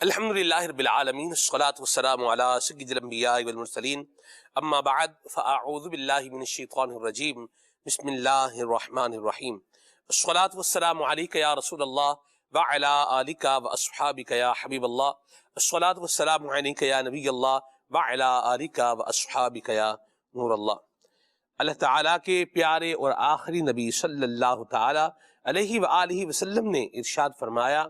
الحمد للہ رب العالمین الصلاۃ والسلام علی سید الانبیاء والمرسلین اما بعد فاعوذ باللہ من الشیطان الرجیم بسم اللہ الرحمن الرحیم الصلاۃ والسلام علیک یا رسول اللہ وعلی آلک واصحابک یا حبیب اللہ الصلاۃ والسلام علیک یا نبی اللہ وعلی آلک واصحابک یا نور اللہ۔ اللہ تعالیٰ کے پیارے اور آخری نبی صلی اللہ تعالیٰ علیہ وآلہ وسلم نے ارشاد فرمایا،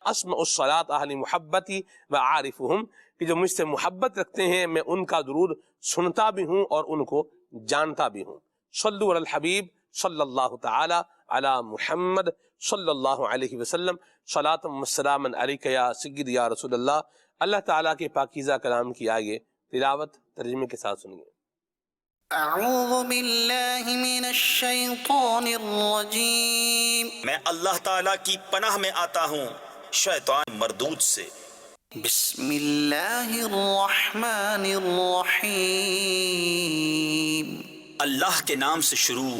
اسمع الصلاۃ اہل محبتی و عارفہم، کہ جو مجھ سے محبت رکھتے ہیں میں ان کا درود سنتا بھی ہوں اور ان کو جانتا بھی ہوں۔ صلو علی الحبیب صلی اللہ تعالی علی محمد صلی اللہ علیہ وسلم، صلاۃ و سلاما علیک یا سید یا رسول اللہ۔ اللہ تعالیٰ کے پاکیزہ کلام کی آگے تلاوت ترجمے کے ساتھ سنیے۔ اعوذ باللہ من الشیطان الرجیم، میں اللہ تعالیٰ کی پناہ میں آتا ہوں شیطان مردود سے۔ بسم اللہ الرحمن الرحیم، اللہ کے نام سے شروع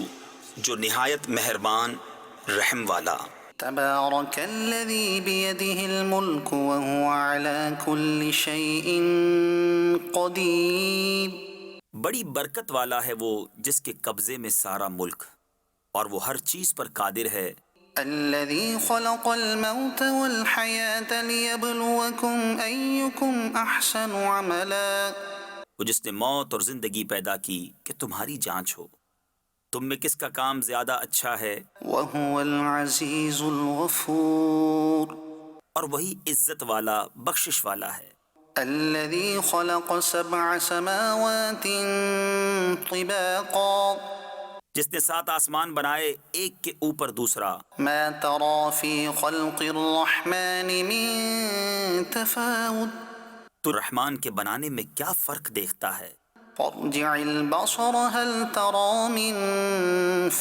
جو نہایت مہربان رحم والا۔ تبارک الذی بیدہ الملک وہو علی کل شیء قدیر، بڑی برکت والا ہے وہ جس کے قبضے میں سارا ملک اور وہ ہر چیز پر قادر ہے۔ الذي خلق الموت والحياة ليبلوكم أيكم أحسن عملا، وہ جس نے موت اور زندگی پیدا کی کہ تمہاری جانچ ہو تم میں کس کا کام زیادہ اچھا ہے، وهو العزيز الغفور، اور وہی عزت والا بخشش والا ہے۔ الذي خلق سبع سماوات طباقا، جس نے 7 آسمان بنائے ایک کے اوپر دوسرا، ما ترى في خلق الرحمن من تفاوت، تو رحمان کے بنانے میں کیا فرق دیکھتا ہے۔ فارجع البصر هل ترى من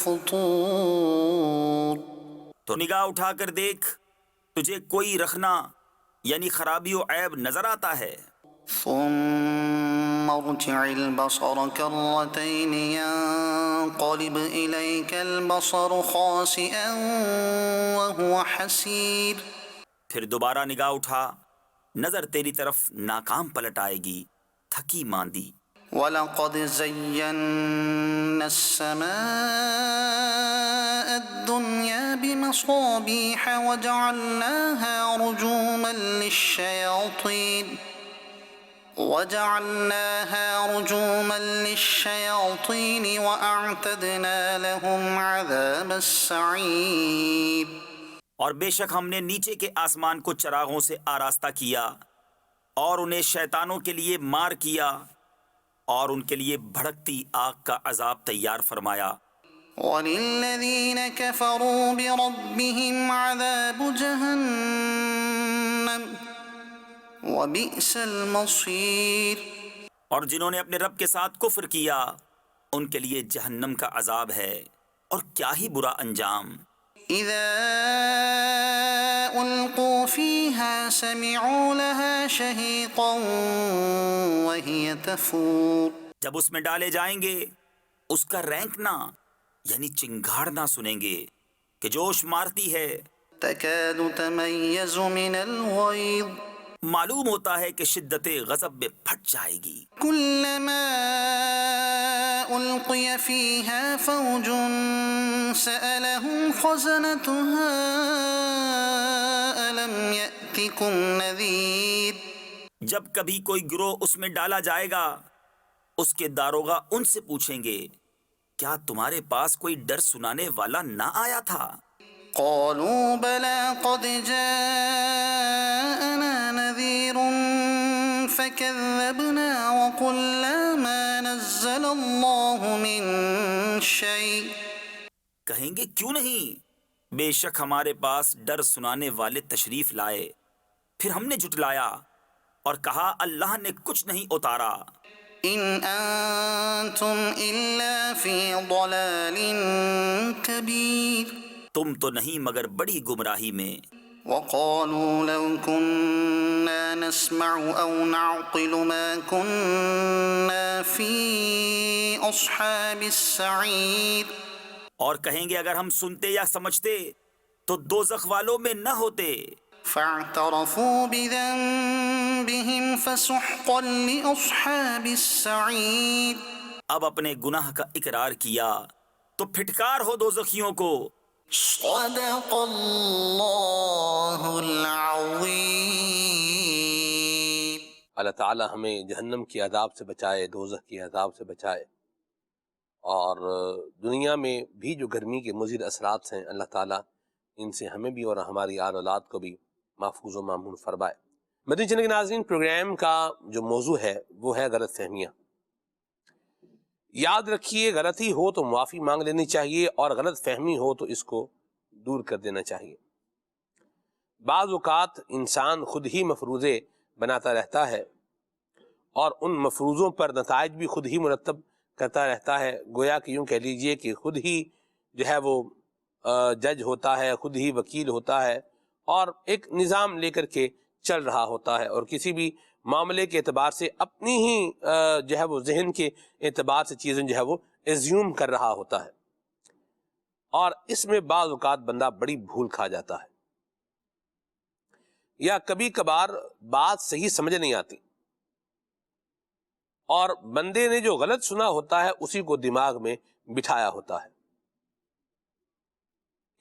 فطور، تو نگاہ اٹھا کر دیکھ تجھے کوئی رخنا یعنی خرابی و عیب نظر آتا ہے۔ ثم ارجع البصر كرتين ينقلب إليك البصر خاسئا وهو حسير، پھر دوبارہ نگاہ اٹھا نظر تیری طرف ناکام پلٹ آئے گی تھکی ماندی۔ وَلَقَدْ زَيَّنَّا السَّمَاءَ الدُّنْيَا بِمَصَابِيحَ وَجَعَلْنَاهَا رُجُومًا لِلشَّيَاطِينِ وَأَعْتَدْنَا لَهُمْ عَذَابَ السَّعِيرِ، اور بے شک ہم نے نیچے کے آسمان کو چراغوں سے آراستہ کیا اور انہیں شیطانوں کے لیے مار کیا اور ان کے لیے بھڑکتی آگ کا عذاب تیار فرمایا۔ وَلِلَّذِينَ كَفَرُوا بِرَبِّهِمْ عَذَابُ جَهَنَّمَ وَبِئْسَ الْمَصِيرُ، اور جنہوں نے اپنے رب کے ساتھ کفر کیا ان کے لیے جہنم کا عذاب ہے اور کیا ہی برا انجام۔ إِذَا أُلْقُوا فِيهَا سَمِعُوا لَهَا شَهِيقًا وَهِيَ تَفُورُ، جب اس میں ڈالے جائیں گے اس کا رینکنا یعنی چنگھاڑنا سنیں گے کہ جوش مارتی ہے۔ تَكَادُ تَمَيَّزُ مِنَ الْغَيْظِ، معلوم ہوتا ہے کہ شدت غضب میں پھٹ جائے گی۔ كُلَّمَا أُلْقِيَ فِيهَا فَوْجٌ سَأَلَهُمْ خَزَنَتُهَا أَلَمْ يَأْتِكُمْ نَذِيرٌ، جب کبھی کوئی گروہ اس میں ڈالا جائے گا اس کے داروغہ ان سے پوچھیں گے کیا تمہارے پاس کوئی ڈر سنانے والا نہ آیا تھا؟ قالوا بلى قد جاءنا نذير فكذبنا وقلنا ما نزل الله من شيء، کہیں گے کیوں نہیں، بے شک ہمارے پاس ڈر سنانے والے تشریف لائے، پھر ہم نے جھٹلایا اور کہا اللہ نے کچھ نہیں اتارا۔ ان انتم الا في ضلال كبير، تم تو نہیں مگر بڑی گمراہی میں۔ وقالوا لو كنا نسمع او نعقل ما كنا في اصحاب السعير، اور کہیں گے اگر ہم سنتے یا سمجھتے تو دوزخ والوں میں نہ ہوتے۔ فاعترفوا بذنبهم فسحقا لأصحاب السعیر۔ اب اپنے گناہ کا اقرار کیا تو پھٹکار ہو دوزخیوں کو۔ صدق اللہ العظیم۔ اللہ تعالی ہمیں جہنم کی عذاب سے بچائے، دوزخ کی عذاب سے بچائے، اور دنیا میں بھی جو گرمی کے مضر اثرات ہیں اللہ تعالیٰ ان سے ہمیں بھی اور ہماری آل اولاد کو بھی محفوظ و مامون فرمائے۔ مدنی چینل کے ناظرین، پروگرام کا جو موضوع ہے وہ ہے غلط فہمیاں۔ یاد رکھیے، غلطی ہو تو معافی مانگ لینی چاہیے، اور غلط فہمی ہو تو اس کو دور کر دینا چاہیے۔ بعض اوقات انسان خود ہی مفروضے بناتا رہتا ہے اور ان مفروضوں پر نتائج بھی خود ہی مرتب کرتا رہتا ہے، گویا کہ یوں کہہ لیجئے کہ خود ہی جو ہے وہ جج ہوتا ہے، خود ہی وکیل ہوتا ہے، اور ایک نظام لے کر کے چل رہا ہوتا ہے، اور کسی بھی معاملے کے اعتبار سے اپنی ہی جو ہے وہ ذہن کے اعتبار سے چیزیں جو ہے وہ ایزیوم کر رہا ہوتا ہے، اور اس میں بعض اوقات بندہ بڑی بھول کھا جاتا ہے، یا کبھی کبھار بات صحیح سمجھ نہیں آتی، اور بندے نے جو غلط سنا ہوتا ہے اسی کو دماغ میں بٹھایا ہوتا ہے۔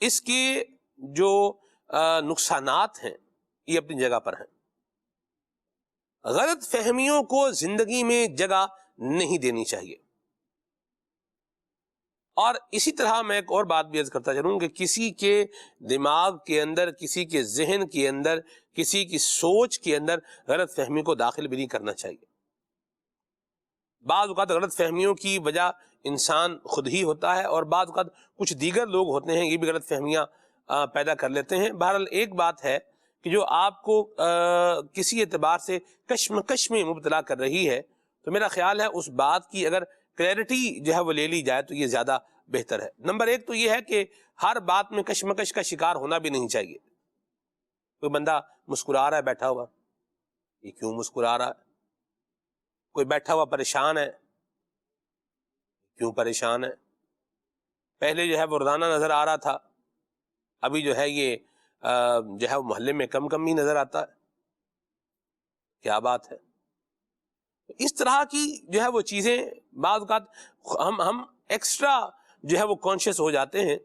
اس کے جو نقصانات ہیں یہ اپنی جگہ پر ہیں۔ غلط فہمیوں کو زندگی میں جگہ نہیں دینی چاہیے، اور اسی طرح میں ایک اور بات بھی عرض کرتا چلوں کہ کسی کے دماغ کے اندر، کسی کے ذہن کے اندر، کسی کی سوچ کے اندر غلط فہمی کو داخل بھی نہیں کرنا چاہیے۔ بعض اوقات غلط فہمیوں کی وجہ انسان خود ہی ہوتا ہے، اور بعض اوقات کچھ دیگر لوگ ہوتے ہیں یہ بھی غلط فہمیاں پیدا کر لیتے ہیں۔ بہرحال ایک بات ہے کہ جو آپ کو کسی اعتبار سے کشمکش میں مبتلا کر رہی ہے، تو میرا خیال ہے اس بات کی اگر کلیئرٹی جو ہے وہ لے لی جائے تو یہ زیادہ بہتر ہے۔ نمبر ایک تو یہ ہے کہ ہر بات میں کشمکش کا شکار ہونا بھی نہیں چاہیے۔ کوئی بندہ مسکرا رہا ہے بیٹھا ہوا، یہ کیوں مسکرا رہا ہے؟ کوئی بیٹھا ہوا پریشان ہے، کیوں پریشان ہے؟ پہلے جو ہے وہ روزانہ نظر آ رہا تھا، ابھی جو ہے یہ جو ہے وہ محلے میں کم کم ہی نظر آتا ہے، کیا بات ہے؟ اس طرح کی جو ہے وہ چیزیں بعض اوقات ہم ایکسٹرا جو ہے وہ کانشیس ہو جاتے ہیں،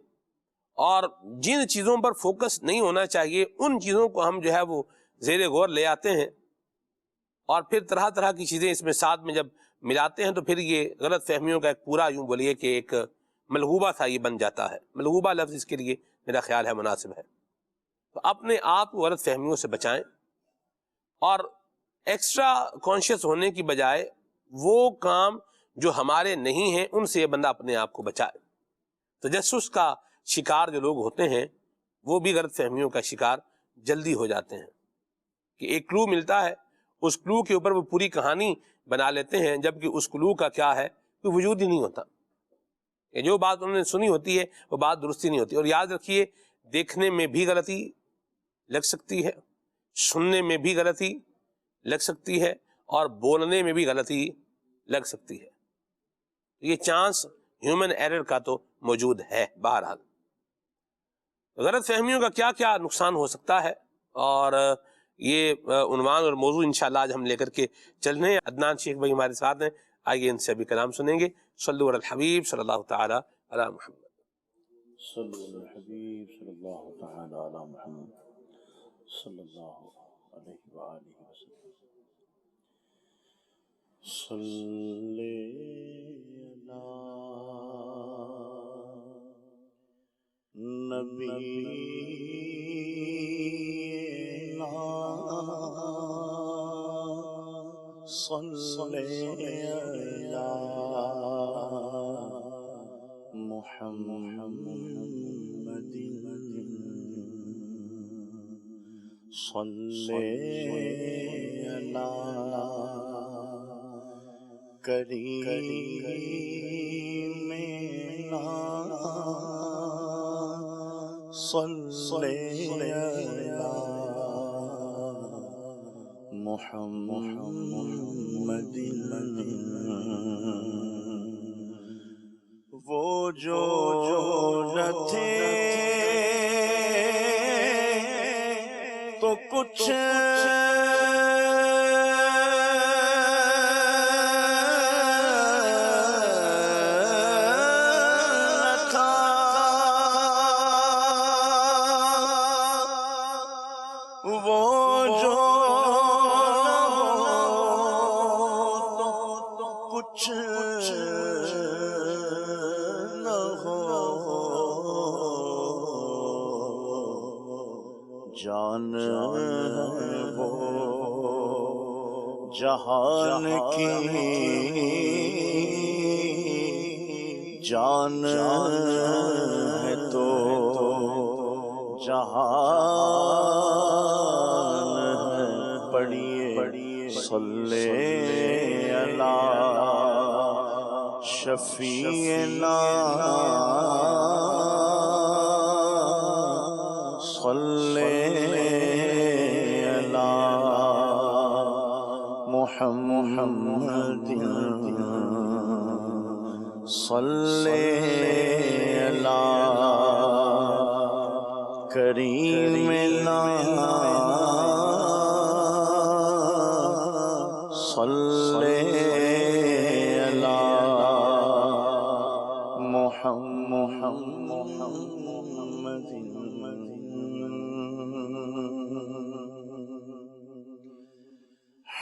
اور جن چیزوں پر فوکس نہیں ہونا چاہیے ان چیزوں کو ہم جو ہے وہ زیر غور لے آتے ہیں، اور پھر طرح طرح کی چیزیں اس میں ساتھ میں جب ملاتے ہیں تو پھر یہ غلط فہمیوں کا ایک پورا یوں بولیے کہ ایک ملغوبہ تھا یہ بن جاتا ہے۔ ملغوبہ لفظ اس کے لیے میرا خیال ہے مناسب ہے۔ تو اپنے آپ کو غلط فہمیوں سے بچائیں، اور ایکسٹرا کانشیس ہونے کی بجائے وہ کام جو ہمارے نہیں ہیں ان سے بندہ اپنے آپ کو بچائے۔ تجسس کا شکار جو لوگ ہوتے ہیں وہ بھی غلط فہمیوں کا شکار جلدی ہو جاتے ہیں، کہ ایک کلو ملتا ہے، اس کلو کے اوپر وہ پوری کہانی بنا لیتے ہیں، جبکہ اس کلو کا کیا ہے کوئی وجود ہی نہیں ہوتا، کہ جو بات انہوں نے سنی ہوتی ہے وہ بات درستی نہیں ہوتی۔ اور یاد رکھیے، دیکھنے میں بھی غلطی لگ سکتی ہے، سننے میں بھی غلطی لگ سکتی ہے، اور بولنے میں بھی غلطی لگ سکتی ہے۔ یہ چانس ہیومن ایرر کا تو موجود ہے۔ بہرحال غلط فہمیوں کا کیا کیا نقصان ہو سکتا ہے، اور یہ عنوان اور موضوع انشاءاللہ آج ہم لے کر کے چل رہے ہیں۔ عدنان شیخ بھائی ہمارے ساتھ ہیں، آئیے ان سے بھی کلام سنیں گے۔ صلو علی الحبیب صلی اللہ تعالی علی محمد۔ صلی علی الحبیب صلی اللہ تعالی علی محمد صلی اللہ علیہ وآلہ وسلم۔ صلی علی نبینا صلی علی محمد صلی علی کریمنا صلی علی محمد۔ وہ جو نہ تھے تو کچھ جہان کی جان ہے تو جہان ہے، پڑھیے صلی علی شفیعنا صلی علی محمد صلی علی کریمنا صلی علی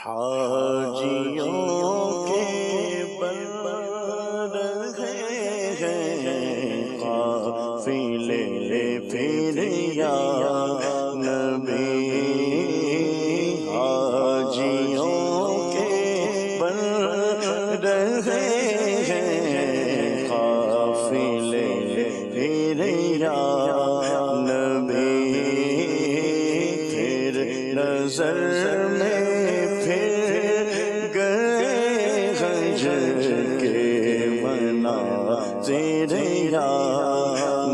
حاجیوں کے بر ہیں قافلے پھر یا نبی، حاجیوں کے بر ہیں قافلے پھر یا نبی، پھر نظر میں مناظر یا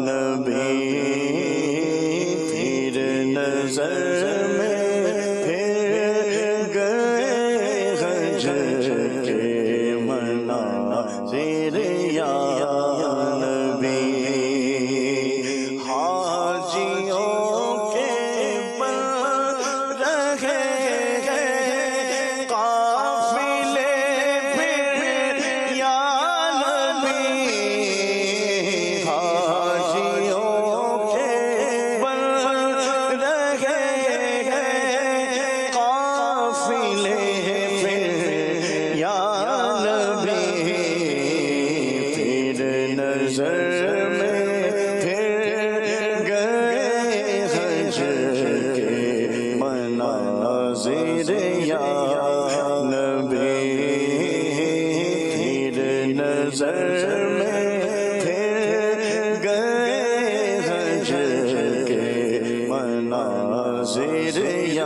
نبی، پھر نظر میں پھر گئے حج کے مناظر یا نبی، حاجیوں کے بن رہے قافلے پھر یا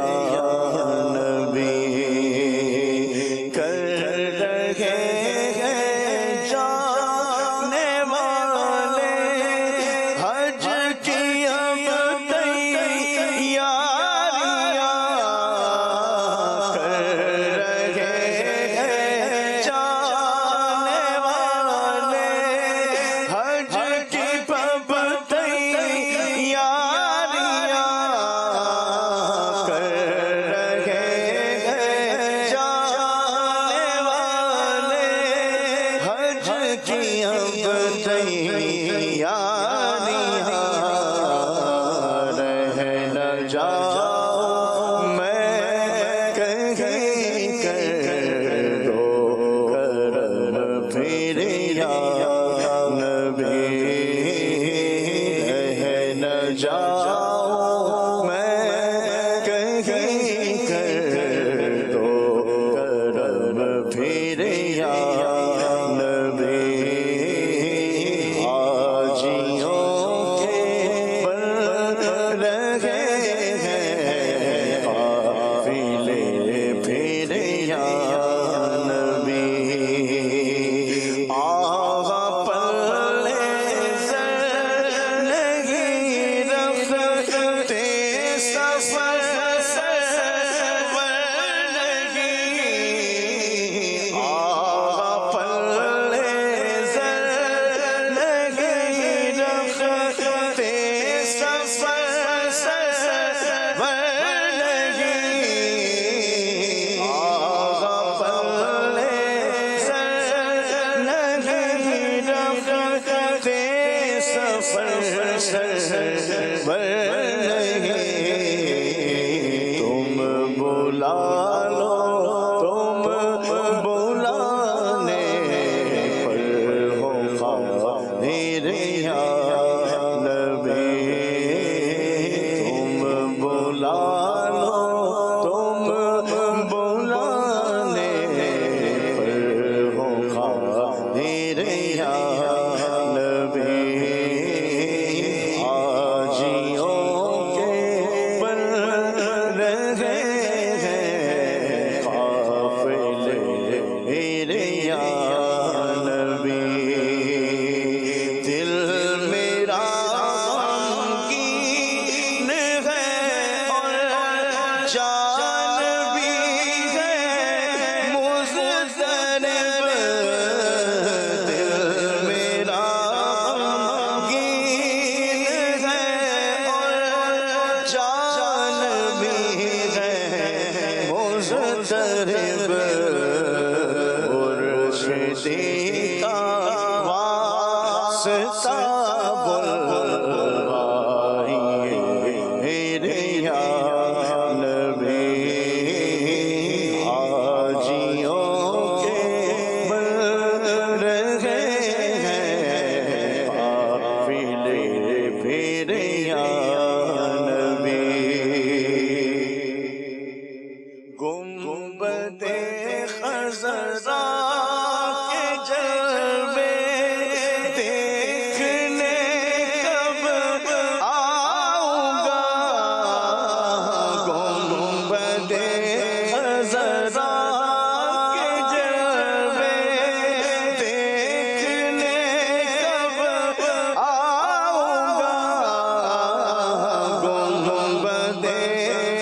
مسترب مرشدی کا واسطہ بلوائیے یا نبی حاجیوں کے بل رہے ہیں قافلے پھر یا نبی گنبد خضرا کے جلوے دیکھنے کب آؤں گا گنبد خضرا کے جلوے دیکھنے کب آؤں گا گنبد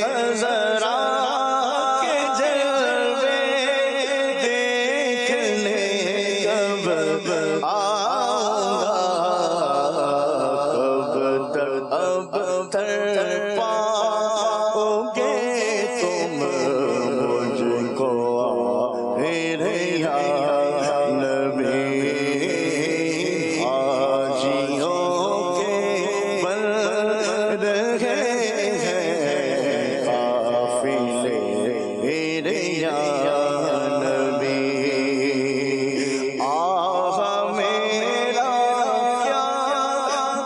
خضرا کے جلوے دیکھنے کب آؤں گا کب تک اب تر پاؤ گے تم مجھ کو میرے یا نبی حاجیوں کے بل رہے ہیں قافلے میرے یا نبی آہ میرا کیا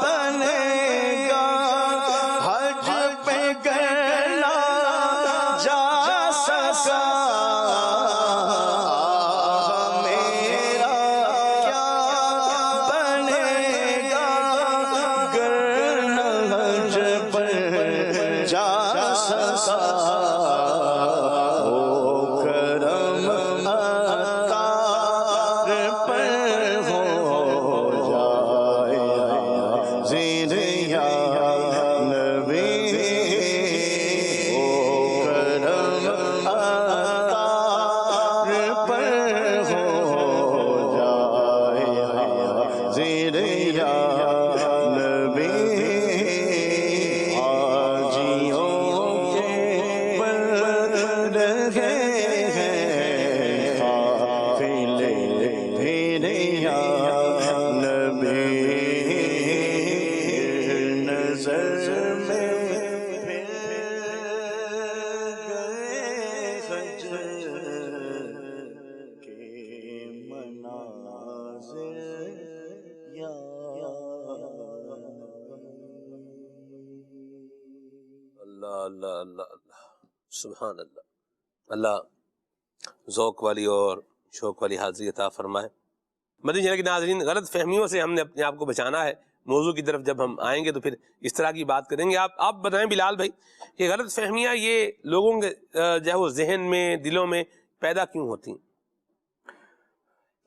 بنے گا حج پہ گلا جا سکا آہ میرا کیا بنے گا گر نہ حج پر جا سکا ہو کرم عطار پر ہو جائے زیر یا نبی ہو کرم عطار پر ہو جائے زیر یا نبی حاجیوں کے بل رہے ہیں قافلے پھر یا نبی نظر میں پھر گئے حج کے مناظر یا اللہ اللہ اللہ اللہ سبحان اللہ. اللہ ذوق والی اور شوق والی حاضری عطا فرمائے. مدنی چینل کے ناظرین، غلط فہمیوں سے ہم نے اپنے آپ کو بچانا ہے. موضوع کی طرف جب ہم آئیں گے تو پھر اس طرح کی بات کریں گے. آپ بتائیں بلال بھائی کہ غلط فہمیاں یہ لوگوں کے جو ہے وہ ذہن میں دلوں میں پیدا کیوں ہوتی ہیں؟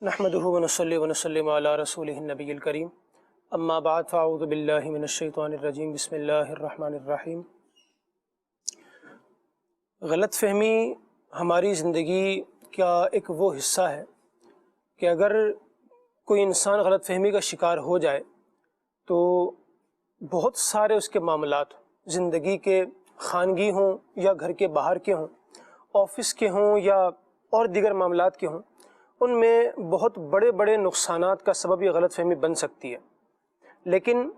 نحمدہ ونصلی ونسلم علی رسولہ النبی الکریم اما بعد فاعوذ باللہ من الشیطان الرجیم بسم اللہ الرحمن الرحیم. غلط فہمی ہماری زندگی کا ایک وہ حصہ ہے کہ اگر کوئی انسان غلط فہمی کا شکار ہو جائے تو بہت سارے اس کے معاملات زندگی کے خانگی ہوں یا گھر کے باہر کے ہوں، آفس کے ہوں یا اور دیگر معاملات کے ہوں، ان میں بہت بڑے بڑے نقصانات کا سبب یہ غلط فہمی بن سکتی ہے. لیکن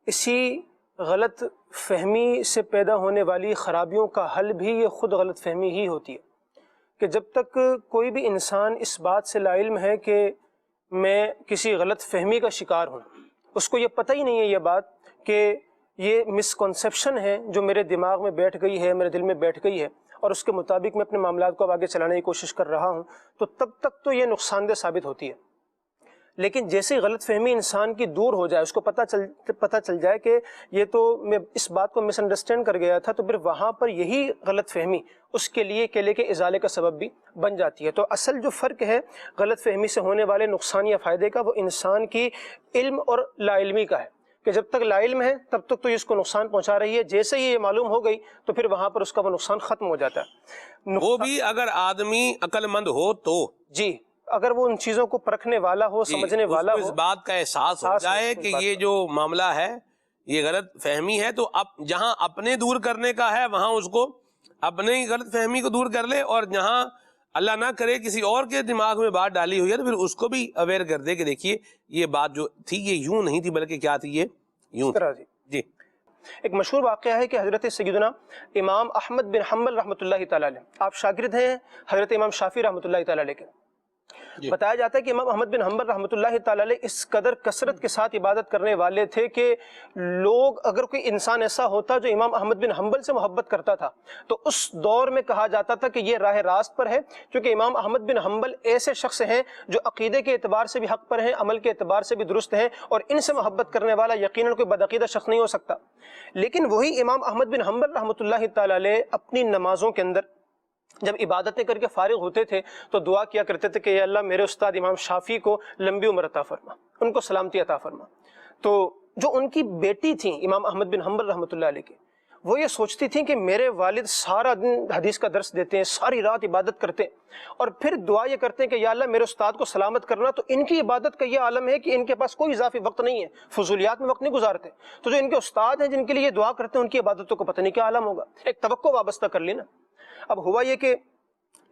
اسی غلط فہمی سے پیدا ہونے والی خرابیوں کا حل بھی یہ خود غلط فہمی ہی ہوتی ہے کہ جب تک کوئی بھی انسان اس بات سے لا علم ہے کہ میں کسی غلط فہمی کا شکار ہوں، اس کو یہ پتہ ہی نہیں ہے یہ بات کہ یہ مسکنسیپشن ہے جو میرے دماغ میں بیٹھ گئی ہے، میرے دل میں بیٹھ گئی ہے، اور اس کے مطابق میں اپنے معاملات کو اب آگے چلانے کی کوشش کر رہا ہوں، تو تب تک تو یہ نقصان دہ ثابت ہوتی ہے. لیکن جیسے غلط فہمی انسان کی دور ہو جائے، اس کو پتہ چل جائے کہ یہ تو میں اس بات کو مس انڈرسٹینڈ کر گیا تھا، تو پھر وہاں پر یہی غلط فہمی اس کے لیے کیلے کے ازالے کا سبب بھی بن جاتی ہے. تو اصل جو فرق ہے غلط فہمی سے ہونے والے نقصان یا فائدے کا، وہ انسان کی علم اور لا علمی کا ہے کہ جب تک لا علم ہے تب تک تو یہ اس کو نقصان پہنچا رہی ہے، جیسے ہی یہ معلوم ہو گئی تو پھر وہاں پر اس کا وہ نقصان ختم ہو جاتا ہے. وہ بھی اگر آدمی عقل مند ہو تو جی، اگر وہ ان چیزوں کو پرکھنے والا ہو، سمجھنے والا ہو، اس بات کا احساس ہو جائے کہ یہ جو معاملہ ہے یہ غلط فہمی ہے، تو اب جہاں اپنے دور کرنے کا ہے وہاں اس کو اپنی غلط فہمی کو دور کر لے، اور جہاں اللہ نہ کرے کسی اور کے دماغ میں بات ڈالی ہوئی ہے تو پھر اس کو بھی اویئر کر دے کہ دیکھیے یہ بات جو تھی یہ یوں نہیں تھی بلکہ کیا تھی، یہ یوں تھی۔ جی ایک مشہور واقعہ ہے کہ حضرت سیدنا امام احمد بن حنبل رحمۃ اللہ تعالیٰ علیہ، آپ شاگرد ہیں حضرت امام شافعی رحمۃ اللہ تعالیٰ علیہ کے۔ بتایا جاتا ہے کہ امام احمد بن حنبل رحمۃ اللہ تعالیٰ علیہ اس قدر کثرت کے ساتھ عبادت کرنے والے تھے کہ لوگ، اگر کوئی انسان ایسا ہوتا جو امام احمد بن حنبل سے محبت کرتا تھا تو اس دور میں کہا جاتا تھا کہ یہ راہ راست پر ہے، کیونکہ امام احمد بن حنبل ایسے شخص ہیں جو عقیدے کے اعتبار سے بھی حق پر ہیں، عمل کے اعتبار سے بھی درست ہیں، اور ان سے محبت کرنے والا یقیناً کوئی بدعقیدہ شخص نہیں ہو سکتا۔ لیکن وہی امام احمد بن حنبل رحمۃ اللہ تعالیٰ علیہ اپنی نمازوں کے اندر جب عبادتیں کر کے فارغ ہوتے تھے تو دعا کیا کرتے تھے کہ یا اللہ میرے استاد امام شافعی کو لمبی عمر عطا فرما، ان کو سلامتی عطا فرما۔ تو جو ان کی بیٹی تھیں امام احمد بن حنبل رحمۃ اللہ علیہ کے، وہ یہ سوچتی تھیں کہ میرے والد سارا دن حدیث کا درس دیتے ہیں، ساری رات عبادت کرتے ہیں، اور پھر دعا یہ کرتے ہیں کہ یا اللہ میرے استاد کو سلامت کرنا، تو ان کی عبادت کا یہ عالم ہے کہ ان کے پاس کوئی اضافی وقت نہیں ہے، فضولیات میں وقت نہیں گزارتے، تو جو ان کے استاد ہیں جن کے لیے یہ دعا کرتے ہیں ان کی عبادتوں کو پتہ نہیں کیا عالم ہوگا۔ ایک توقع وابستہ کر لینا۔ اب ہوا یہ کہ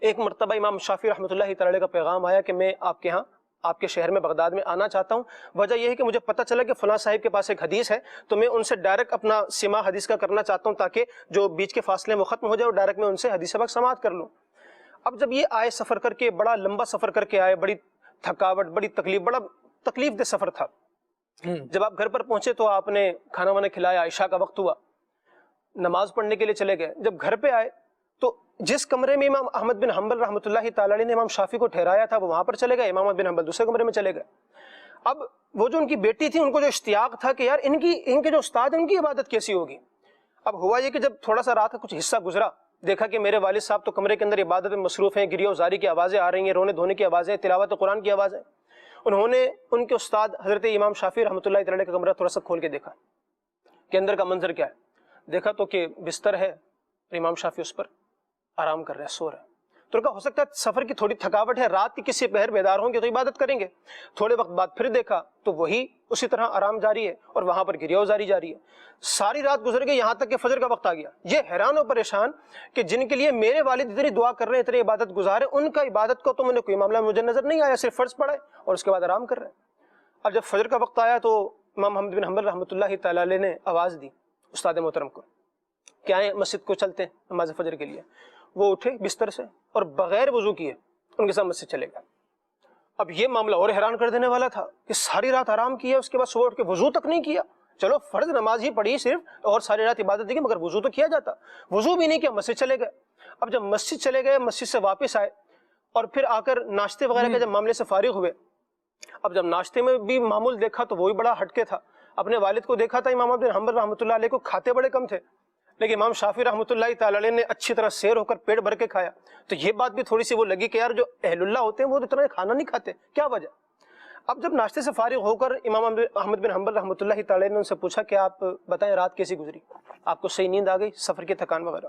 ایک مرتبہ امام شافعی رحمۃ اللہ تعالی کا پیغام آیا کہ میں آپ کے ہاں، آپ کے شہر میں بغداد میں آنا چاہتا ہوں، وجہ یہ ہے کہ مجھے پتہ چلا کہ فلاں صاحب کے پاس ایک حدیث ہے، تو میں ان سے ڈائریکٹ اپنا سماع حدیث کا کرنا چاہتا ہوں تاکہ جو بیچ کے فاصلے وہ ختم ہو جائے اور ڈائریکٹ میں ان سے حدیث سبق سماعت کر لوں۔ اب جب یہ آئے سفر کر کے، بڑا لمبا سفر کر کے آئے، بڑی تھکاوٹ، بڑی تکلیف، بڑا تکلیف دہ سفر تھا۔ جب آپ گھر پر پہنچے تو آپ نے کھانا وانا کھلایا، عشاء کا وقت ہوا، نماز پڑھنے کے لیے چلے گئے۔ جب گھر پہ آئے تو جس کمرے میں امام احمد بن حنبل رحمۃ اللہ تعالی علیہ نے امام شافعی کو ٹھہرایا تھا وہ وہاں پر چلے گئے، امام احمد بن حنبل دوسرے کمرے میں چلے گئے۔ اب وہ جو ان کی بیٹی تھی ان کو جو اشتیاق تھا کہ یار ان کے جو استاد ہیں ان کی عبادت کیسی ہوگی۔ اب ہوا یہ کہ جب تھوڑا سا رات کا کچھ حصہ گزرا، دیکھا کہ میرے والد صاحب تو کمرے کے اندر عبادت میں مصروف ہیں، گریہ و زاری کی آوازیں آ رہی ہیں، رونے دھونے کی آوازیں، تلاوت قرآن کی آوازیں۔ انہوں نے ان کے استاد حضرت امام شافعی رحمۃ اللہ تعالی کا کمرہ تھوڑا سا کھول کے دیکھا کہ اندر کا منظر کیا ہے۔ دیکھا تو کہ بستر ہے، امام شافعی اس پر آرام کر رہے ہیں، سو رہے ہیں۔ تو کہا ہو سکتا ہے سفر کی تھوڑی تھکاوٹ ہے، رات کی کسی پہر بیدار ہوں گے تو عبادت کریں گے۔ تھوڑے وقت بعد پھر دیکھا تو وہی اسی طرح آرام جاری ہے اور وہاں پر گریہ وزاری جاری ہے۔ ساری رات گزر گئی، یہاں تک کہ فجر کا وقت آ گیا۔ یہ حیران و پریشان کہ جن کے لیے میرے والد اتنی دعا کر رہے ہیں، اتنی عبادت گزار ہیں، ان کا عبادت کو تو میں نے کوئی معاملہ مجھے نظر نہیں آیا، صرف فرض پڑھا ہے اور اس کے بعد آرام کر رہے ہیں۔ اب جب فجر کا وقت آیا تو امام احمد بن حنبل رحمۃ اللہ تعالی علیہ نے آواز دی استاد محترم کو کہ آئیں مسجد کو چلتے ہیں نماز فجر کے لیے۔ وہ اٹھے بستر سے اور بغیر وضو کیے ان کے ساتھ مسجد چلے گئے۔ اب یہ معاملہ اور حیران کر دینے والا تھا کہ ساری رات آرام کیا، اس کے بعد صبح اٹھ کے وضو تک نہیں کیا۔ چلو فرض نماز ہی پڑھی صرف اور ساری رات عبادت دی مگر وضو تو کیا جاتا، وضو بھی نہیں کیا، مسجد چلے گئے۔ اب جب مسجد چلے گئے، مسجد سے واپس آئے اور پھر آ کر ناشتے وغیرہ کے جب معاملے سے فارغ ہوئے، اب جب ناشتے میں بھی معمول دیکھا تو وہی بڑا ہٹکے تھا۔ اپنے والد کو دیکھا تھا امام بن حنبل رحمۃ اللہ علیہ کو کھاتے بڑے کم تھے، لیکن امام شافعی رحمۃ اللہ تعالی علیہ نے اچھی طرح سیر ہو کر پیٹ بھر کے کھایا۔ تو یہ بات بھی تھوڑی سی وہ لگی کہ یار جو اہل اللہ ہوتے ہیں وہ تو اتنا کھانا نہیں کھاتے، کیا وجہ؟ اب جب ناشتے سے فارغ ہو کر امام احمد بن حنبل رحمۃ اللہ تعالی نے ان سے پوچھا کہ آپ بتائیں رات کیسی گزری، آپ کو صحیح نیند آ گئی، سفر کی تھکان وغیرہ؟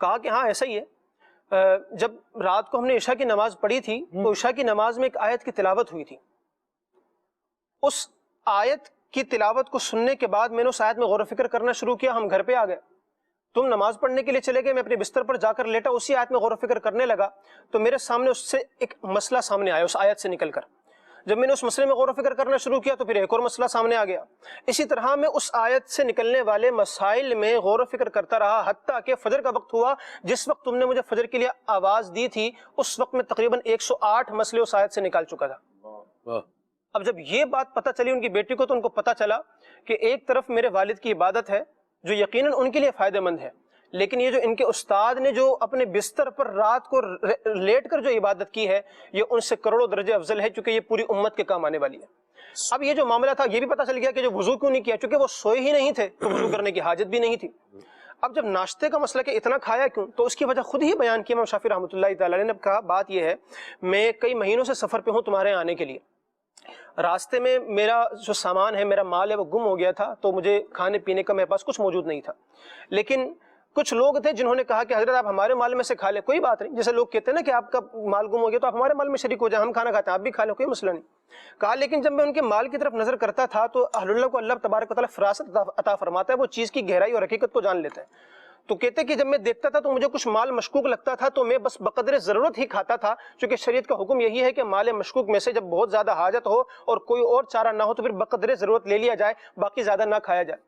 کہا کہ ہاں ایسا ہی ہے، جب رات کو ہم نے عشاء کی نماز پڑھی تھی تو عشاء کی نماز میں ایک آیت کی تلاوت ہوئی تھی، اس آیت کی تلاوت کو سننے کے بعد میں نے اس آیت میں غور و فکر کرنا شروع کیا۔ ہم گھر پہ آ گئے، تم نماز پڑھنے کے لیے چلے گئے، میں اپنے بستر پر جا کر لیٹا، اسی آیت میں غور و فکر کرنے لگا تو میرے سامنے اس سے ایک مسئلہ سامنے آیا اس آیت سے نکل کر۔ جب میں نے اس مسئلے میں غور و فکر کرنا شروع کیا تو پھر ایک اور مسئلہ سامنے آ گیا۔ اسی طرح میں اس آیت سے نکلنے والے مسائل میں غور و فکر کرتا رہا حتیٰ کہ فجر کا وقت ہوا۔ جس وقت تم نے مجھے فجر کے لیے آواز دی تھی اس وقت میں تقریباً 108 مسئلے اس آیت سے نکال چکا تھا۔ اب جب یہ بات پتہ چلی ان کی بیٹی کو تو ان کو پتہ چلا کہ ایک طرف میرے والد کی عبادت ہے جو یقیناً ان کے لیے فائدہ مند ہے، لیکن یہ جو ان کے استاد نے جو اپنے بستر پر رات کو لیٹ کر جو عبادت کی ہے یہ ان سے کروڑوں درجے افضل ہے، چونکہ یہ پوری امت کے کام آنے والی ہے۔ اب یہ جو معاملہ تھا یہ بھی پتہ چل گیا کہ جو وضو کیوں نہیں کیا، چونکہ وہ سوئے ہی نہیں تھے تو وضو کرنے کی حاجت بھی نہیں تھی۔ اب جب ناشتے کا مسئلہ کہ اتنا کھایا کیوں، تو اس کی وجہ خود ہی بیان کی امام شافعی رحمۃ اللہ تعالی نے کہا بات یہ ہے میں کئی مہینوں سے سفر پہ ہوں تمہارے آنے کے لیے، راستے میں میرا جو سامان ہے میرا مال ہے وہ گم ہو گیا تھا تو مجھے کھانے پینے کا میرے پاس کچھ موجود نہیں تھا، لیکن کچھ لوگ تھے جنہوں نے کہا کہ حضرت آپ ہمارے مال میں سے کھا لیں، کوئی بات نہیں، جیسے لوگ کہتے ہیں نا کہ آپ کا مال گم ہو گیا تو آپ ہمارے مال میں شریک ہو جائیں، ہم کھانا کھاتے ہیں آپ بھی کھا لیں، کوئی مسئلہ نہیں۔ کہا لیکن جب میں ان کے مال کی طرف نظر کرتا تھا تو اہل اللہ کو اللہ تبارک و تعالیٰ فراست عطا فرماتا ہے، وہ چیز کی گہرائی اور حقیقت کو جان لیتے ہیں۔ تو کہتے کہ جب میں دیکھتا تھا تو مجھے کچھ مال مشکوک لگتا تھا تو میں بس بقدر ضرورت ہی کھاتا تھا، چونکہ شریعت کا حکم یہی ہے کہ مال مشکوک میں سے جب بہت زیادہ حاجت ہو اور کوئی اور چارہ نہ ہو تو پھر بقدر ضرورت لے لیا جائے، باقی زیادہ نہ کھایا جائے۔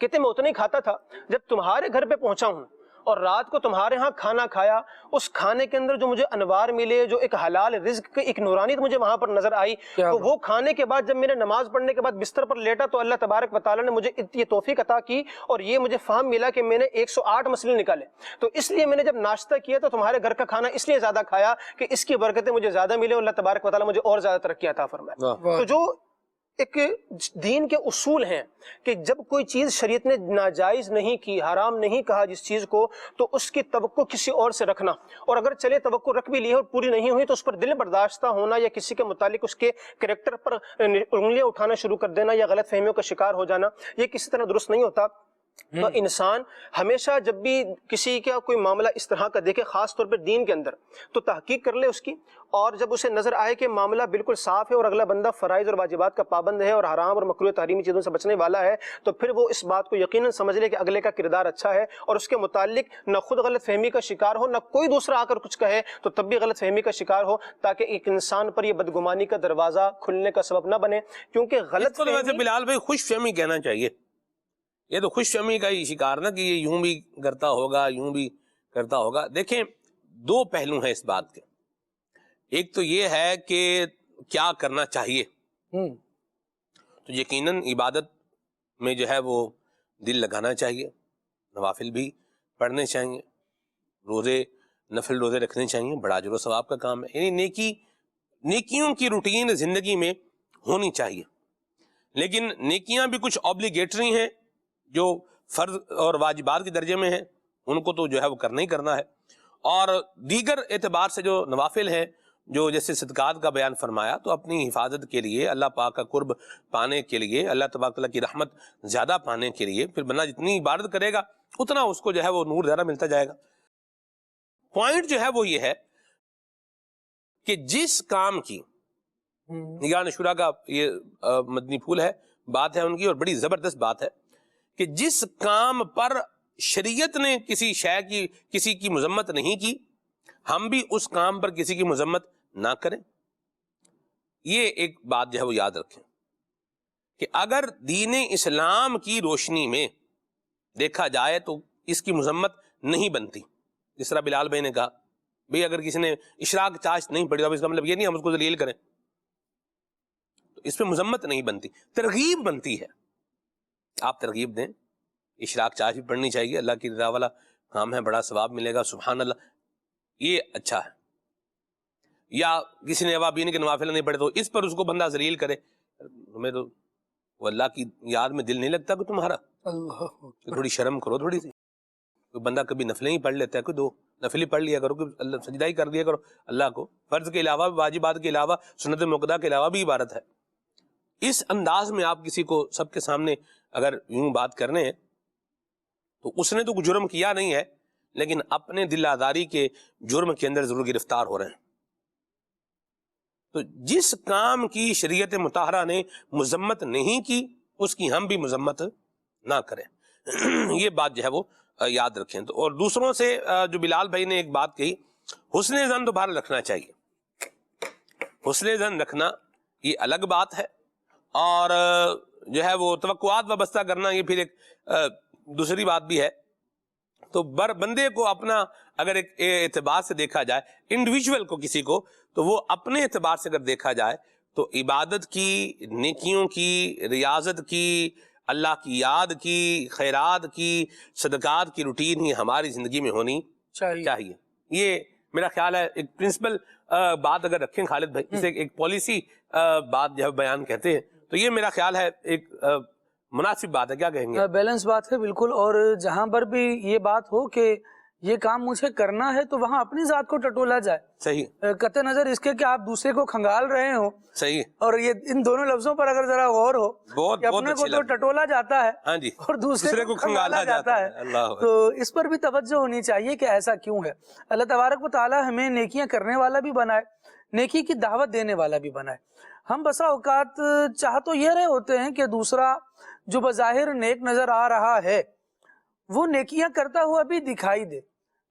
کہتے میں اتنا ہی کھاتا تھا، جب تمہارے گھر پہ پہنچا ہوں اور رات کو تمہارے ہاں کھانا کھایا، اس کھانے کے اندر جو مجھے انوار ملے، جو ایک حلال رزق کی ایک نورانیت مجھے وہاں پر نظر آئی، تو وہ کھانے کے بعد جب میں نے نماز پڑھنے کے بعد بستر پر لیٹا تو اللہ تبارک و تعالیٰ نے مجھے یہ توفیق عطا کی اور یہ مجھے فہم ملا کہ میں نے 108 مسئلے نکالے۔ تو اس لیے میں نے جب ناشتہ کیا تو تمہارے گھر کا کھانا اس لیے زیادہ کھایا کہ اس کی برکتیں مجھے زیادہ ملے اور اللہ تبارک و تعالیٰ مجھے اور زیادہ ترقی عطا فرمائے۔ تو جو ایک دین کے اصول ہیں کہ جب کوئی چیز شریعت نے ناجائز نہیں کی، حرام نہیں کہا جس چیز کو، تو اس کی توقع کسی اور سے رکھنا، اور اگر چلے توقع رکھ بھی لی ہے اور پوری نہیں ہوئی تو اس پر دل برداشتہ ہونا یا کسی کے متعلق اس کے کریکٹر پر انگلیاں اٹھانا شروع کر دینا یا غلط فہمیوں کا شکار ہو جانا، یہ کسی طرح درست نہیں ہوتا۔ تو انسان ہمیشہ جب بھی کسی کا کوئی معاملہ اس طرح کا دیکھے، خاص طور پر دین کے اندر، تو تحقیق کر لے اس کی، اور جب اسے نظر آئے کہ معاملہ بالکل صاف ہے اور اگلا بندہ فرائض اور واجبات کا پابند ہے اور حرام اور مکروہ تحریمی چیزوں سے بچنے والا ہے، تو پھر وہ اس بات کو یقیناً سمجھ لے کہ اگلے کا کردار اچھا ہے اور اس کے متعلق نہ خود غلط فہمی کا شکار ہو، نہ کوئی دوسرا آ کر کچھ کہے تو تب بھی غلط فہمی کا شکار ہو، تاکہ ایک انسان پر یہ بدگمانی کا دروازہ کھلنے کا سبب نہ بنے، کیونکہ غلط تو ویسے بلال بھائی خوش فہمی کہنا چاہیے، یہ تو خوش فہمی کا ہی شکار نا کہ یہ یوں بھی کرتا ہوگا، یوں بھی کرتا ہوگا۔ دیکھیں دو پہلو ہیں اس بات کے، ایک تو یہ ہے کہ کیا کرنا چاہیے، تو یقیناً عبادت میں جو ہے وہ دل لگانا چاہیے، نوافل بھی پڑھنے چاہیے، روزے نفل روزے رکھنے چاہیے، بڑا اجر و ثواب کا کام ہے، یعنی نیکیوں کی روٹین زندگی میں ہونی چاہیے، لیکن نیکیاں بھی کچھ اوبلیگیٹری ہیں جو فرض اور واجبات کے درجے میں ہیں، ان کو تو جو ہے وہ کرنا ہی کرنا ہے، اور دیگر اعتبار سے جو نوافل ہیں، جو جیسے صدقات کا بیان فرمایا، تو اپنی حفاظت کے لیے، اللہ پاک کا قرب پانے کے لیے، اللہ تبارک تعالیٰ کی رحمت زیادہ پانے کے لیے، پھر بندہ جتنی عبادت کرے گا اتنا اس کو جو ہے وہ نور زیادہ ملتا جائے گا۔ پوائنٹ جو ہے وہ یہ ہے کہ جس کام کی نگران شورا کا یہ مدنی پھول ہے، بات ہے ان کی، اور بڑی زبردست بات ہے کہ جس کام پر شریعت نے کسی شے کی، کسی کی مذمت نہیں کی، ہم بھی اس کام پر کسی کی مذمت نہ کریں۔ یہ ایک بات جو ہے وہ یاد رکھیں کہ اگر دین اسلام کی روشنی میں دیکھا جائے تو اس کی مذمت نہیں بنتی، جس طرح بلال بھائی نے کہا بھئی اگر کسی نے اشراق چاشت نہیں پڑھی تو اس کا مطلب یہ نہیں ہم اس کو ذلیل کریں، تو اس پہ مذمت نہیں بنتی، ترغیب بنتی ہے۔ آپ ترغیب دیں، اشراق چاشت بھی پڑھنی چاہیے، اللہ کی رضا والا کام ہے، بڑا ثواب ملے گا، سبحان اللہ، یہ اچھا ہے۔ یا کسی نے اوابین کے نوافل نہیں پڑھے تو اس پر اس کو بندہ ذلیل کرے، تمہیں تو وہ اللہ کی یاد میں دل نہیں لگتا کہ تمہارا، تھوڑی شرم کرو تھوڑی سی۔ کوئی بندہ کبھی نفلیں ہی پڑھ لیتا ہے، کوئی دو نفل ہی پڑھ لیا کرو، کوئی اللہ سجدہ ہی کر دیا کرو اللہ کو، فرض کے علاوہ، واجبات کے علاوہ، سنت موقدہ کے علاوہ بھی عبادت ہے۔ اس انداز میں آپ کسی کو سب کے سامنے اگر یوں بات کرنے ہیں تو اس نے تو کوئی جرم کیا نہیں ہے، لیکن اپنے دل آزاری کے جرم کے اندر ضرور گرفتار ہو رہے ہیں۔ تو جس کام کی شریعت مطہرہ نے مذمت نہیں کی اس کی ہم بھی مذمت نہ کریں، یہ بات جو ہے وہ یاد رکھیں۔ تو اور دوسروں سے جو بلال بھائی نے ایک بات کہی، حسن ظن تو بہرحال رکھنا چاہیے، حسن ظن رکھنا یہ الگ بات ہے، اور جو ہے وہ توقعات وابستہ کرنا یہ پھر ایک دوسری بات بھی ہے۔ تو بندے کو اپنا اگر ایک اعتبار سے دیکھا جائے، انڈیویجول کو، کسی کو، تو وہ اپنے اعتبار سے اگر دیکھا جائے تو عبادت کی، نیکیوں کی، ریاضت کی، اللہ کی یاد کی، خیرات کی، صدقات کی روٹین ہی ہماری زندگی میں ہونی چاہیے۔ یہ میرا خیال ہے ایک پرنسپل بات اگر رکھیں خالد بھائی، جسے ایک پالیسی بات جو ہے بیان کہتے ہیں، تو یہ میرا خیال ہے ایک مناسب بات ہے، کیا کہیں گے؟ بیلنس بات ہے بالکل، اور جہاں پر بھی یہ بات ہو کہ یہ کام مجھے کرنا ہے تو وہاں اپنی ذات کو ٹٹولا جائے، صحیح، قطع نظر اس کے کہ آپ دوسرے کو کھنگال رہے ہو، صحیح، اور یہ ان دونوں لفظوں پر اگر ذرا غور ہو کہ اپنے کو تو ٹٹولا جاتا ہے ہاں جی، اور دوسرے کو کھنگالا جاتا ہے، تو اس پر بھی توجہ ہونی چاہیے کہ ایسا کیوں ہے۔ اللہ تبارک و تعالی ہمیں نیکیاں کرنے والا بھی بنائے، نیکی کی دعوت دینے والا بھی بنائے۔ ہم بسا اوقات چاہ تو یہ رہے ہوتے ہیں کہ دوسرا جو بظاہر نیک نظر آ رہا ہے وہ نیکیاں کرتا ہوا بھی دکھائی دے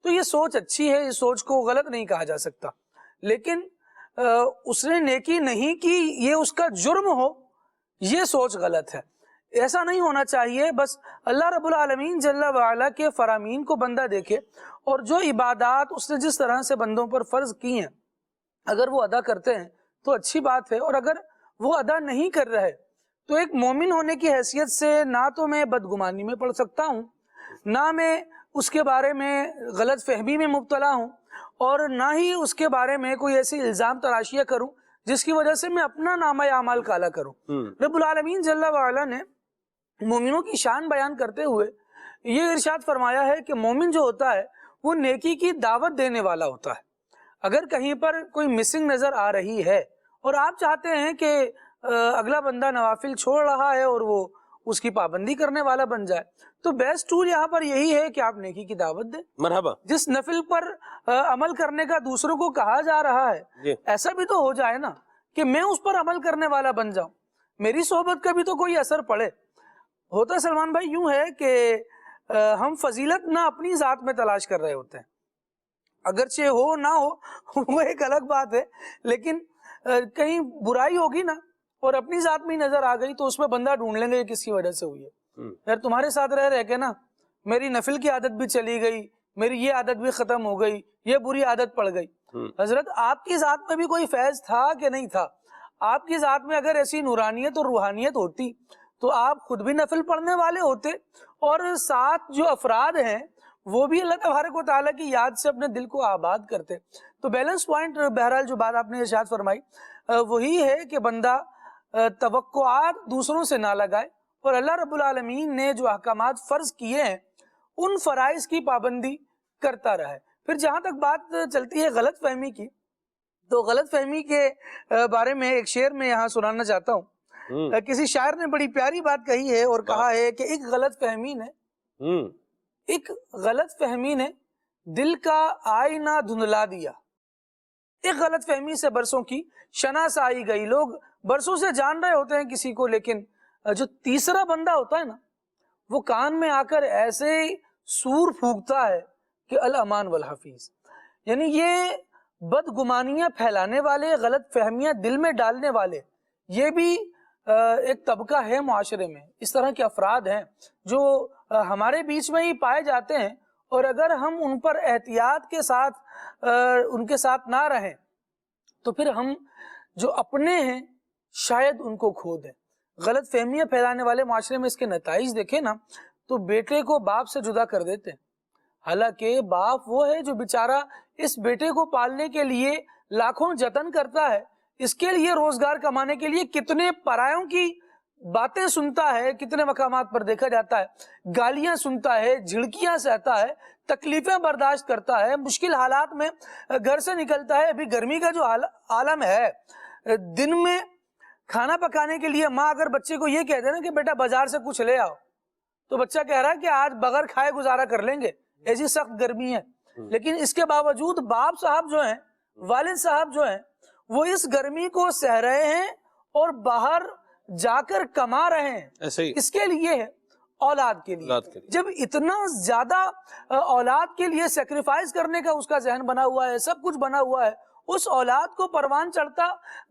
تو یہ سوچ اچھی ہے، اس سوچ کو غلط نہیں کہا جا سکتا، لیکن اس نے نیکی نہیں کی یہ اس کا جرم ہو، یہ سوچ غلط ہے۔ ایسا نہیں ہونا چاہیے۔ بس اللہ رب العالمین جل وعلا کے فرامین کو بندہ دیکھے اور جو عبادات اس نے جس طرح سے بندوں پر فرض کی ہیں اگر وہ ادا کرتے ہیں تو اچھی بات ہے، اور اگر وہ ادا نہیں کر رہے تو ایک مومن ہونے کی حیثیت سے نہ تو میں بدگمانی میں پڑ سکتا ہوں، نہ میں اس کے بارے میں غلط فہمی میں مبتلا ہوں، اور نہ ہی اس کے بارے میں کوئی ایسی الزام تراشیاں کروں جس کی وجہ سے میں اپنا نامہ اعمال کالا کروں۔ رب العالمین جل وعلا نے مومنوں کی شان بیان کرتے ہوئے یہ ارشاد فرمایا ہے کہ مومن جو ہوتا ہے وہ نیکی کی دعوت دینے والا ہوتا ہے۔ اگر کہیں پر کوئی مسنگ نظر آ رہی ہے اور آپ چاہتے ہیں کہ اگلا بندہ نوافل چھوڑ رہا ہے اور وہ اس کی پابندی کرنے والا بن جائے تو بیسٹ ٹول یہاں پر یہی ہے کہ آپ نیکی کی دعوت دیں۔ مرحبا۔ جس نفل پر عمل کرنے کا دوسروں کو کہا جا رہا ہے ایسا بھی تو ہو جائے نا کہ میں اس پر عمل کرنے والا بن جاؤں، میری صحبت کا بھی تو کوئی اثر پڑے۔ ہوتا سلمان بھائی یوں ہے کہ ہم فضیلت نہ اپنی ذات میں تلاش کر رہے ہوتے ہیں، اگرچہ ہو نہ ہو وہ ایک الگ بات ہے، لیکن کہیں برائی ہوگی نا اور اپنی ذات میں ہی نظر آ گئی تو اس میں بندہ ڈھونڈ لیں گے یہ کس کی وجہ سے ہوئی ہے۔ یار تمہارے ساتھ رہ کے نا میری نفل کی عادت بھی چلی گئی، میری یہ عادت بھی ختم ہو گئی، یہ بری عادت پڑ گئی۔ حضرت آپ کی ذات میں بھی کوئی فیض تھا کہ نہیں تھا؟ آپ کی ذات میں اگر ایسی نورانیت اور روحانیت ہوتی تو آپ خود بھی نفل پڑھنے والے ہوتے اور ساتھ جو افراد ہیں وہ بھی اللہ تبارک و تعالیٰ کی یاد سے اپنے دل کو آباد کرتے۔ تو بیلنس پوائنٹ بہرحال جو بات آپ نے ارشاد فرمائی وہی ہے کہ بندہ توقعات دوسروں سے نہ لگائے اور اللہ رب العالمین نے جو احکامات فرض کیے ہیں ان فرائض کی پابندی کرتا رہے۔ پھر جہاں تک بات چلتی ہے غلط فہمی کی، تو غلط فہمی کے بارے میں ایک شعر میں یہاں سنانا چاہتا ہوں۔ کسی شاعر نے بڑی پیاری بات کہی ہے اور کہا ہے کہ ایک غلط فہمی نے دل کا آئینہ دھندلا دیا، ایک غلط فہمی سے برسوں کی شناسائی گئی۔ لوگ برسوں سے جان رہے ہوتے ہیں کسی کو، لیکن جو تیسرا بندہ ہوتا ہے نا وہ کان میں آ کر ایسے سور پھونکتا ہے کہ الامان والحفیظ، یعنی یہ بدگمانیاں پھیلانے والے، غلط فہمیاں دل میں ڈالنے والے، یہ بھی ایک طبقہ ہے معاشرے میں۔ اس طرح کے افراد ہیں جو ہمارے بیچ میں ہی پائے جاتے ہیں، اور اگر ہم ان پر احتیاط کے ساتھ ان کے ساتھ نہ رہیں تو پھر ہم جو اپنے ہیں شاید ان کو کھو دیں۔ غلط فہمیاں پھیلانے والے معاشرے میں اس کے نتائج دیکھیں نا تو بیٹے کو باپ سے جدا کر دیتے ہیں، حالانکہ باپ وہ ہے جو بیچارہ اس بیٹے کو پالنے کے لیے لاکھوں جتن کرتا ہے، اس کے لیے روزگار کمانے کے لیے کتنے پرایوں کی باتیں سنتا ہے، کتنے مقامات پر دیکھا جاتا ہے گالیاں سنتا ہے، جھڑکیاں سہتا ہے، تکلیفیں برداشت کرتا ہے، مشکل حالات میں گھر سے نکلتا ہے۔ ابھی گرمی کا جو عالم ہے، دن میں کھانا پکانے کے لیے ماں اگر بچے کو یہ کہہ دے نا کہ بیٹا بازار سے کچھ لے آؤ تو بچہ کہہ رہا ہے کہ آج بغیر کھائے گزارا کر لیں گے، ایسی سخت گرمی ہے۔ لیکن اس کے باوجود باپ صاحب جو ہیں، والد صاحب جو ہیں، وہ اس گرمی کو سہ رہے ہیں اور باہر جا کر کما رہے ہیں۔ ایسے ہی اس کے لیے ہے اولاد کے لیے۔ جب اتنا زیادہ اولاد کے لیے سیکریفائز کرنے کا اس کا ذہن بنا ہوا ہے، سب کچھ بنا ہوا ہے، اس اولاد کو پروان چڑھتا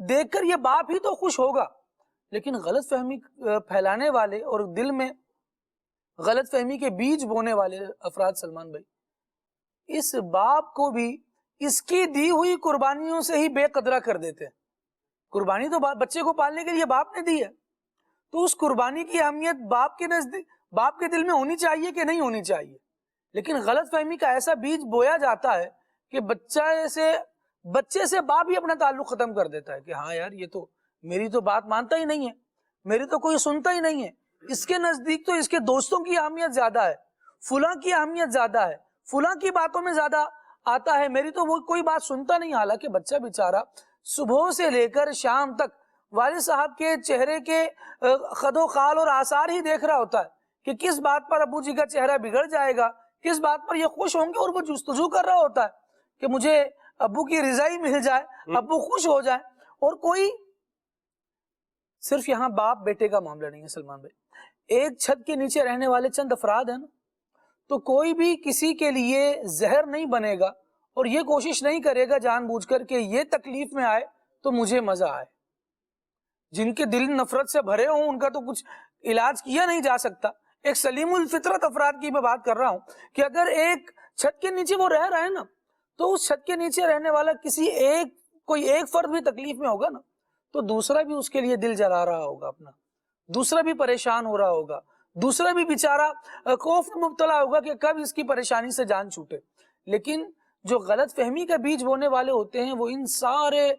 دیکھ کر یہ باپ ہی تو خوش ہوگا۔ لیکن غلط فہمی پھیلانے والے اور دل میں غلط فہمی کے بیج بونے والے افراد سلمان بھائی اس باپ کو بھی اس کی دی ہوئی قربانیوں سے ہی بے قدرہ کر دیتے ہیں۔ قربانی تو بچے کو پالنے کے لیے باپ نے دی ہے، تو اس قربانی کی اہمیت باپ کے نزدیک، باپ کے دل میں ہونی چاہیے کہ نہیں ہونی چاہیے؟ لیکن غلط فہمی کا ایسا بیج بویا جاتا ہے کہ بچے سے باپ ہی اپنا تعلق ختم کر دیتا ہے کہ ہاں یار یہ تو میری تو بات مانتا ہی نہیں ہے، میری تو کوئی سنتا ہی نہیں ہے، اس کے نزدیک تو اس کے دوستوں کی اہمیت زیادہ ہے، فلاں کی اہمیت زیادہ ہے، فلاں کی باتوں میں زیادہ آتا ہے، میری تو وہ کوئی بات سنتا نہیں۔ حالانکہ بچہ بیچارہ صبح سے لے کر شام تک والد صاحب کے چہرے کے خد و خال اور آثار ہی دیکھ رہا ہوتا ہے کہ کس بات پر ابو جی کا چہرہ بگڑ جائے گا، کس بات پر یہ خوش ہوں گے، اور وہ جستجو کر رہا ہوتا ہے کہ مجھے ابو کی رضائی مل جائے، ابو خوش ہو جائے۔ اور کوئی صرف یہاں باپ بیٹے کا معاملہ نہیں ہے سلمان بھائی، ایک چھت کے نیچے رہنے والے چند افراد ہیں نا، تو کوئی بھی کسی کے لیے زہر نہیں بنے گا اور یہ کوشش نہیں کرے گا جان بوجھ کر کہ یہ تکلیف میں آئے تو مجھے مزہ آئے. جن کے دل نفرت سے بھرے ہوں ان کا تو کچھ علاج کیا نہیں جا سکتا. ایک سلیم الفطرت افراد کی میں بات کر رہا ہوں کہ اگر ایک چھت کے نیچے وہ رہ رہا ہے نا تو اس چھت کے نیچے رہنے والا کوئی ایک فرد بھی تکلیف میں ہوگا نا تو دوسرا بھی اس کے لیے دل جلا رہا ہوگا اپنا, دوسرا بھی پریشان ہو رہا ہوگا, دوسرا بھی بیچارہ خوف میں مبتلا ہوگا کہ کب اس کی پریشانی سے جان چھوٹے. لیکن جو غلط فہمی کا بیج بونے والے ہوتے ہیں وہ ان سارے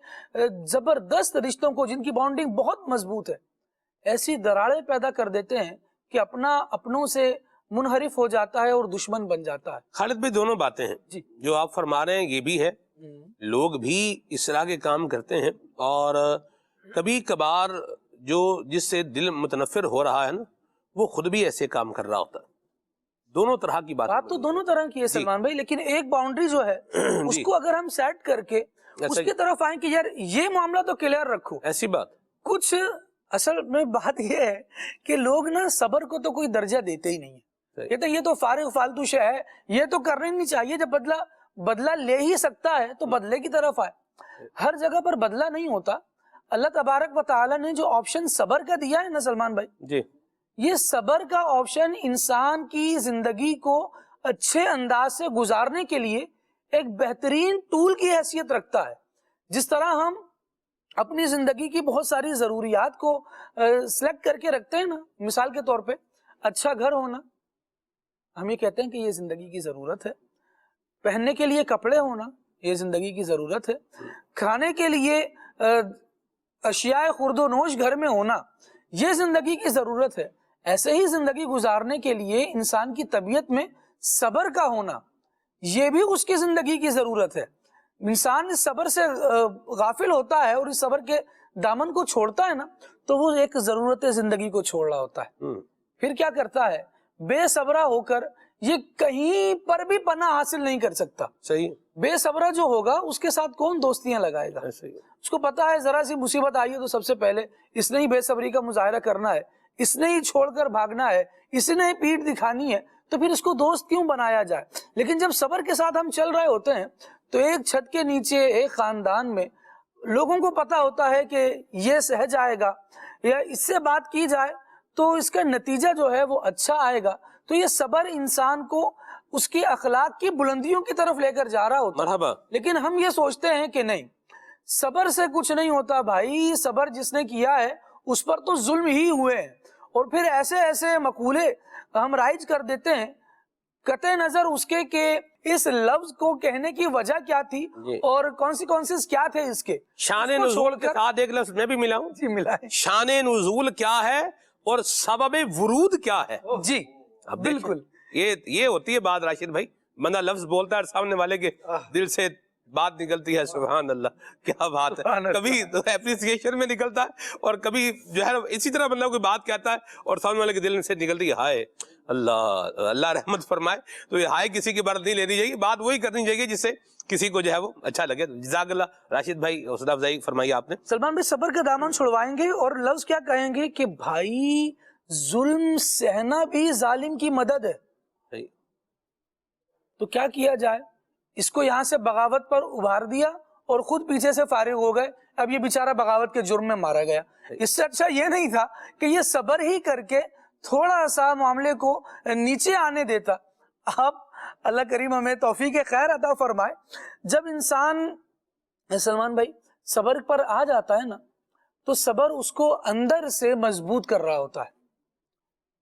زبردست رشتوں کو جن کی بانڈنگ بہت مضبوط ہے ایسی دراڑیں پیدا کر دیتے ہیں کہ اپنوں سے منحرف ہو جاتا ہے اور دشمن بن جاتا ہے. خالد بھائی دونوں باتیں ہیں جی جو آپ فرما رہے ہیں, یہ بھی ہے لوگ بھی اس طرح کے کام کرتے ہیں اور کبھی کبھار جس سے دل متنفر ہو رہا ہے نا وہ خود بھی ایسے کام کر رہا ہوتا ہے. دونوں طرح کی بات تو دونوں طرح کی ہے سلمان بھائی, لیکن ایک باؤنڈری جو ہے اس کو اگر ہم سیٹ کر کے اس کی طرف آئیں کہ یار یہ معاملہ تو کلیئر رکھو. ایسی بات کچھ اصل میں بات یہ ہے کہ لوگ نا صبر کو تو کوئی درجہ دیتے ہی نہیں ہے, کہتے یہ تو فارغ فالتو شے ہے, یہ تو کرنا ہی نہیں چاہیے, جب بدلہ لے ہی سکتا ہے تو بدلے کی طرف آئے. ہر جگہ پر بدلہ نہیں ہوتا. اللہ تبارک و تعالی نے جو آپشن صبر کا دیا ہے نا سلمان بھائی, جی یہ صبر کا آپشن انسان کی زندگی کو اچھے انداز سے گزارنے کے لیے ایک بہترین ٹول کی حیثیت رکھتا ہے. جس طرح ہم اپنی زندگی کی بہت ساری ضروریات کو سلیکٹ کر کے رکھتے ہیں نا, مثال کے طور پہ اچھا گھر ہونا, ہم یہ کہتے ہیں کہ یہ زندگی کی ضرورت ہے. پہننے کے لیے کپڑے ہونا یہ زندگی کی ضرورت ہے. کھانے کے لیے اشیاء خورد و نوش گھر میں ہونا یہ زندگی کی ضرورت ہے. ایسے ہی زندگی گزارنے کے لیے انسان کی طبیعت میں صبر کا ہونا یہ بھی اس کی زندگی کی ضرورت ہے. انسان اس صبر سے غافل ہوتا ہے اور اس صبر کے دامن کو چھوڑتا ہے نا تو وہ ایک ضرورت زندگی کو چھوڑ رہا ہوتا ہے. پھر کیا کرتا ہے, بے صبرہ ہو کر یہ کہیں پر بھی پناہ حاصل نہیں کر سکتا. صحیح. بے صبرہ جو ہوگا اس کے ساتھ کون دوستیاں لگائے گا؟ اس کو پتا ہے ذرا سی مصیبت آئی ہے تو سب سے پہلے اس نے ہی بے صبری کا مظاہرہ کرنا ہے, اس نے ہی چھوڑ کر بھاگنا ہے, اس نے ہی پیٹھ دکھانی ہے, تو پھر اس کو دوست کیوں بنایا جائے. لیکن جب صبر کے ساتھ ہم چل رہے ہوتے ہیں تو ایک چھت کے نیچے ایک خاندان میں لوگوں کو پتا ہوتا ہے کہ یہ سہ جائے گا یا اس سے بات کی جائے تو اس کا نتیجہ جو ہے وہ اچھا آئے گا. تو یہ صبر انسان کو اس کی اخلاق کی بلندیوں کی طرف لے کر جا رہا ہوتا ہے. مرحبا. لیکن ہم یہ سوچتے ہیں کہ نہیں, صبر سے کچھ نہیں ہوتا بھائی, صبر جس نے کیا ہے اس پر تو ظلم ہی ہوئے ہیں. اور پھر ایسے مقولے ہم رائج کر دیتے ہیں قطع نظر اس کے کہ اس لفظ کو کہنے کی وجہ کیا تھی اور کانسیکوینسز کیا تھے اس کے. شان نزول کے ساتھ ایک لفظ میں بھی ملا ہوں. جی ملا ہے. شان نزول کیا ہے اور سبب ورود کیا ہے. جی بالکل یہ ہوتی ہے بات راشد بھائی, بندہ لفظ بولتا ہے سامنے والے کے دل سے بات نکلتی ہے. سبحان اللہ, کیا بات ہے. کبھی اپریسیشن میں نکلتا ہے اور کبھی جو ہے اسی طرح بندہ کوئی بات کہتا ہے اور سامنے والے کے دل سے نکلتی ہے ہائے اللہ رحمت فرمائے. تو یہ ہائے کسی کی بات نہیں لینی چاہیے, بات وہی کرنی چاہیے جس سے کسی کو جو ہے وہ اچھا لگے. جزاک اللہ. راشد بھائی حوصلہ افزائی فرمائی آپ نے. سلمان بھائی صبر کا دامن چھڑوائیں گے اور لفظ کیا کہیں گے کہ بھائی ظلم سہنا بھی ظالم کی مدد ہے. تو کیا کیا جائے, اس کو یہاں سے بغاوت پر ابھار دیا اور خود پیچھے سے فارغ ہو گئے. اب یہ بیچارہ بغاوت کے جرم میں مارا گیا. اس سے اچھا یہ نہیں تھا کہ یہ صبر ہی کر کے تھوڑا سا معاملے کو نیچے آنے دیتا. اب اللہ کریم ہمیں توفیق خیر عطا فرمائے. جب انسان سلمان بھائی صبر پر آ جاتا ہے نا تو صبر اس کو اندر سے مضبوط کر رہا ہوتا ہے.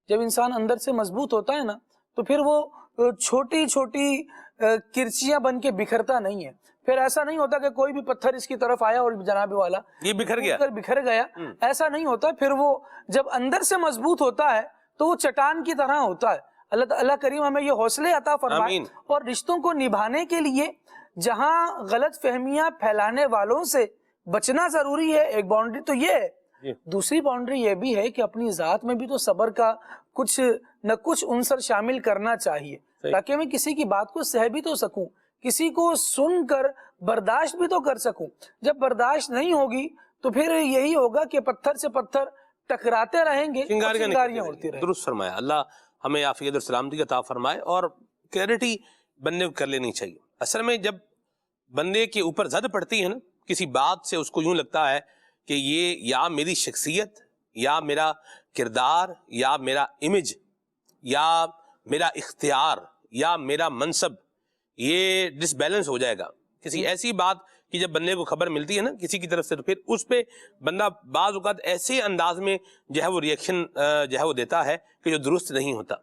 جب انسان اندر سے مضبوط ہوتا ہے نا تو پھر وہ چھوٹی چھوٹی کرچیاں بن کے بکھرتا نہیں ہے. پھر ایسا نہیں ہوتا کہ کوئی بھی پتھر اس کی طرف آیا اور جناب والا یہ بکھر گیا. ایسا نہیں ہوتا. پھر وہ جب اندر سے مضبوط ہوتا ہے تو وہ چٹان کی طرح ہوتا ہے. اللہ کریم ہمیں یہ حوصلے عطا فرمائے. اور رشتوں کو نبھانے کے لیے جہاں غلط فہمیاں پھیلانے والوں سے بچنا ضروری ہے, ایک باؤنڈری تو یہ ہے. دوسری باؤنڈری یہ بھی ہے کہ اپنی ذات میں بھی تو صبر کا کچھ نہ کچھ عنصر شامل کرنا چاہیے تاکہ میں کسی کی بات کو سہ بھی تو سکوں, کسی کو سن کر برداشت بھی تو کر سکوں. جب برداشت نہیں ہوگی تو پھر یہی ہوگا کہ پتھر سے پتھر ٹکراتے رہیں گے, چنگاریاں اڑتی رہیں گی. درست فرمایا. اللہ ہمیں عافیت اور سلامتی عطا فرمائے، اور کلیئرٹی بندے کو کر لینی چاہیے۔ اصل میں جب بندے کے اوپر زد پڑتی ہے نا کسی بات سے، اس کو یوں لگتا ہے کہ یہ یا میری شخصیت یا میرا کردار یا میرا امیج یا میرا اختیار یا میرا منصب یہ ڈس بیلنس ہو جائے گا، کسی ایسی بات کہ جب بندے کو خبر ملتی ہے نا کسی کی طرف سے، تو پھر اس پہ بندہ بعض اوقات ایسے انداز میں جو ہے وہ ریئیکشن جو ہے وہ دیتا ہے کہ جو درست نہیں ہوتا،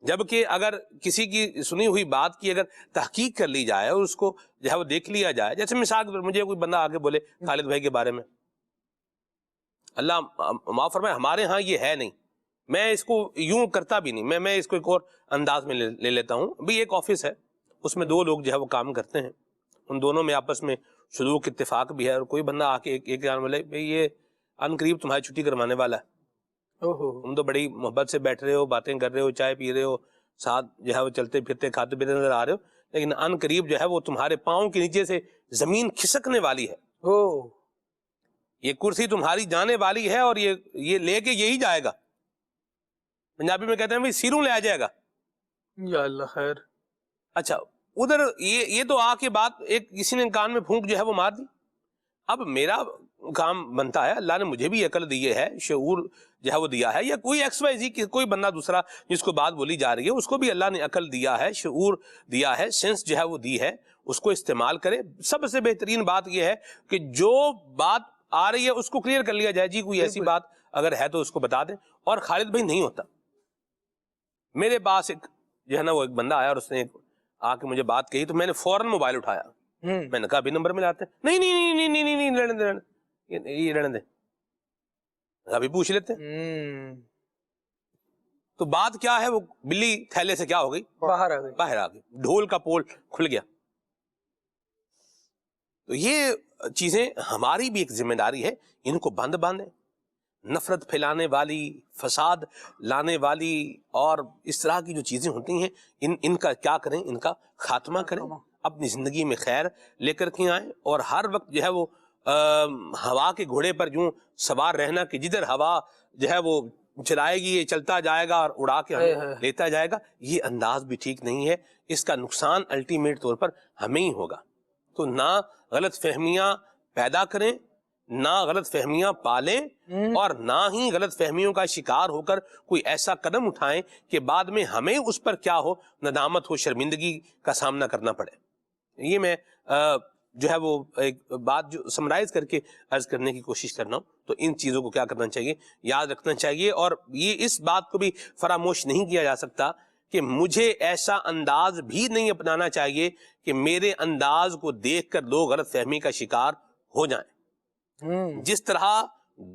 جبکہ اگر کسی کی سنی ہوئی بات کی اگر تحقیق کر لی جائے اور اس کو جو ہے وہ دیکھ لیا جائے، جیسے مثال کے طور پر مجھے کوئی بندہ آگے بولے خالد بھائی کے بارے میں، اللہ معاف فرمائے ہمارے ہاں یہ ہے نہیں، میں اس کو یوں کرتا بھی نہیں، میں اس کو ایک اور انداز میں لے لیتا ہوں۔ بھی ایک آفس ہے، اس میں 2 لوگ جو ہے وہ کام کرتے ہیں، ان دونوں میں آپس میں سلوک اتفاق بھی ہے، اور کوئی بندہ آ کے ایک بولے بھئی یہ ان قریب تمہاری چھٹی کروانے والا ہے، تم تو بڑی محبت سے بیٹھ رہے ہو، باتیں کر رہے ہو، چائے پی رہے ہو، ساتھ جو ہے وہ چلتے پھرتے کھاتے پیتے نظر آ رہے ہو، لیکن ان قریب جو ہے وہ تمہارے پاؤں کے نیچے سے زمین کھسکنے والی ہے، یہ کرسی تمہاری جانے والی ہے، اور یہ لے کے یہی جائے گا، پنجابی میں کہتے ہیں بھئی سیروں لے آ جائے گا۔ یا اللہ خیر۔ اچھا ادھر یہ تو آ کے بات ایک کسی نے کان میں پھونک جو ہے وہ مار دی۔ اب میرا کام بنتا ہے، اللہ نے مجھے بھی عقل دی ہے، شعور جو ہے وہ دیا ہے، یا کوئی ایکس وائی زی کوئی بندہ دوسرا جس کو بات بولی جا رہی ہے اس کو بھی اللہ نے عقل دیا ہے، شعور دیا ہے، سینس جو ہے وہ دی ہے، اس کو استعمال کرے۔ سب سے بہترین بات یہ ہے کہ جو بات آ رہی ہے اس کو کلیئر کر لیا جائے، جی کوئی ایسی بات اگر ہے تو اس کو بتا دیں۔ اور خالد بھائی نہیں ہوتا، میرے پاس ایک جو ہے نا وہ ایک بندہ آیا اور اس نے آ کے مجھے بات کہی، تو میں نے فوراً موبائل اٹھایا، میں نے کہا ابھی نمبر ملاتے ہیں، نہیں رہنے دیں ابھی پوچھ لیتے ہیں۔ تو بات کیا ہے، وہ بلی تھیلے سے کیا ہو گئی، باہر آ گئی، ڈھول کا پول کھل گیا۔ تو یہ چیزیں ہماری بھی ایک ذمہ داری ہے، ان کو بند باندھیں۔ نفرت پھیلانے والی، فساد لانے والی اور اس طرح کی جو چیزیں ہوتی ہیں ان کا کیا کریں، ان کا خاتمہ کریں، اپنی زندگی میں خیر لے کر کے آئیں، اور ہر وقت جو ہے وہ ہوا کے گھوڑے پر یوں سوار رہنا کہ جدھر ہوا جو ہے وہ چلائے گی یہ چلتا جائے گا اور اڑا کے لیتا جائے گا، یہ انداز بھی ٹھیک نہیں ہے۔ اس کا نقصان الٹیمیٹ طور پر ہمیں ہی ہوگا۔ تو نہ غلط فہمیاں پیدا کریں، نہ غلط فہمیاں پالیں، اور نہ ہی غلط فہمیوں کا شکار ہو کر کوئی ایسا قدم اٹھائیں کہ بعد میں ہمیں اس پر کیا ہو، ندامت ہو، شرمندگی کا سامنا کرنا پڑے۔ یہ میں جو ہے وہ ایک بات جو سمرائز کر کے عرض کرنے کی کوشش کرنا ہوں۔ تو ان چیزوں کو کیا کرنا چاہیے، یاد رکھنا چاہیے، اور یہ اس بات کو بھی فراموش نہیں کیا جا سکتا کہ مجھے ایسا انداز بھی نہیں اپنانا چاہیے کہ میرے انداز کو دیکھ کر لوگ غلط فہمی کا شکار ہو جائیں۔ جس طرح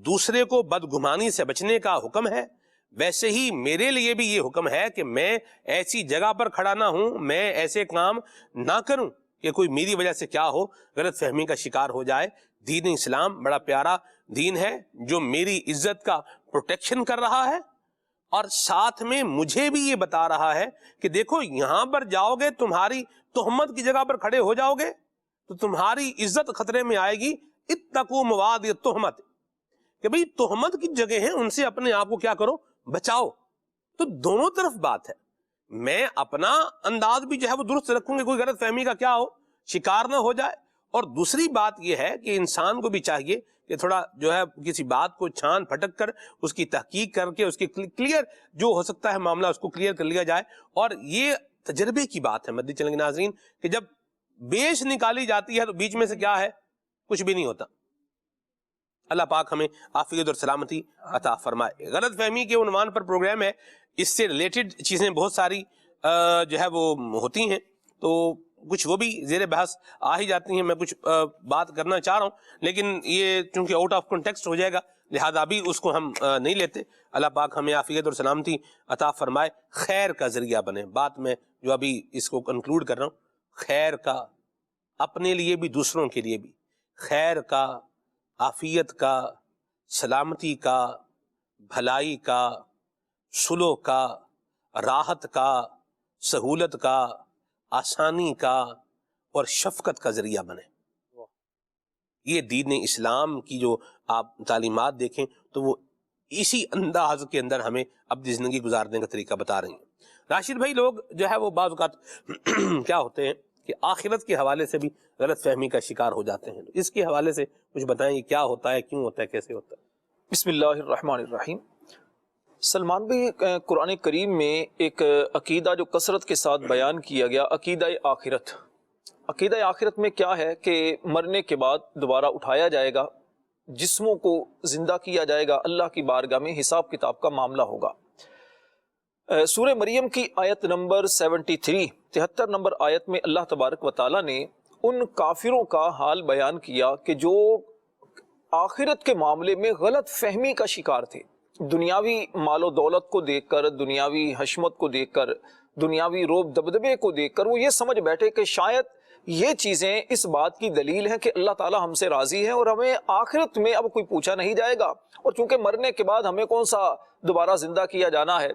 دوسرے کو بدگمانی سے بچنے کا حکم ہے، ویسے ہی میرے لیے بھی یہ حکم ہے کہ میں ایسی جگہ پر کھڑا نہ ہوں، میں ایسے کام نہ کروں کہ کوئی میری وجہ سے کیا ہو، غلط فہمی کا شکار ہو جائے۔ دین اسلام بڑا پیارا دین ہے جو میری عزت کا پروٹیکشن کر رہا ہے، اور ساتھ میں مجھے بھی یہ بتا رہا ہے کہ دیکھو یہاں پر جاؤ گے، تمہاری تہمت کی جگہ پر کھڑے ہو جاؤ گے تو تمہاری عزت خطرے میں آئے گی۔ اتقوا مواد التہمت، کہ بھئی تہمت کی جگہ ہیں، ان سے اپنے آپ کو کیا کرو، بچاؤ۔ تو دونوں طرف بات ہے، میں اپنا انداز بھی جو ہے وہ درست رکھوں گے، کوئی غلط فہمی کا کیا ہو، شکار نہ ہو جائے۔ اور دوسری بات یہ ہے کہ انسان کو بھی چاہیے کہ تھوڑا جو ہے کسی بات کو چھان پھٹک کر اس کی تحقیق کر کے اس کی کلیئر جو ہو سکتا ہے معاملہ اس کو کلیئر کر لیا جائے۔ اور یہ تجربے کی بات ہے مدنی چینل کے ناظرین کہ جب بیش نکالی جاتی ہے تو بیچ میں سے کیا ہے، کچھ بھی نہیں ہوتا۔ اللہ پاک ہمیں عافیت اور سلامتی عطا فرمائے۔ غلط فہمی کے عنوان پر پروگرام ہے، اس سے ریلیٹڈ چیزیں بہت ساری جو ہے وہ ہوتی ہیں، تو کچھ وہ بھی زیر بحث آ ہی جاتی ہیں۔ میں کچھ بات کرنا چاہ رہا ہوں لیکن یہ چونکہ آؤٹ آف کنٹیکسٹ ہو جائے گا لہذا ابھی اس کو ہم نہیں لیتے۔ اللہ پاک ہمیں عافیت اور سلامتی عطا فرمائے، خیر کا ذریعہ بنے۔ بات میں جو ابھی اس کو کنکلوڈ کر رہا ہوں، خیر کا، اپنے لیے بھی دوسروں کے لیے بھی، خیر کا، عافیت کا، سلامتی کا، بھلائی کا، صلح کا، راحت کا، سہولت کا، آسانی کا اور شفقت کا ذریعہ بنے۔ یہ دین اسلام کی جو آپ تعلیمات دیکھیں تو وہ اسی انداز کے اندر ہمیں اپنی زندگی گزارنے کا طریقہ بتا رہی ہیں۔ راشد بھائی، لوگ جو ہے وہ بعض اوقات کیا ہوتے ہیں کہ آخرت کے حوالے سے بھی غلط فہمی کا شکار ہو جاتے ہیں، اس کے حوالے سے کچھ بتائیں، یہ کیا ہوتا ہے، کیوں ہوتا ہے، کیسے ہوتا ہے؟ بسم اللہ الرحمن الرحیم۔ سلمان بھائی، قرآن کریم میں ایک عقیدہ جو کثرت کے ساتھ بیان کیا گیا، عقیدہ آخرت۔ عقیدہ آخرت میں کیا ہے کہ مرنے کے بعد دوبارہ اٹھایا جائے گا، جسموں کو زندہ کیا جائے گا، اللہ کی بارگاہ میں حساب کتاب کا معاملہ ہوگا۔ سورہ مریم کی آیت نمبر 73 نمبر آیت میں اللہ تبارک و تعالیٰ نے ان کافروں کا حال بیان کیا کہ جو آخرت کے معاملے میں غلط فہمی کا شکار تھے، دنیاوی مال و دولت کو دیکھ کر، دنیاوی حشمت کو دیکھ کر، دنیاوی روب دبدبے کو دیکھ کر وہ یہ سمجھ بیٹھے کہ شاید یہ چیزیں اس بات کی دلیل ہے کہ اللہ تعالیٰ ہم سے راضی ہے اور ہمیں آخرت میں اب کوئی پوچھا نہیں جائے گا، اور چونکہ مرنے کے بعد ہمیں کون سا دوبارہ زندہ کیا جانا ہے۔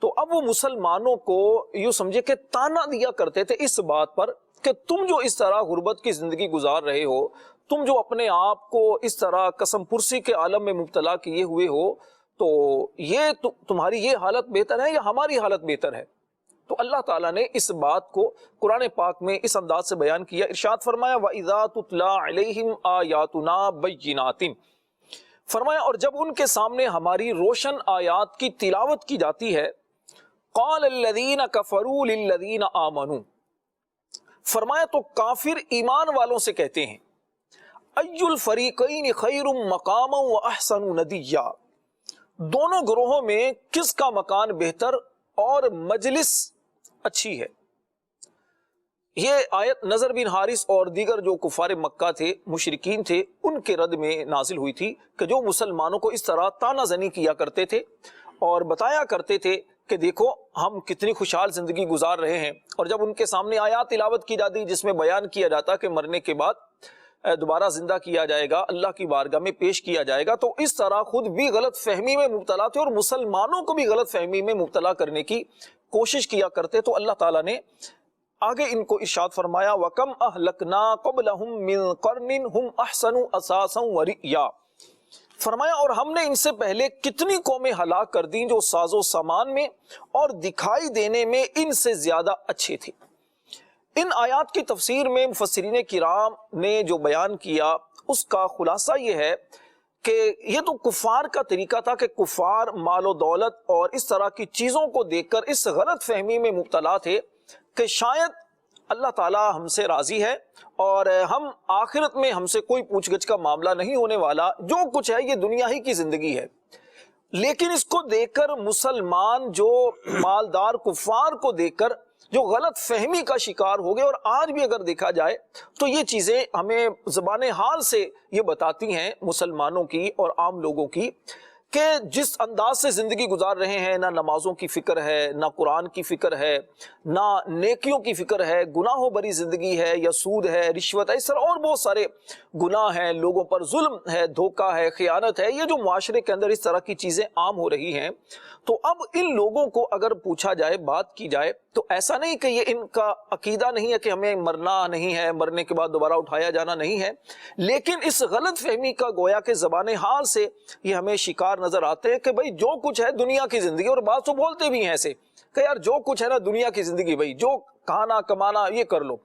تو اب وہ مسلمانوں کو یوں سمجھے کہ تانا دیا کرتے تھے اس بات پر کہ تم جو اس طرح غربت کی زندگی گزار رہے ہو، تم جو اپنے آپ کو اس طرح قسم پرسی کے عالم میں مبتلا کیے ہوئے ہو، تو یہ تمہاری یہ حالت بہتر ہے یا ہماری حالت بہتر ہے؟ تو اللہ تعالیٰ نے اس بات کو قرآن پاک میں اس انداز سے بیان کیا، ارشاد فرمایا وَإِذَا تُتْلَى عَلَيْهِمْ آيَاتُنَا بَيِّنَاتٍ، فرمایا اور جب ان کے سامنے ہماری روشن آیات کی تلاوت کی جاتی ہے، قَالَ الَّذِينَ كَفَرُوا لِلَّذِينَ آمَنُوا، فرمایا تو کافر ایمان والوں سے کہتے ہیں أَيُّ الْفَرِيقَيْنِ خَيْرٌ مَقَامًا وَأَحْسَنُ نَدِيًّا، دونوں گروہوں میں کس کا مکان بہتر اور مجلس اچھی ہے۔ یہ آیت نضر بن حارث اور دیگر جو کفار مکہ تھے، مشرکین تھے، ان کے رد میں نازل ہوئی تھی کہ جو مسلمانوں کو اس طرح تانا زنی کیا کرتے تھے اور بتایا کرتے تھے کہ دیکھو ہم کتنی خوشحال زندگی گزار رہے ہیں، اور جب ان کے سامنے آیات تلاوت کی جاتی جس میں بیان کیا جاتا کہ مرنے کے بعد دوبارہ زندہ کیا جائے گا، اللہ کی بارگاہ میں پیش کیا جائے گا، تو اس طرح خود بھی غلط فہمی میں مبتلا تھے اور مسلمانوں کو بھی غلط فہمی میں مبتلا کرنے کی کوشش کیا کرتے۔ تو اللہ تعالیٰ نے آگے ان کو ارشاد فرمایا وَكَمْ أَهْلَكْنَا قَبْلَهُمْ مِنْ قَرْنٍ هُمْ أَحْسَنُ أَثَاثًا وَرِئْيًا، فرمایا اور ہم نے ان سے پہلے کتنی قومیں ہلاک کر دیں جو ساز و سامان میں اور دکھائی دینے میں ان سے زیادہ اچھے تھے۔ ان آیات کی تفسیر میں مفسرین کرام نے جو بیان کیا اس کا خلاصہ یہ ہے کہ یہ تو کفار کا طریقہ تھا کہ کفار مال و دولت اور اس طرح کی چیزوں کو دیکھ کر اس غلط فہمی میں مبتلا تھے کہ شاید اللہ تعالیٰ ہم سے راضی ہے اور ہم آخرت میں ہم سے کوئی پوچھ گچھ کا معاملہ نہیں ہونے والا، جو کچھ ہے یہ دنیا ہی کی زندگی ہے۔ لیکن اس کو دیکھ کر مسلمان جو مالدار کفار کو دیکھ کر جو غلط فہمی کا شکار ہو گئے، اور آج بھی اگر دیکھا جائے تو یہ چیزیں ہمیں زبان حال سے یہ بتاتی ہیں مسلمانوں کی اور عام لوگوں کی کہ جس انداز سے زندگی گزار رہے ہیں، نہ نمازوں کی فکر ہے، نہ قرآن کی فکر ہے، نہ نیکیوں کی فکر ہے، گناہوں بری زندگی ہے، یا سود ہے، رشوت ہے، اس طرح اور بہت سارے گناہ ہیں، لوگوں پر ظلم ہے، دھوکہ ہے، خیانت ہے، یہ جو معاشرے کے اندر اس طرح کی چیزیں عام ہو رہی ہیں۔ تو اب ان لوگوں کو اگر پوچھا جائے، بات کی جائے، تو ایسا نہیں کہ یہ ان کا عقیدہ نہیں ہے کہ ہمیں مرنا نہیں ہے، مرنے کے بعد دوبارہ اٹھایا جانا نہیں ہے، لیکن اس غلط فہمی کا گویا کہ زبان حال سے یہ ہمیں شکار نظر آتے ہیں کہ بھائی جو کچھ ہے دنیا کی زندگی، اور بات تو بولتے بھی ہیں ایسے کہ یار جو کچھ ہے نا دنیا کی زندگی، بھائی جو کھانا کمانا یہ کر لو۔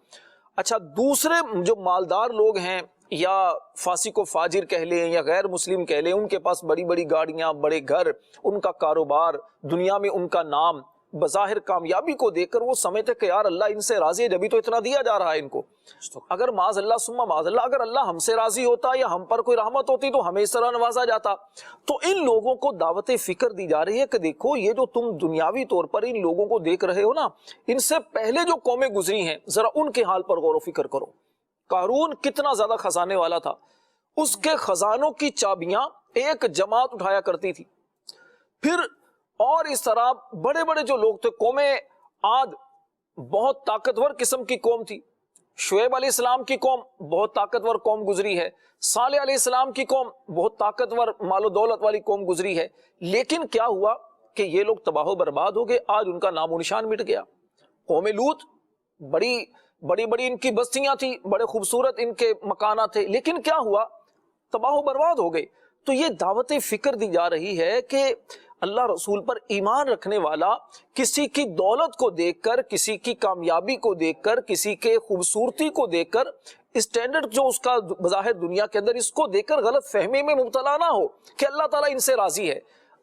اچھا، دوسرے جو مالدار لوگ ہیں یا فاسق و فاجر کہہ لیں یا غیر مسلم کہہ لیں، ان کے پاس بڑی بڑی گاڑیاں، بڑے گھر، ان کا کاروبار، دنیا میں ان کا نام، بظاہر کامیابی کو دیکھ کر وہ سمجھتے کہ یار اللہ ان سے راضی ہے جبھی تو اتنا دیا جا رہا ہے ان کو۔ اگر معاذ اللہ ثم معاذ اللہ اگر اللہ ہم سے راضی ہوتا یا ہم پر کوئی رحمت ہوتی تو ہمیں اس طرح نوازا جاتا۔ تو ان لوگوں کو دعوت فکر دی جا رہی ہے کہ دیکھو یہ جو تم دنیاوی طور پر ان لوگوں کو دیکھ رہے ہو نا، ان سے پہلے جو قومیں گزری ہیں ذرا ان کے حال پر غور و فکر کرو۔ قارون کتنا زیادہ خزانے والا تھا، اس کے خزانوں کی چابیاں ایک جماعت اٹھایا کرتی تھی۔ پھر اور اس طرح بڑے بڑے جو لوگ تھے، قوم عاد بہت طاقتور قسم کی قوم تھی، شعیب علیہ السلام کی قوم بہت طاقتور قوم گزری ہے، صالح علیہ السلام کی قوم بہت طاقتور مال و دولت والی قوم گزری ہے، لیکن کیا ہوا کہ یہ لوگ تباہ و برباد ہو گئے، آج ان کا نام و نشان مٹ گیا۔ قوم لوط بڑی بڑی ان کی بستیاں تھیں، بڑے خوبصورت ان کے مکانات تھے، لیکن کیا ہوا، تباہ و برباد ہو گئے۔ تو یہ دعوت فکر دی جا رہی ہے کہ اللہ رسول پر ایمان رکھنے والا کسی کی دولت کو دیکھ کر، کسی کی کامیابی کو دیکھ کر، کسی کے خوبصورتی کو دیکھ کر، اسٹینڈرڈ جو اس کا بظاہر دنیا کے اندر، اس کو دیکھ کر غلط فہمی میں مبتلا نہ ہو کہ اللہ تعالیٰ ان سے راضی ہے۔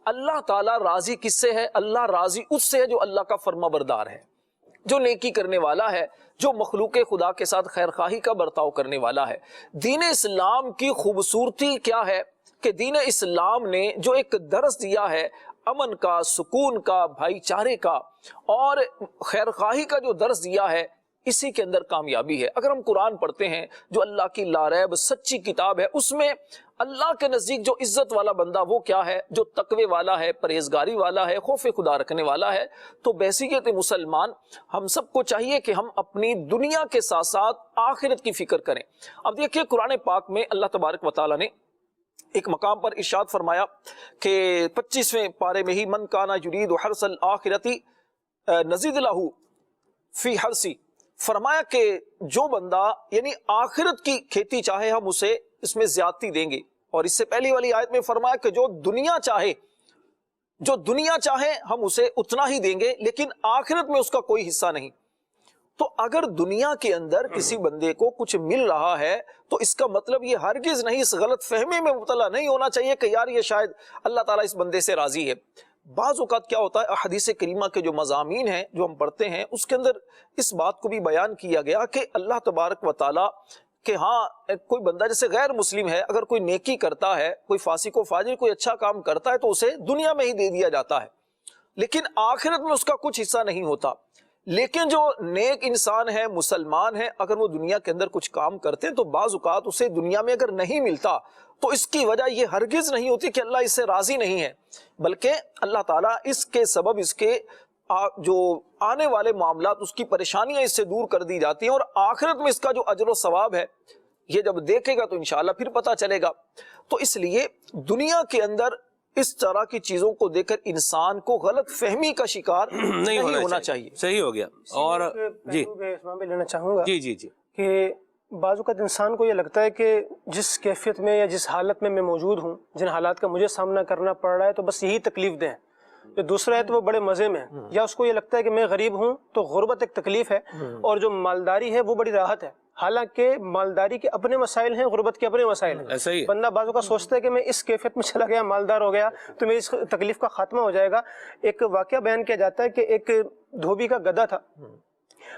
اللہ تعالیٰ راضی کس سے ہے؟ اللہ راضی اس سے ہے جو اللہ کا فرما بردار ہے، جو نیکی کرنے والا ہے، جو مخلوق خدا کے ساتھ خیر خواہی کا برتاؤ کرنے والا ہے۔ دین اسلام کی خوبصورتی کیا ہے کہ دین اسلام نے جو ایک درس دیا ہے امن کا، سکون کا، بھائی چارے کا اور خیر خواہی کا جو درس دیا ہے، اسی کے اندر کامیابی ہے۔ اگر ہم قرآن پڑھتے ہیں جو اللہ کی لاریب سچی کتاب ہے، اس میں اللہ کے نزدیک جو عزت والا بندہ وہ کیا ہے؟ جو تقوی والا ہے، پرہیزگاری والا ہے، خوف خدا رکھنے والا ہے۔ تو بحیثیت مسلمان ہم سب کو چاہیے کہ ہم اپنی دنیا کے ساتھ ساتھ آخرت کی فکر کریں۔ اب دیکھیے قرآن پاک میں اللہ تبارک و تعالیٰ نے ایک مقام پر ارشاد فرمایا کہ 25ویں پارے میں ہی من کانا یرید حرث الآخرتی نزید لہ فی حرثی، فرمایا کہ جو بندہ یعنی آخرت کی کھیتی چاہے ہم اسے اس میں زیادتی دیں گے، اور اس سے پہلی والی آیت میں فرمایا کہ جو دنیا چاہے ہم اسے اتنا ہی دیں گے، لیکن آخرت میں اس کا کوئی حصہ نہیں۔ تو اگر دنیا کے اندر کسی بندے کو کچھ مل رہا ہے تو اس کا مطلب یہ ہرگز نہیں، اس غلط فہمی میں مبتلا نہیں ہونا چاہیے کہ یار یہ شاید اللہ تعالیٰ اس بندے سے راضی ہے۔ بعض اوقات کیا ہوتا ہے، حدیث کریمہ کے جو مضامین ہیں جو ہم پڑھتے ہیں اس کے اندر اس بات کو بھی بیان کیا گیا کہ اللہ تبارک و تعالیٰ کہ ہاں کوئی بندہ جیسے غیر مسلم ہے، اگر کوئی نیکی کرتا ہے، کوئی فاسق و فاجر کوئی اچھا کام کرتا ہے تو اسے دنیا میں ہی دے دیا جاتا ہے، لیکن آخرت میں اس کا کچھ حصہ نہیں ہوتا۔ لیکن جو نیک انسان ہے، مسلمان ہے، اگر وہ دنیا کے اندر کچھ کام کرتے ہیں تو بعض اوقات اسے دنیا میں اگر نہیں ملتا تو اس کی وجہ یہ ہرگز نہیں ہوتی کہ اللہ اس سے راضی نہیں ہے، بلکہ اللہ تعالیٰ اس کے سبب اس کے جو آنے والے معاملات، اس کی پریشانیاں اس سے دور کر دی جاتی ہیں، اور آخرت میں اس کا جو اجر و ثواب ہے یہ جب دیکھے گا تو انشاءاللہ پھر پتہ چلے گا۔ تو اس لیے دنیا کے اندر اس طرح کی چیزوں کو دیکھ کر انسان کو غلط فہمی کا شکار نہیں ہونا چاہیے۔ صحیح ہو گیا۔ اور جی میں لینا چاہوں گا جی جی جی کہ بعض اوقات انسان کو یہ لگتا ہے کہ جس کیفیت میں یا جس حالت میں موجود ہوں، جن حالات کا مجھے سامنا کرنا پڑ رہا ہے، تو بس یہی تکلیف دہ ہے۔ جو دوسرا ہے تو وہ بڑے مزے میں ہے، یا اس کو یہ لگتا ہے کہ میں غریب ہوں تو غربت ایک تکلیف ہے، اور جو مالداری ہے وہ بڑی راحت ہے، حالانکہ مالداری کے اپنے مسائل ہیں، غربت کے اپنے مسائل ہیں۔ ایسا ہی بندہ بعضوں کا سوچتا ہے کہ میں اس کیفیت میں چلا گیا، مالدار ہو گیا تو میری اس تکلیف کا خاتمہ ہو جائے گا۔ ایک واقعہ بیان کیا جاتا ہے کہ ایک دھوبی کا گدھا تھا،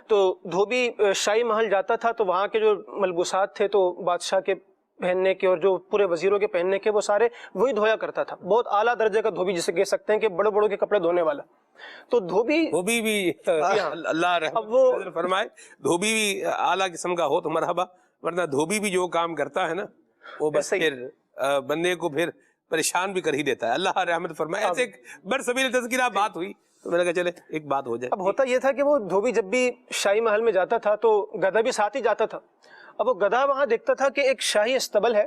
تو دھوبی شاہی محل جاتا تھا تو وہاں کے جو ملبوسات تھے تو بادشاہ کے پہننے کے اور جو پورے وزیروں کے پہننے کے وہ سارے وہی دھویا کرتا تھا، بہت اعلیٰ درجے کا دھوبی جسے کہہ سکتے ہیں کہ بڑے بڑوں کے کپڑے دھونے والا۔ تو دھوبی بھی اللہ رحمت فرمائے، دھوبی بھی اعلیٰ قسم کا ہو تو مرحبا، ورنہ دھوبی بھی جو کام کرتا ہے نا وہ بس پھر بندے کو پھر پریشان بھی کر ہی دیتا ہے۔ اللہ رحمت فرمائے۔ ایسے ایک برصغیر تذکرہ بات ہوئی تو میں نے کہا چلے ایک بات ہو جائے۔ اب ہوتا یہ تھا کہ وہ دھوبی جب بھی شاہی محل میں جاتا تھا تو گدھا بھی ساتھ ہی جاتا تھا۔ اب وہ گدھا وہاں دیکھتا تھا کہ ایک شاہی استبل ہے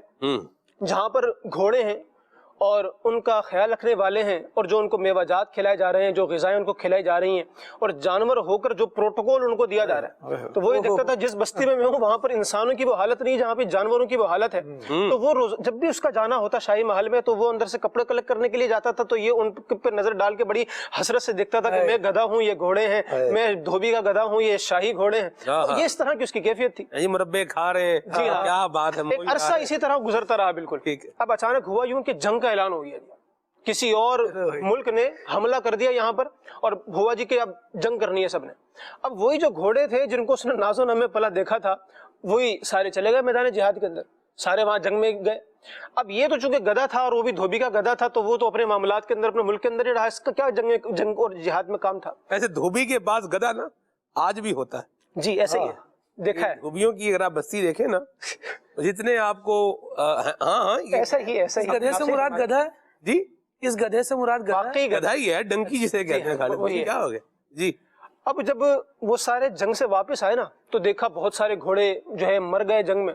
جہاں پر گھوڑے ہیں اور ان کا خیال رکھنے والے ہیں، اور جو ان کو میوہ جات کھلائے جا رہے ہیں، جو غذائیں ان کو کھلائی جا رہی ہیں، اور جانور ہو کر جو پروٹوکول ان کو دیا جا رہا ہے۔ تو وہ یہ دیکھتا تھا جس بستی میں ہوں وہاں پر انسانوں کی وہ حالت نہیں جہاں پہ جانوروں کی وہ حالت ہے۔ تو وہ روز جب بھی اس کا جانا ہوتا شاہی محل میں تو وہ اندر سے کپڑے کلیکٹ کرنے کے لیے جاتا تھا، تو یہ ان پر نظر ڈال کے بڑی حسرت سے دیکھتا تھا کہ میں گدھا ہوں، یہ گھوڑے ہیں، میں دھوبی کا گدھا ہوں، یہ شاہی گھوڑے ہیں۔ یہ اس طرح کی اس کی کیفیت تھی، مربے کھا رہے، کیا بات ہے۔ ایک عرصہ اسی طرح گزرتا رہا بالکل۔ اب اچانک ہوا یوں کہ جنگ کا اعلان ہو گیا، کسی اور ملک نے حملہ کر دیا یہاں پر، اور ہوا جی کہ اب جنگ کرنی ہے سب نے۔ اب وہی جو گھوڑے تھے جن کو اس نے ناز و نام میں پلا دیکھا تھا وہی سارے چلے گئے میدان جہاد کے اندر، سارے وہاں جنگ میں گئے۔ اب یہ تو چونکہ گدھا تھا اور وہ بھی دھوبی کا گدھا تھا تو وہ تو اپنے معاملات کے اندر اپنے ملک کے اندر ہی رہا، اس کا کیا جنگ اور جہاد میں کام تھا۔ ایسے دھوبی کے پاس گدھا نا آج بھی ہوتا ہے جی، ایسا ہی ہے، دیکھا ہے دھوبیوں کی اگر آپ بستی دیکھیں نا جتنے آپ کو ایسا ہی گدھے سے مراد گدھا ہے جی، اس گدھے سے مراد گدھا ہی ہے، ڈنکی جسے کہتے ہیں خالد، کیا ہو گیا جی۔ اب جب وہ سارے جنگ سے واپس آئے نا تو دیکھا بہت سارے گھوڑے جو ہے مر گئے جنگ میں،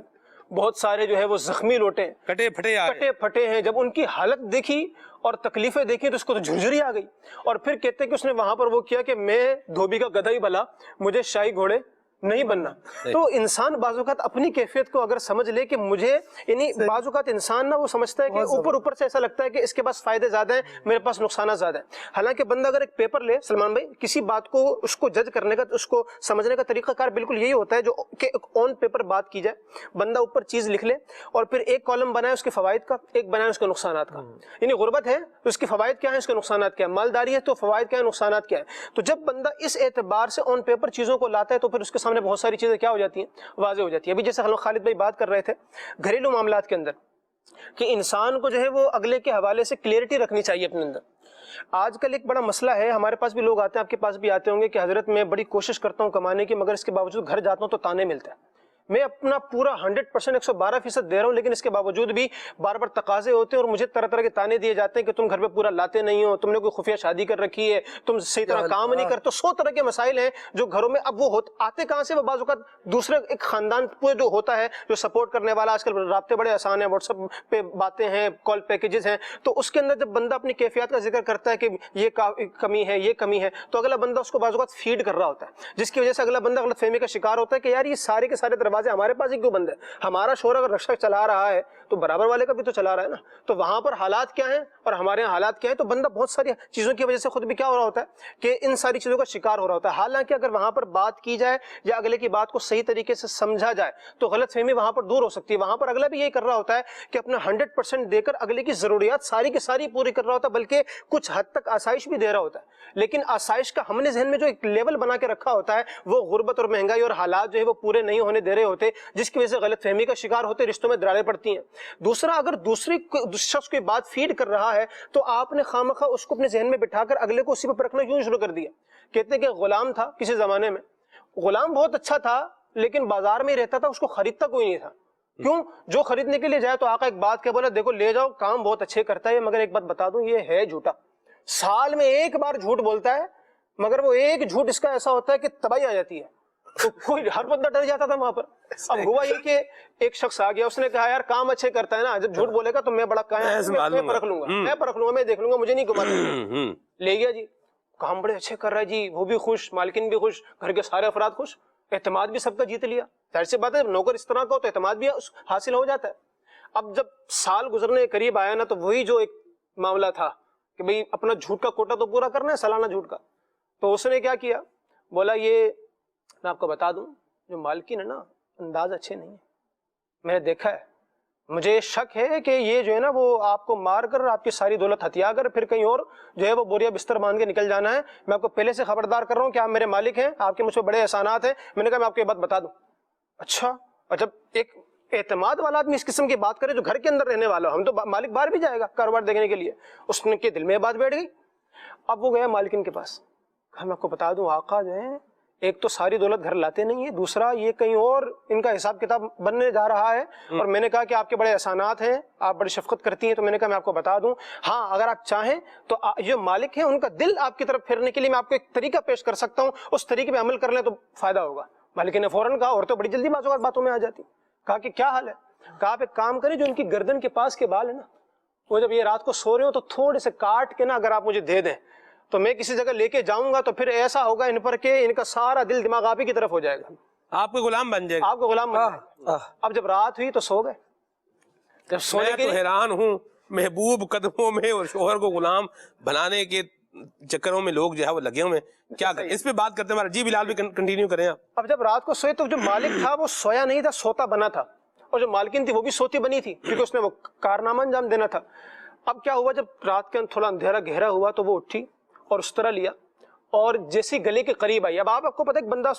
بہت سارے جو ہے وہ زخمی لوٹے، کٹے پھٹے ہیں۔ جب ان کی حالت دیکھی اور تکلیفیں دیکھی تو اس کو تو جھرجھری آ گئی، اور پھر کہتے کہ اس نے وہاں پر وہ کیا کہ میں دھوبی کا گدھا ہی بھلا، مجھے شاہی گھوڑے نہیں بننا. تو انسان بعض اوقات اپنی کیفیت کو اگر سمجھ لے کہ مجھے یعنی بعض اوقات انسان نا وہ سمجھتا ہے کہ اوپر سے ایسا لگتا ہے کہ اس کے پاس فائدے زیادہ ہیں, میرے پاس نقصانات زیادہ ہیں. حالانکہ بندہ اگر ایک پیپر لے سلمان بھائی, کسی بات کو اس کو جج کرنے کا, اس کو سمجھنے کا طریقہ کار بالکل یہی ہوتا ہے جو کہ آن پیپر بات کی جائے, بندہ اوپر چیز لکھ لے اور پھر ایک کالم بنائے اس کے فوائد کا, ایک بنائے اس کے نقصانات کا. یعنی غربت ہے تو اس کے فوائد کیا ہیں, اس کے نقصانات کیا ہیں, مالداری ہے تو فوائد کیا ہیں, نقصانات کیا ہیں. تو جب بندہ اس اعتبار سے آن پیپر چیزوں کو لاتا ہے تو پھر اس کے سامنے بہت ساری چیزیں کیا ہو جاتی ہیں, واضح ہو جاتی ہے. ابھی جیسے خالد بھائی بات کر رہے تھے گھریلو معاملات کے اندر کہ انسان کو جو ہے وہ اگلے کے حوالے سے کلیئرٹی رکھنی چاہیے اپنے اندر. آج کل ایک بڑا مسئلہ ہے, ہمارے پاس بھی لوگ آتے ہیں, آپ کے پاس بھی آتے ہوں گے کہ حضرت میں بڑی کوشش کرتا ہوں کمانے کی, مگر اس کے باوجود گھر جاتا ہوں تو تانے ملتے ہیں. میں اپنا پورا 100% 112% دے رہا ہوں, لیکن اس کے باوجود بھی بار بار تقاضے ہوتے ہیں اور مجھے طرح طرح کے تانے دیے جاتے ہیں کہ تم گھر پہ پورا لاتے نہیں ہو, تم نے کوئی خفیہ شادی کر رکھی ہے, تم صحیح طرح کام نہیں کرتے. 100 طرح کے مسائل ہیں جو گھروں میں اب وہ آتے کہاں سے, وہ بعض اوقات دوسرے ایک خاندان پورے جو ہوتا ہے جو سپورٹ کرنے والا, آج کل رابطے بڑے آسان ہیں, واٹس ایپ پہ باتیں ہیں, کال پیکیجز ہیں, تو اس کے اندر جب بندہ اپنی کیفیات کا ذکر کرتا ہے کہ یہ کمی ہے, یہ کمی ہے, تو اگلا بندہ اس کو بعض اوقات فیڈ کر رہا ہوتا ہے, جس کی وجہ سے اگلا بندہ غلط فہمی کا شکار ہوتا ہے کہ یار یہ سارے کے سارے دروازے ہمارے پاس ہی کیوں بند ہے. ہمارا شوہر اگر رکشہ چلا رہا ہے تو برابر والے کا بھی تو چلا رہا ہے نا, تو وہاں پر حالات کیا ہیں اور ہمارے یہاں حالات کیا ہیں. تو بندہ بہت ساری چیزوں کی وجہ سے خود بھی کیا ہو رہا ہوتا ہے کہ ان ساری چیزوں کا شکار ہو رہا ہوتا ہے. حالانکہ اگر وہاں پر بات کی جائے یا اگلے کی بات کو صحیح طریقے سے سمجھا جائے تو غلط فہمی وہاں پر دور ہو سکتی ہے. وہاں پر اگلا بھی یہی کر رہا ہوتا ہے کہ اپنا 100% دے کر اگلے کی ضروریات ساری کی ساری پوری کر رہا ہوتا ہے, بلکہ کچھ حد تک آسائش بھی دے رہا ہوتا ہے. لیکن آسائش کا ہم نے ذہن میں جو ایک لیول بنا کے رکھا ہوتا ہے وہ غربت اور مہنگائی اور حالات جو ہے وہ پورے نہیں ہونے دے رہے ہوتے, جس کی وجہ سے غلط فہمی کا شکار ہوتے, رشتوں میں دراڑیں پڑتی ہیں. دوسرا, اگر دوسری شخص کوئی بات فیڈ کر رہا ہے تو آپ نے خامخواہ اس کو اپنے ذہن میں بٹھا کر اگلے کو اسی پہ پرکھنا کیوں شروع کر دیا. کہتے ہیں کہ غلام تھا کسی زمانے میں, غلام بہت اچھا تھا لیکن بازار میں ہی رہتا تھا, اس کو خریدتا کوئی نہیں تھا. کیوں؟ جو خریدنے کے لیے جائے تو آقا ایک بات کہ بولا دیکھو لے جاؤ, کام بہت اچھے کرتا ہے, مگر ایک بات بتا دوں یہ ہے جھوٹا. سال میں ایک بار جھوٹ بولتا ہے, مگر وہ ایک جھوٹ اس کا ایسا ہوتا ہے کہ تباہی آ جاتی ہے. تو کوئی ہر بندہ ڈر جاتا تھا وہاں پر. اب ہوا یہ کہ ایک شخص آ گیا, اس نے کہا یار کام اچھے کرتا ہے نا, جب جھوٹ بولے گا تو میں بڑا میں پرکھ لوں گا, میں دیکھ لوں گا, مجھے نہیں گھماتا. لے گیا جی, کام بڑے اچھے کر رہا ہے جی, وہ بھی خوش, مالکن بھی خوش, گھر کے سارے افراد خوش, اعتماد بھی سب کا جیت لیا. ظاہر سی بات ہے جب نوکر اس طرح کا ہو تو اعتماد بھی حاصل ہو جاتا ہے. اب جب سال گزرنے کے قریب آیا نا تو وہی جو ایک معاملہ تھا کہ بھئی اپنا جھوٹ کا کوٹا تو پورا کرنا ہے, سالانہ جھوٹ کا. تو اس نے کیا کیا, بولا یہ میں آپ کو بتا دوں جو مالکن ہے نا انداز اچھے نہیں ہیں, میں نے دیکھا ہے, مجھے شک ہے کہ یہ جو ہے نا وہ آپ کو مار کر آپ کی ساری دولت ہتھیا کر پھر کہیں اور جو ہے وہ بوریا بستر باندھ کے نکل جانا ہے. میں آپ کو پہلے سے خبردار کر رہا ہوں کہ آپ میرے مالک ہیں, آپ کے مجھ پہ بڑے احسانات ہیں. میں نے کہا میں آپ کو یہ بات بتا دوں. اچھا, اور جب ایک اعتماد والا آدمی اس قسم کی بات کرے جو گھر کے اندر رہنے والا, ہم تو مالک باہر بھی جائے گا کاروبار دیکھنے کے لیے, اس کے دل میں بات بیٹھ گئی. اب وہ گیا مالکن کے پاس, کہا میں آپ کو بتا دوں آقا جو ہے ایک تو ساری دولت گھر لاتے نہیں ہے, دوسرا یہ کہیں اور ان کا حساب کتاب بننے جا رہا ہے. اور میں نے کہا کہ آپ کے بڑے احسانات ہیں, آپ بڑی شفقت کرتی ہیں, تو میں نے کہا میں آپ کو بتا دوں, ہاں اگر آپ چاہیں تو جو مالک ہیں ان کا دل آپ کی طرف پھیرنے کے لیے میں آپ کو ایک طریقہ پیش کر سکتا ہوں, اس طریقے پہ عمل کر لیں تو فائدہ ہوگا. مالک نے فوراً کہا, اور تو بڑی جلدی باتوں میں آ جاتی. کہا کہ کیا حال ہے, کہا آپ ایک کام کریں, جو ان کی گردن کے پاس کے بال ہیں نا, وہ جب یہ رات کو سو رہے ہو تو تھوڑے سے کاٹ کے نا اگر آپ مجھے دے دیں تو میں کسی جگہ لے کے جاؤں گا, تو پھر ایسا ہوگا ان پر کہ ان کا سارا دل دماغ آپ ہی کی طرف ہو جائے گا, آپ کو غلام بن جائے گا, آپ کو غلام بن جائے گا. اب جب رات ہوئی تو سو گئے. جب سونے کے حیران ہوں, محبوب قدموں میں اور شوہر کو غلام بنانے کے چکروں میں لوگ جو ہے وہ لگے ہوئے, کیا کریں, اس پہ بات کرتے ہیں. جی بلال بھی کنٹینیو کریں آپ. اب جب رات کو سوئے تو جو مالک تھا وہ سویا نہیں تھا, سوتا بنا تھا, اور جو مالکن تھی وہ بھی سوتی بنی تھی, کیونکہ اس نے وہ کارنامہ انجام دینا تھا. اب کیا ہوا, جب رات کے تھوڑا اندھیرا گہرا ہوا تو وہ اٹھی اور اس طرح لیا اور جیسی گلے کے قریب آئی. اب آپ کو پتہ ہے ایک بندہ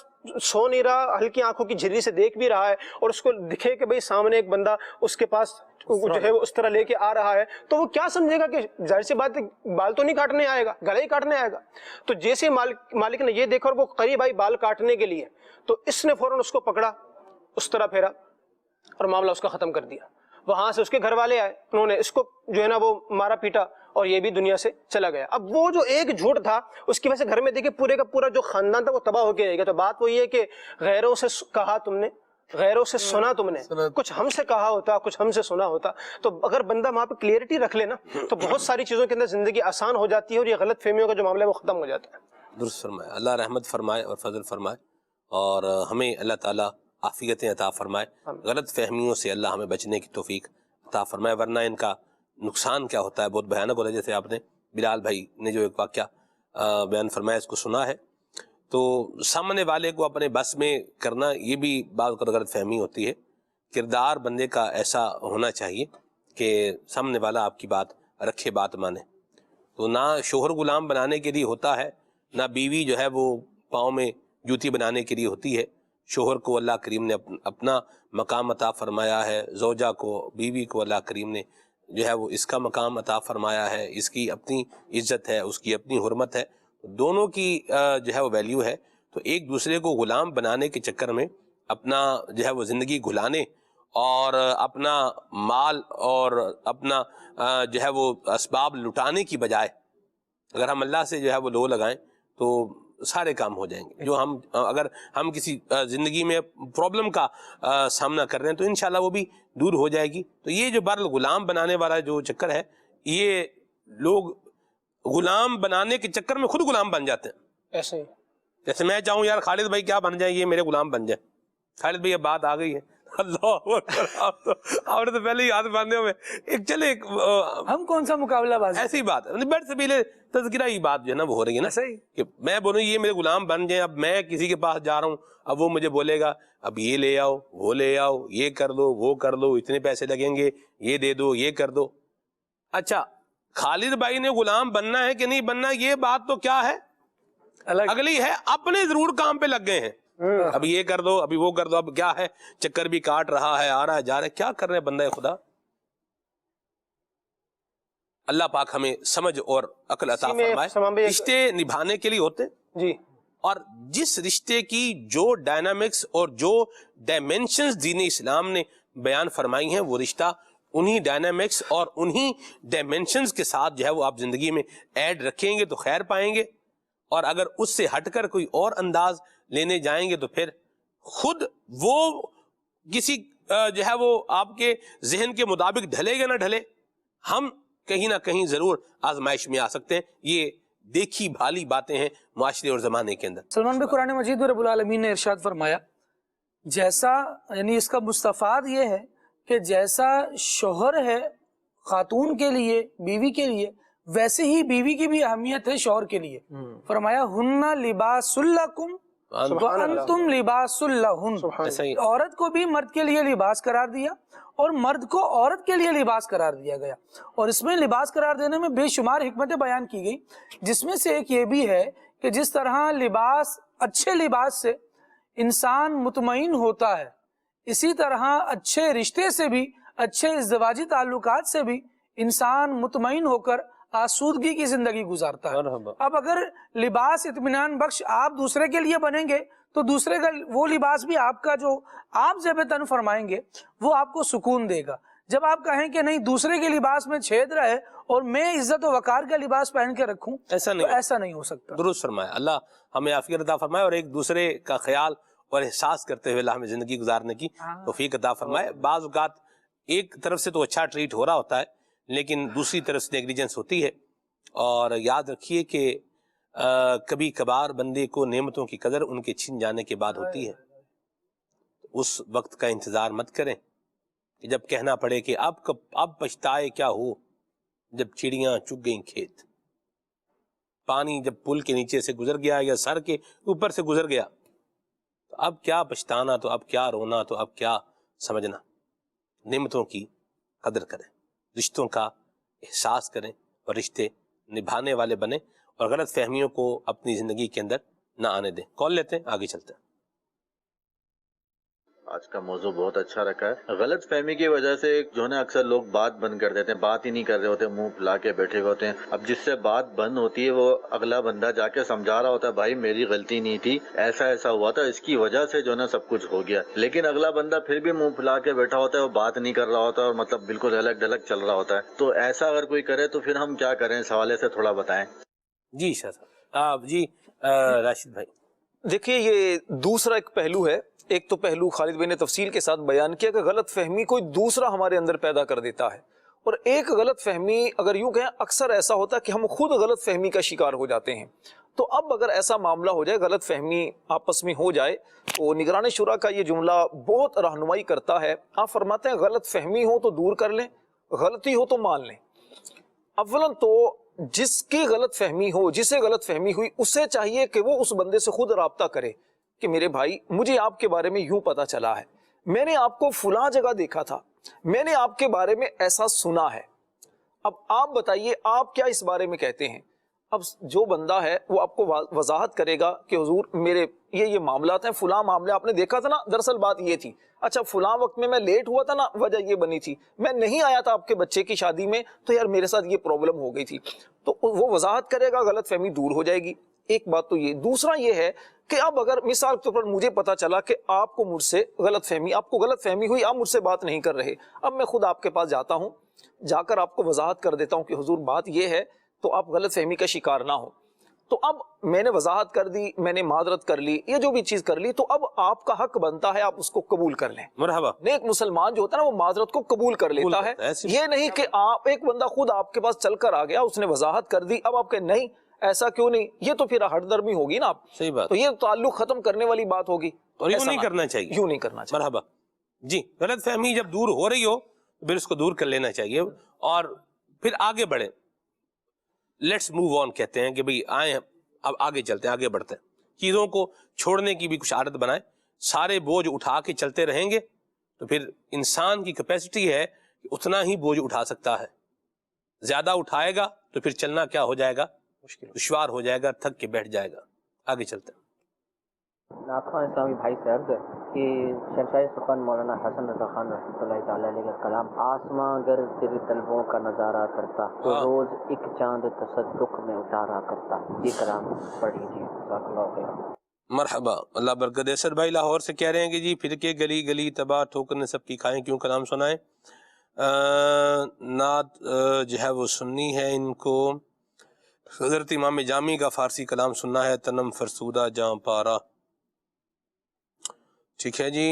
سو نہیں رہا, ہلکی آنکھوں کی جھری سے دیکھ بھی رہا ہے, اور اس کو دکھے کہ بھئی سامنے ایک بندہ اس کے پاس جو ہے وہ اس طرح لے کے آ رہا ہے, تو وہ کیا سمجھے گا کہ ظاہر سی بات ہے بال تو نہیں کاٹنے آئے گا, گلا ہی کاٹنے آئے گا. تو جیسے مالک نے یہ دیکھا اور وہ قریب آئی بال کاٹنے کے لیے, تو اس نے فوراً اس کو پکڑا, اس طرح پھیرا اور معاملہ اس کا ختم کر دیا. وہاں سے اس کے گھر والے آئے, انہوں نے اس کو جو ہے نا وہ مارا پیٹا اور یہ بھی دنیا سے چلا گیا. اب وہ جو ایک جھوٹ تھا اس کی وجہ سے گھر میں دیکھیں پورے کا پورا جو خاندان تھا وہ تباہ ہو کے رہ گیا. تو بات وہ یہ ہے کہ غیروں سے کہا تم نے, غیروں سے سنا تم نے, کچھ ہم سے کہا ہوتا, کچھ ہم سے سنا ہوتا. تو اگر بندہ وہاں پہ کلیئرٹی رکھ لے نا تو بہت ساری چیزوں کے اندر زندگی آسان ہو جاتی ہے, اور یہ غلط فہمیوں کا جو معاملہ ہے وہ ختم ہو جاتا ہے. درست فرمائے, اللہ رحمت فرمائے اور فضل فرمائے. اور ہمیں اللہ تعالیٰ عافیتیں عطا فرمائے، غلط فہمیوں سے اللہ ہمیں بچنے کی توفیق عطا فرمائے، ورنہ ان کا نقصان کیا ہوتا ہے بہت بھیانک ہوتا ہے۔ جیسے آپ نے بلال بھائی نے جو ایک واقعہ بیان فرمایا اس کو سنا ہے، تو سامنے والے کو اپنے بس میں کرنا یہ بھی بعض اوقات غلط فہمی ہوتی ہے۔ کردار بندے کا ایسا ہونا چاہیے کہ سامنے والا آپ کی بات رکھے، بات مانے۔ تو نہ شوہر غلام بنانے کے لیے ہوتا ہے، نہ بیوی جو ہے وہ پاؤں میں جوتی بنانے کے لیے ہوتی ہے۔ شوہر کو اللہ کریم نے اپنا مقام عطا فرمایا ہے، زوجہ کو، بیوی کو اللہ کریم نے جو ہے وہ اس کا مقام عطا فرمایا ہے، اس کی اپنی عزت ہے، اس کی اپنی حرمت ہے، دونوں کی جو ہے وہ ویلیو ہے۔ تو ایک دوسرے کو غلام بنانے کے چکر میں اپنا جو ہے وہ زندگی گھلانے اور اپنا مال اور اپنا جو ہے وہ اسباب لٹانے کی بجائے اگر ہم اللہ سے جو ہے وہ لو لگائیں تو سارے کام ہو جائیں گے۔ جو اگر ہم کسی زندگی میں پرابلم کا سامنا کر رہے ہیں تو انشاءاللہ وہ بھی دور ہو جائے گی۔ تو یہ جو برل غلام بنانے والا جو چکر ہے، یہ لوگ غلام بنانے کے چکر میں خود غلام بن جاتے ہیں۔ ایسے ہی جیسے میں چاہوں یار خالد بھائی کیا بن جائیں، یہ میرے غلام بن جائیں، خالد بھائی اب بات آ گئی ہے، اللہ اکبر، آپ نے تو پہلے ہی ہاتھ باندھے ہوئے ایک چلے ہم کون سا مقابلہ باز ہیں؟ ایسی بات بیٹھ سبیلے تذکرہ ہی بات جو ہے نا وہ ہو رہی ہے نا، صحیح کہ میں بولوں یہ میرے غلام بن جائیں۔ اب میں کسی کے پاس جا رہا ہوں، اب وہ مجھے بولے گا اب یہ لے آؤ، وہ لے آؤ، یہ کر دو، وہ کر دو، اتنے پیسے لگیں گے، یہ دے دو، یہ کر دو۔ اچھا خالد بھائی نے غلام بننا ہے کہ نہیں بننا، یہ بات تو کیا ہے اگلی ہے، اپنے ضرور کام پہ لگ گئے ہیں، اب یہ کر دو، ابھی وہ کر دو، اب کیا ہے چکر بھی کاٹ رہا ہے، آ رہا ہے جا رہا ہے، کیا کر رہے ہیں بندہ خدا۔ اللہ پاک ہمیں سمجھ اور عقل عطا فرمائے۔ رشتے نبھانے کے لیے ہوتے جی، اور جس رشتے کی جو ڈائنامکس اور جو ڈائمینشنز دین اسلام نے بیان فرمائی ہیں، وہ رشتہ انہی ڈائنامکس اور انہی ڈائمینشنز کے ساتھ جو ہے وہ آپ زندگی میں ایڈ رکھیں گے تو خیر پائیں گے، اور اگر اس سے ہٹ کر کوئی اور انداز لینے جائیں گے تو پھر خود وہ کسی جو ہے وہ آپ کے ذہن کے مطابق ڈھلے گا نہ ڈھلے، ہم کہیں نہ کہیں ضرور آزمائش میں آ سکتے ہیں۔ یہ دیکھی بھالی باتیں ہیں معاشرے اور زمانے کے اندر۔ سلمان بھائی، قرآن مجید میں رب العالمین نے ارشاد فرمایا، جیسا یعنی اس کا مستفاد یہ ہے کہ جیسا شوہر ہے خاتون کے لیے، بیوی کے لیے، ویسے ہی بیوی کی بھی اہمیت ہے شوہر کے لیے۔ فرمایا ہن لباس لکم وانتم لباس لہن، عورت کو بھی مرد کے لیے لباس قرار دیا اور مرد کو عورت کے لیے لباس قرار دیا گیا، اور اس میں لباس قرار دینے میں بے شمار حکمتیں بیان کی گئی، جس میں سے ایک یہ بھی ہے کہ جس طرح لباس، اچھے لباس سے انسان مطمئن ہوتا ہے، اسی طرح اچھے رشتے سے بھی، اچھے ازدواجی تعلقات سے بھی انسان مطمئن ہو کر آسودگی کی زندگی گزارتا ہے۔ اب اگر لباس اطمینان بخش آپ دوسرے کے لیے بنیں گے تو دوسرے کا وہ لباس بھی آپ کا جو آپ زیب تن فرمائیں گے وہ آپ کو سکون دے گا۔ جب آپ کہیں کہ نہیں دوسرے کے لباس میں چھید رہے اور میں عزت و وقار کا لباس پہن کے رکھوں، ایسا نہیں ہو سکتا۔ درست فرمایا، اللہ ہمیں عافیت عطا فرمائے اور ایک دوسرے کا خیال اور احساس کرتے ہوئے اللہ ہمیں زندگی گزارنے کی توفیق عطا فرمائے۔ بعض اوقات ایک طرف سے تو اچھا ٹریٹ ہو رہا ہوتا ہے لیکن دوسری طرف سے نیگلیجنس ہوتی ہے، اور یاد رکھیے کہ کبھی کبھار بندے کو نعمتوں کی قدر ان کے چھن جانے کے بعد ہوتی ہے۔ اس وقت کا انتظار مت کریں کہ جب کہنا پڑے کہ اب پچھتائے کیا ہو، جب چڑیاں چگ گئیں کھیت، پانی جب پل کے نیچے سے گزر گیا یا سر کے اوپر سے گزر گیا، تو اب کیا پچھتانا، تو اب کیا رونا، تو اب کیا سمجھنا۔ نعمتوں کی قدر کریں، رشتوں کا احساس کریں اور رشتے نبھانے والے بنیں، اور غلط فہمیوں کو اپنی زندگی کے اندر نہ آنے دیں۔ کال لیتے ہیں، آگے چلتے ہیں۔ آج کا موضوع بہت اچھا رکھا ہے۔ غلط فہمی کی وجہ سے جو ہے نا اکثر لوگ بات بند کر دیتے ہیں، بات ہی نہیں کر رہے ہوتے، منہ پھلا کے بیٹھے ہوتے ہیں۔ اب جس سے بات بند ہوتی ہے وہ اگلا بندہ جا کے سمجھا رہا ہوتا ہے، بھائی میری غلطی نہیں تھی، ایسا ایسا ہوا تھا، اس کی وجہ سے جو ہے نا سب کچھ ہو گیا۔ لیکن اگلا بندہ پھر بھی منہ پھلا کے بیٹھا ہوتا ہے، وہ بات نہیں کر رہا ہوتا اور مطلب بالکل الگ ڈھلک چل رہا ہوتا ہے۔ تو ایسا اگر کوئی کرے تو پھر ہم کیا کریں، اس حوالے سے تھوڑا بتائیں۔ جی شاہ صاحب، جی راشد بھائی۔ دیکھیے یہ دوسرا ایک پہلو ہے۔ ایک تو پہلو خالد بھائی نے تفصیل کے ساتھ بیان کیا کہ غلط فہمی کوئی دوسرا ہمارے اندر پیدا کر دیتا ہے، اور ایک غلط فہمی اگر یوں کہیں اکثر ایسا ہوتا ہے کہ ہم خود غلط فہمی کا شکار ہو جاتے ہیں. تو اب اگر ایسا معاملہ ہو جائے, غلط فہمی آپس میں ہو جائے, تو نگران شورا کا یہ جملہ بہت رہنمائی کرتا ہے. آپ فرماتے ہیں غلط فہمی ہو تو دور کر لیں, غلطی ہو تو مان لیں. اولاً تو جس کی غلط فہمی ہو, جسے غلط فہمی ہوئی, اسے چاہیے کہ وہ اس بندے سے خود رابطہ کرے کہ میرے بھائی مجھے آپ کے بارے میں یوں پتا چلا ہے, میں نے آپ کو فلاں جگہ دیکھا تھا, میں نے آپ کے بارے میں ایسا سنا ہے, اب آپ بتائیے آپ کیا اس بارے میں کہتے ہیں. اب جو بندہ ہے وہ آپ کو وضاحت کرے گا کہ حضور میرے یہ معاملات ہیں, فلاں معاملہ آپ نے دیکھا تھا نا, دراصل بات یہ تھی, اچھا فلاں وقت میں لیٹ ہوا تھا نا, وجہ یہ بنی تھی, میں نہیں آیا تھا آپ کے بچے کی شادی میں, تو یار میرے ساتھ یہ پرابلم ہو گئی تھی. تو وہ وضاحت کرے گا, غلط فہمی دور ہو جائے گی. ایک بات تو یہ. دوسرا یہ ہے کہ اب اگر مثال کے طور پر مجھے پتا چلا کہ آپ کو مجھ سے غلط فہمی, آپ کو غلط فہمی ہوئی, آپ مجھ سے بات نہیں کر رہے, اب میں خود آپ کے پاس جاتا ہوں, جا کر آپ کو وضاحت کر دیتا ہوں کہ حضور بات یہ ہے, تو آپ غلط فہمی کا شکار نہ ہو. تو اب میں نے وضاحت کر دی, میں نے معذرت کر لی, یہ جو بھی چیز کر لی, تو اب آپ کا حق بنتا ہے آپ اس کو قبول کر لیں. مرحبا. نیک مسلمان جو ہوتا ہے نا وہ معذرت کو قبول کر لیتا ہے. یہ نہیں کہ آپ ایک بندہ خود آپ کے پاس چل کر آ گیا, اس نے وضاحت کر دی, اب آپ کہ نہیں ایسا کیوں نہیں, یہ تو پھر ہٹ درمی ہوگی نا. آپ صحیح بات, تو یہ تعلق ختم کرنے والی بات ہوگی, اور یوں نہیں کرنا چاہیے, یوں نہیں کرنا چاہیے. مرحبا جی. غلط فہمی جب دور ہو رہی ہو پھر اس کو دور کر لینا چاہیے اور پھر آگے بڑھیں. لیٹس موو آن کہتے ہیں کہ بھئی آئیں اب آگے چلتے ہیں, آگے بڑھتے ہیں. چیزوں کو چھوڑنے کی بھی کچھ عادت بنائیں. سارے بوجھ اٹھا کے چلتے رہیں گے تو پھر انسان کی کیپیسٹی ہے کہ اتنا ہی بوجھ اٹھا سکتا ہے. زیادہ اٹھائے گا تو پھر چلنا کیا ہو جائے گا, دشوار ہو جائے گا, تھک کے بیٹھ جائے گا. آگے چلتے ہیں. ناطخواں اسلامی بھائی سے عرض ہے کہ شہنشاہ سخن مولانا حسن رضا خان رحمۃ اللہ تعالی علیہ کا کلام, آسماں اگر تیرے طلبوں کا نظارہ کرتا تو روز ایک چاند تصدق میں اتارا کرتا. یہ کلام پڑھ لیجیے. جزاک اللہ خیر. مرحبا, اللہ برکت دے. سر بھائی لاہور سے کہہ رہے ہیں کہ جی پھر کے گلی گلی تباہ ٹھوکر نے سب کی کھائیں, کیوں کلام سنائیں. نعت جو ہے وہ سننی ہے ان کو. حضرت امام جامی کا فارسی کلام سننا ہے, تنم فرسودہ جاں پارا. ٹھیک ہے جی.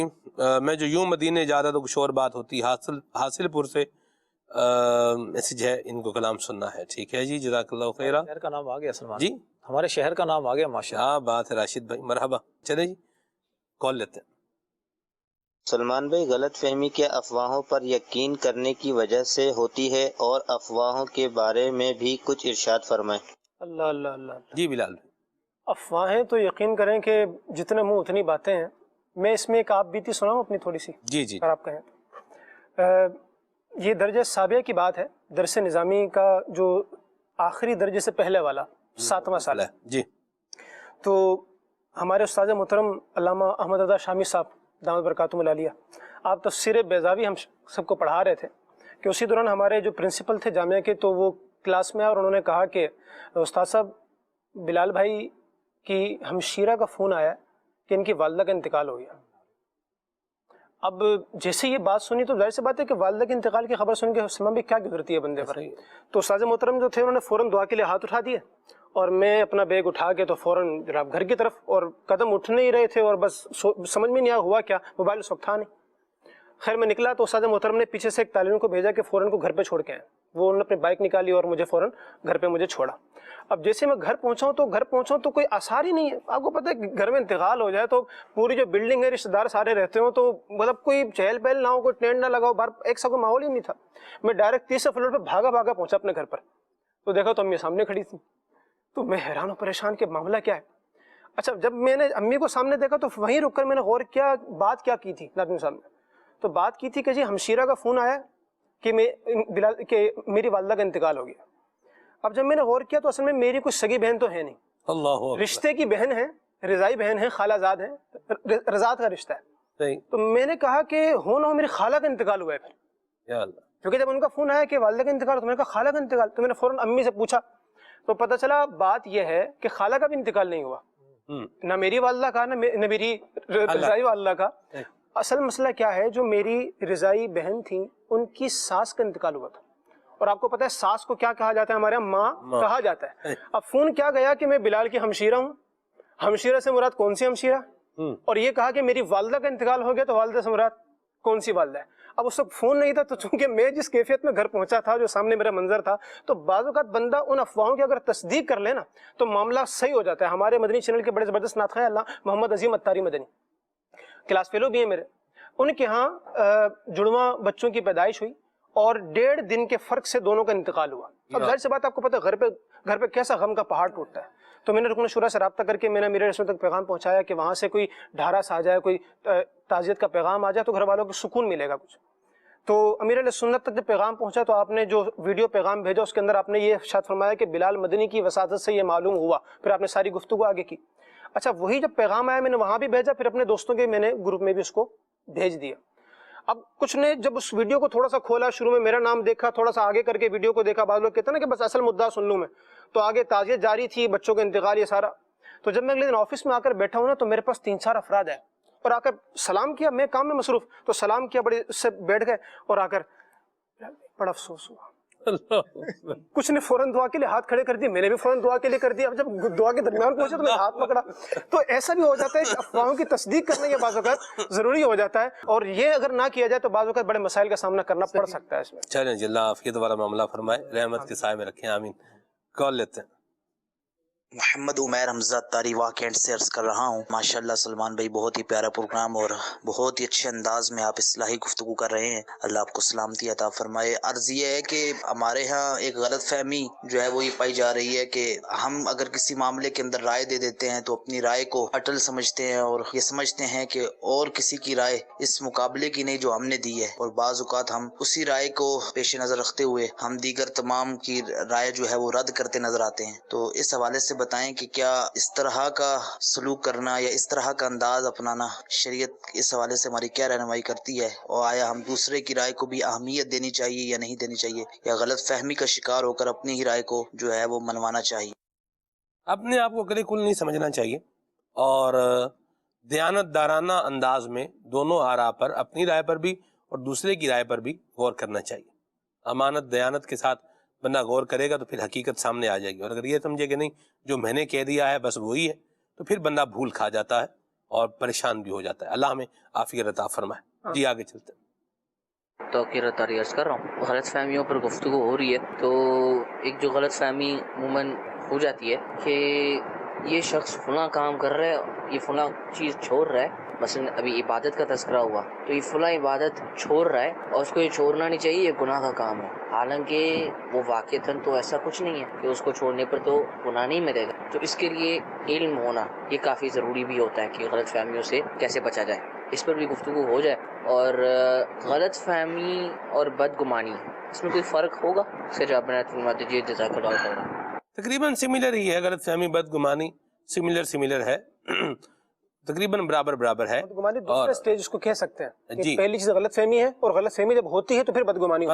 میں جو یوں مدینے جا رہا تو کچھ اور بات ہوتی. حاصل پور سے میسج ہے, ان کو کلام سننا ہے. ٹھیک ہے جی, جزاک اللہ خیرہ. شہر کا نام آ گیا سلمان جی, ہمارے شہر کا نام آ گیا ماشاءاللہ. کیا بات ہے راشد بھائی, مرحبا. چلے جی کال لیتے ہیں. سلمان بھائی, غلط فہمی کیا افواہوں پر یقین کرنے کی وجہ سے ہوتی ہے, اور افواہوں کے بارے میں بھی کچھ ارشاد فرمائیں. اللہ اللہ اللہ. جی بلال. افواہیں تو یقین کریں کہ جتنے منہ اتنی باتیں ہیں. میں اس میں ایک آپ بیتی سناؤں اپنی تھوڑی سی, جی جی, اگر آپ کہیں. یہ درجہ سابعہ کی بات ہے, درس نظامی کا جو آخری درجے سے پہلے والا 7واں سال ہے. جی. تو ہمارے استاد محترم علامہ احمد رضا شامی صاحب دامت برکاتہم العالیہ, آپ تفسیر بیضاوی ہم سب کو پڑھا رہے تھے کہ اسی دوران ہمارے جو پرنسپل تھے جامعہ کے, تو وہ کلاس میں آئے اور انہوں نے کہا کہ استاد صاحب بلال بھائی کی ہمشیرہ کا فون آیا کہ ان کی والدہ کا انتقال ہو گیا. اب جیسے یہ بات سنی تو ظاہر سی بات ہے کہ والدہ کے انتقال کی خبر سن کے سلمان بھی کیا گزرتی ہے بندے پر. تو استاد محترم جو تھے انہوں نے فوراً دعا کے لیے ہاتھ اٹھا دیے, اور میں اپنا بیگ اٹھا کے تو فوراً جناب گھر کی طرف, اور قدم اٹھ نہیں رہے تھے اور بس سمجھ میں نہیں آیا ہوا کیا, موبائل اس وقت تھا نہیں. خیر میں نکلا تو استاد محترم نے پیچھے سے ایک طالب کو بھیجا کہ فوراً کو گھر پہ چھوڑ کے آئیں. وہ انہوں نے اپنی بائک نکالی اور مجھے فوراً گھر پہ مجھے چھوڑا. اب جیسے میں گھر پہنچا تو کوئی آثار ہی نہیں ہے. آپ کو پتہ ہے کہ گھر میں انتقال ہو جائے تو پوری جو بلڈنگ ہے رشتہ دار سارے رہتے ہوں, تو مطلب کوئی چہل پہل نہ ہو, کوئی ٹینٹ نہ لگاؤ, باہر ایک سا کوئی ماحول ہی نہیں تھا. میں ڈائریکٹ 30 فلور پہ بھاگا پہنچا اپنے گھر پر, تو دیکھا تو امی سامنے کھڑی تھی. تو میں حیران و پریشان کہ معاملہ کیا ہے. اچھا جب میں نے امی کو سامنے دیکھا تو وہیں رک کر میں نے غور کیا بات کیا کی تھی لازمی صاحب نے. تو بات کی تھی کہ جی ہمشیرہ کا فون آیا کہ میری والدہ کا انتقال ہو گیا. اب جب میں نے غور کیا تو اصل میں میری کوئی سگی بہن تو ہے نہیں, اللہ رشتے کی بہن ہے, رضائی بہن ہے, خالہ زاد ہے, رضاعت کا رشتہ ہے. تو میں نے کہا کہ ہو نہ ہو میری خالہ کا انتقال ہوا ہے پھر, کیونکہ جب ان کا فون آیا کہ والدہ کا انتقال, تو میں نے کہا خالہ کا انتقال. تو میں نے فوراً امی سے پوچھا تو پتہ چلا بات یہ ہے کہ خالہ کا بھی انتقال نہیں ہوا, نہ میری والدہ کا نہ میری رضائی والدہ کا. اصل مسئلہ کیا ہے, جو میری رضائی بہن تھی ان کی ساس کا انتقال ہوا تھا, اور آپ کو پتہ ہے ساس کو کیا کہا جاتا ہے, ہمارے یہاں ماں کہا جاتا ہے. اب فون کیا گیا کہ میں بلال کی ہمشیرہ ہوں, ہمشیرہ سے مراد کون سی ہمشیرہ, اور یہ کہا کہ میری والدہ کا انتقال ہو گیا تو والدہ سے مراد کون سی والدہ ہے. اب اس وقت فون نہیں تھا، تو چونکہ میں جس کیفیت میں گھر پہنچا تھا، جو سامنے میرا منظر تھا، تو بعض اوقات بندہ ان افواہوں کی اگر تصدیق کر لے نا تو معاملہ صحیح ہو جاتا ہے. ہمارے مدنی چینل کے بڑے زبردست نعت خواہ اللہ محمد عظیم اتاری مدنی، کلاس فیلو بھی ہیں میرے، ان کے ہاں جڑواں بچوں کی پیدائش ہوئی اور 1.5 دن کے فرق سے دونوں کا انتقال ہوا. اب ظاہر سی بات آپ کو پتہ ہے گھر پہ کیسا غم کا پہاڑ ٹوٹتا ہے. تو میں نے رکن شورا سے رابطہ کر کے میں نے میرے رسول تک پیغام پہنچایا کہ وہاں سے کوئی ڈھارس آ جائے، کوئی تعزیت کا پیغام آ جائے تو گھر والوں کو سکون ملے گا کچھ. تو امیر علیہ سنت تک جب پیغام پہنچا تو آپ نے جو ویڈیو پیغام بھیجا اس کے اندر آپ نے یہ ارشاد فرمایا کہ بلال مدنی کی وساطت سے یہ معلوم ہوا. پھر آپ نے ساری گفتگو آگے کی. اچھا وہی جب پیغام آیا میں نے وہاں بھی بھیجا، پھر اپنے دوستوں کے میں نے گروپ میں بھی اس کو بھیج دیا. اب کچھ نے جب اس ویڈیو کو تھوڑا سا کھولا، شروع میں میرا نام دیکھا، تھوڑا سا آگے کر کے ویڈیو کو دیکھا، بعض لوگ کہتے ہیں نا کہ بس اصل مدعا سن لوں میں، تو آگے تعزیت جاری تھی، بچوں کا انتقال، یہ سارا. تو جب میں اگلے دن آفس میں آ کر بیٹھا ہوں نا تو میرے پاس 3-4 افراد ہیں اور آ کر سلام کیا. میں کام میں مصروف تو سلام کیا، بڑے اس سے بیٹھ گئے اور آ کر بڑا افسوس ہوا. کچھ نے فوراً دعا کے لیے ہاتھ کھڑے کر دیے، میں نے بھی فوراً دعا کے لیے کر دیا. اب جب دعا کے درمیان پہنچے تو میں ہاتھ پکڑا. تو ایسا بھی ہو جاتا ہے کہ افواہوں کی تصدیق کرنا یہ بعض اوقات ضروری ہو جاتا ہے، اور یہ اگر نہ کیا جائے تو بعض اوقات بڑے مسائل کا سامنا کرنا پڑ سکتا ہے اس میں. چلیں جی، اللہ عافیت والا معاملہ فرمائے، رحمت کے سائے میں رکھیں، آمین. کال لیتے ہیں. محمد عمیر حمزہ تاری واہ کینٹ سے عرض کر رہا ہوں. ماشاءاللہ سلمان بھائی بہت ہی پیارا پروگرام اور بہت ہی اچھے انداز میں آپ اصلاحی گفتگو کر رہے ہیں، اللہ آپ کو سلامتی عطا فرمائے. عرض یہ ہے کہ ہمارے ہاں ایک غلط فہمی جو ہے وہ یہ پائی جا رہی ہے کہ ہم اگر کسی معاملے کے اندر رائے دے دیتے ہیں تو اپنی رائے کو اٹل سمجھتے ہیں اور یہ سمجھتے ہیں کہ اور کسی کی رائے اس مقابلے کی نہیں جو ہم نے دی ہے، اور بعض اوقات ہم اسی رائے کو پیش نظر رکھتے ہوئے ہم دیگر تمام کی رائے جو ہے وہ رد کرتے نظر آتے ہیں. تو اس حوالے سے بتائیں کہ کیا اس طرح کا سلوک کرنا یا اس طرح کا انداز اپنانا شریعت اس حوالے سے ہماری کیا رہنمائی کرتی ہے، اور آیا ہم دوسرے کی رائے کو بھی اہمیت دینی چاہیے یا نہیں دینی چاہیے، یا غلط فہمی کا شکار ہو کر اپنی ہی رائے کو جو ہے وہ منوانا چاہیے؟ اپنے آپ کو کلی کل نہیں سمجھنا چاہیے اور دیانت دارانہ انداز میں دونوں آراء پر، اپنی رائے پر بھی اور دوسرے کی رائے پر بھی غور کرنا چاہیے. امانت دیانت کے ساتھ بندہ غور کرے گا تو پھر حقیقت سامنے آ جائے گی، اور اگر یہ سمجھے کہ نہیں جو میں نے کہہ دیا ہے بس وہی ہے تو پھر بندہ بھول کھا جاتا ہے اور پریشان بھی ہو جاتا ہے. اللہ ہمیں عافیت عطا فرمائے. جی آگے چلتے ہیں. توقیر تاری عرض کر رہا ہوں. غلط فہمیوں پر گفتگو ہو رہی ہے تو ایک جو غلط فہمی عموماً ہو جاتی ہے کہ یہ شخص فلاں کام کر رہا ہے، یہ فلاں چیز چھوڑ رہا ہے. مثلا ابھی عبادت کا تذکرہ ہوا تو یہ فلاں عبادت چھوڑ رہا ہے اور اس کو یہ چھوڑنا نہیں چاہیے، یہ گناہ کا کام ہے، حالانکہ وہ واقعتاً تو ایسا کچھ نہیں ہے کہ اس کو چھوڑنے پر تو گناہ نہیں ملے گا. تو اس کے لیے علم ہونا یہ کافی ضروری بھی ہوتا ہے کہ غلط فہمیوں سے کیسے بچا جائے، اس پر بھی گفتگو ہو جائے. اور غلط فہمی اور بدگمانی اس میں کوئی فرق ہوگا؟ اس کا جواب بنا فرما دیجیے، جزاک اللہ خیر. تقریباً سملر ہی ہے، غلط فہمی بدگمانی سملر ہے، تقریباً برابر ہے. بدگمانی دوسرا سٹیج اس کو کہہ سکتے ہیں. جی پہلی چیز غلط فہمی ہے، اور غلط فہمی جب ہوتی ہے تو پھر بدگمانی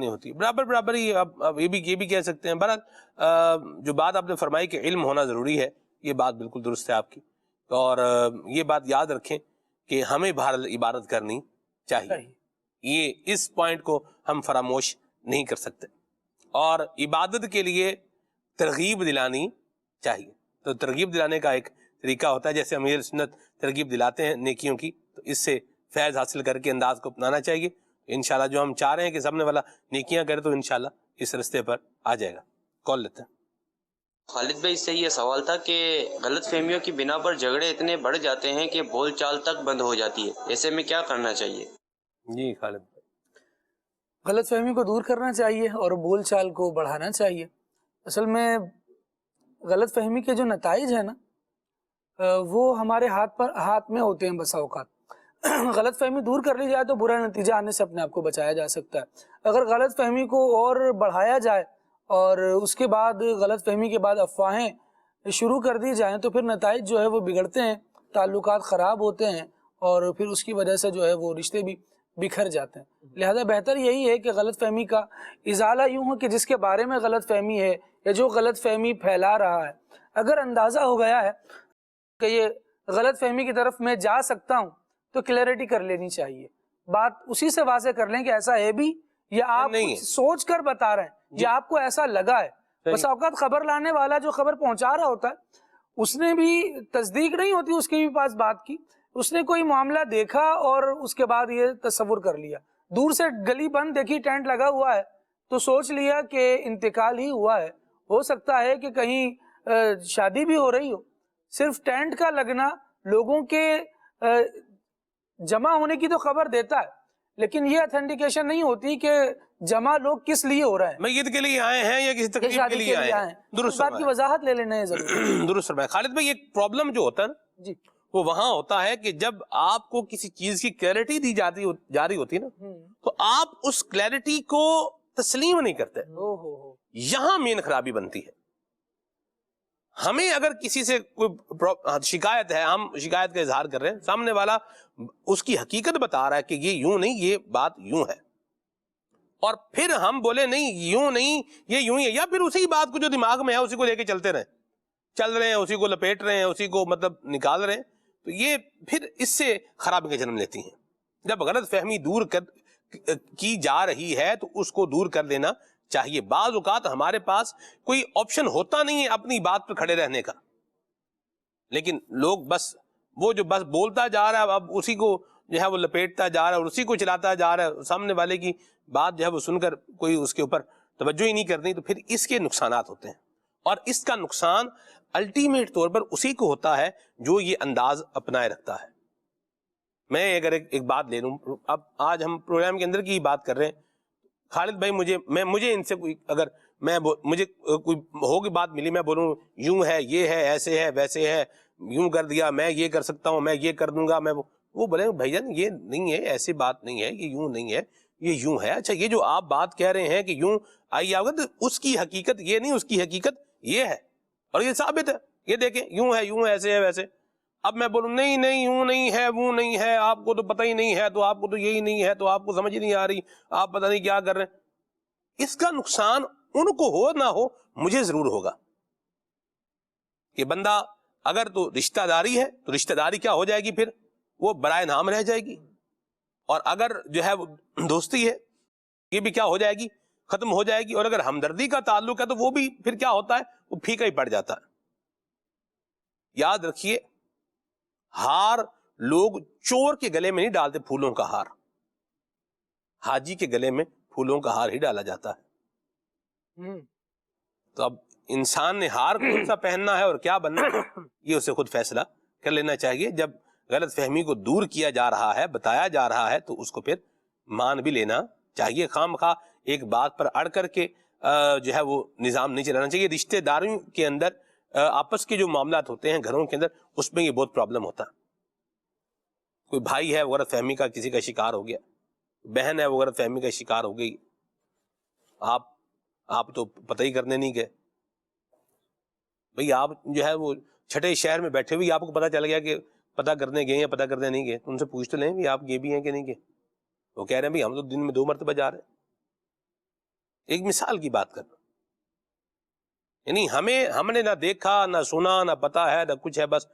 ہوتی ہے. برابر ہی. اب یہ بھی کہہ سکتے ہیں. بہرحال جو بات آپ نے فرمائی کہ علم ہونا ضروری ہے، یہ بات بالکل درست ہے آپ کی، اور یہ بات یاد رکھیں کہ ہمیں بہرحال عبادت کرنی چاہیے. یہ اس پوائنٹ کو ہم فراموش نہیں کر سکتے، اور عبادت کے لیے ترغیب دلانی چاہیے. تو ترغیب دلانے کا ایک طریقہ ہوتا ہے، جیسے امیر سنت ترغیب دلاتے ہیں نیکیوں کی، تو اس سے فیض حاصل کر کے انداز کو اپنانا چاہیے. انشاءاللہ جو ہم چاہ رہے ہیں کہ سامنے والا نیکیاں کرے تو انشاءاللہ اس رستے پر آ جائے گا. کال لیتے ہیں. خالد بھائی سے یہ سوال تھا کہ غلط فہمیوں کی بنا پر جھگڑے اتنے بڑھ جاتے ہیں کہ بول چال تک بند ہو جاتی ہے، ایسے میں کیا کرنا چاہیے؟ جی خالد بھائی. غلط فہمی کو دور کرنا چاہیے اور بول چال کو بڑھانا چاہیے. اصل میں غلط فہمی کے جو نتائج ہیں نا وہ ہمارے ہاتھ میں ہوتے ہیں بسا اوقات. غلط فہمی دور کر لی جائے تو برا نتیجہ آنے سے اپنے آپ کو بچایا جا سکتا ہے. اگر غلط فہمی کو اور بڑھایا جائے اور اس کے بعد غلط فہمی کے بعد افواہیں شروع کر دی جائیں تو پھر نتائج جو ہے وہ بگڑتے ہیں، تعلقات خراب ہوتے ہیں، اور پھر اس کی وجہ سے جو ہے وہ رشتے بھی بکھر جاتے ہیں. لہذا بہتر یہی ہے کہ غلط فہمی کا ازالہ یوں ہو کہ جس کے بارے میں غلط فہمی ہے یا جو غلط فہمی پھیلا رہا ہے، اگر اندازہ ہو گیا ہے کہ یہ غلط فہمی کی طرف میں جا سکتا ہوں تو کلیئرٹی کر لینی چاہیے. بات اسی سے واضح کر لیں کہ ایسا ہے بھی، یا آپ سوچ کر بتا رہے ہیں یا آپ کو ایسا لگا ہے. بس اوقات خبر لانے والا جو خبر پہنچا رہا ہوتا ہے اس نے بھی تصدیق نہیں ہوتی اس کے بھی پاس بات کی، اس نے کوئی معاملہ دیکھا اور اس کے بعد یہ تصور کر لیا. دور سے گلی بند دیکھی ٹینٹ لگا ہوا ہے تو سوچ لیا کہ انتقال ہی ہوا ہے. ہو سکتا ہے کہ کہیں شادی بھی ہو رہی ہو. صرف ٹینٹ کا لگنا لوگوں کے جمع ہونے کی تو خبر دیتا ہے, لیکن یہ اتھینٹیکیشن نہیں ہوتی کہ جمع لوگ کس لیے ہو رہے ہیں, میت کے لیے آئے ہیں یا کسی تقریب کے لیے آئے ہیں. درست بات کی وضاحت لے لینا ہے ضرور. درست فرمایا. خالد بھائی ایک پرابلم جو ہوتا ہے نا جی وہ وہاں ہوتا ہے کہ جب آپ کو کسی چیز کی کلیئرٹی دی جا رہی ہوتی ہے نا تو آپ اس کلیئرٹی کو تسلیم نہیں کرتے. یہاں مین خرابی بنتی ہے. ہمیں اگر کسی سے کوئی شکایت ہے, ہم شکایت کا اظہار کر رہے ہیں, سامنے والا اس کی حقیقت بتا رہا ہے کہ یہ یوں نہیں, یہ بات یوں ہے, اور پھر ہم بولے نہیں یوں نہیں یہ یوں ہی ہے, یا پھر اسی بات کو جو دماغ میں ہے اسی کو لے کے چل رہے ہیں, اسی کو لپیٹ رہے ہیں, اسی کو مطلب نکال رہے ہیں, تو یہ پھر اس سے خرابی کا جنم لیتی ہیں. جب غلط فہمی دور کی جا رہی ہے تو اس کو دور کر دینا چاہیے. بعض اوقات ہمارے پاس کوئی آپشن ہوتا نہیں ہے اپنی بات پہ کھڑے رہنے کا, لیکن لوگ بس وہ جو بس بولتا جا رہا ہے اب اسی کو جو ہے وہ لپیٹتا جا رہا ہے اور اسی کو چلاتا جا رہا ہے, سامنے والے کی بات جو ہے وہ سن کر کوئی اس کے اوپر توجہ ہی نہیں کرنی, تو پھر اس کے نقصانات ہوتے ہیں. اور اس کا نقصان الٹیمیٹ طور پر اسی کو ہوتا ہے جو یہ انداز اپنائے رکھتا ہے. میں اگر ایک بات لے لوں, اب آج ہم پروگرام کے اندر کی بات کر رہے ہیں, خالد بھائی مجھے ان سے کوئی اگر مجھے کوئی ہوگی بات ملی, میں بولوں یوں ہے, یہ ہے, ایسے ہے, ویسے ہے, یوں کر دیا, میں یہ کر سکتا ہوں, میں یہ کر دوں گا, میں وہ بولے بھائی جان یہ نہیں ہے, ایسی بات نہیں ہے, یہ یوں نہیں ہے, یہ یوں ہے. اچھا یہ جو آپ بات کہہ رہے ہیں کہ یوں آئیے آگے, تو اس کی حقیقت یہ نہیں, اس کی حقیقت یہ ہے اور یہ ثابت ہے, یہ دیکھیں یوں ہے, یوں ایسے ہے, ویسے. اب میں بولوں نہیں نہیں یوں نہیں ہے, وہ نہیں ہے, آپ کو تو پتہ ہی نہیں ہے, تو آپ کو تو یہی نہیں ہے, تو آپ کو سمجھ نہیں آ رہی, آپ پتہ نہیں کیا کر رہے ہیں. اس کا نقصان ان کو ہو نہ ہو مجھے ضرور ہوگا. کہ بندہ اگر تو رشتہ داری ہے تو رشتہ داری کیا ہو جائے گی, پھر وہ برائے نام رہ جائے گی, اور اگر جو ہے وہ دوستی ہے یہ بھی کیا ہو جائے گی, ختم ہو جائے گی, اور اگر ہمدردی کا تعلق ہے تو وہ بھی پھر کیا ہوتا ہے, وہ پھیکا ہی پڑ جاتا ہے. یاد رکھیے ہار لوگ چور کے گلے میں نہیں ڈالتے, پھولوں کا ہار حاجی کے گلے میں پھولوں کا ہار ہی ڈالا جاتا ہے. تو اب انسان نے ہار کون سا پہننا ہے اور کیا بننا ہے یہ اسے خود فیصلہ کر لینا چاہیے. جب غلط فہمی کو دور کیا جا رہا ہے, بتایا جا رہا ہے, تو اس کو پھر مان بھی لینا چاہیے. خام خواہ ایک بات پر اڑ کر کے جو ہے وہ نظام نہیں چلانا چاہیے. رشتہ داریوں کے اندر آپس کے جو معاملات ہوتے ہیں گھروں کے اندر, اس میں یہ بہت پرابلم ہوتا ہے. کوئی بھائی ہے وہ غلط فہمی کا کسی کا شکار ہو گیا, بہن ہے وہ غلط فہمی کا شکار ہو گئی, آپ تو پتہ ہی کرنے نہیں گئے. بھئی آپ جو ہے وہ چھٹے شہر میں بیٹھے ہوئے, آپ کو پتہ چل گیا کہ پتہ کرنے گئے یا پتہ کرنے نہیں گئے, ان سے پوچھ تو لیں بھی آپ گئے بھی ہیں کہ نہیں گئے. وہ کہہ رہے ہیں بھئی ہم تو دن میں 2 مرتبہ جا رہے ہیں. ایک مثال کی بات کرنا, یعنی ہم نے نہ دیکھا نہ سنا نہ پتا ہے نہ کچھ ہے, بس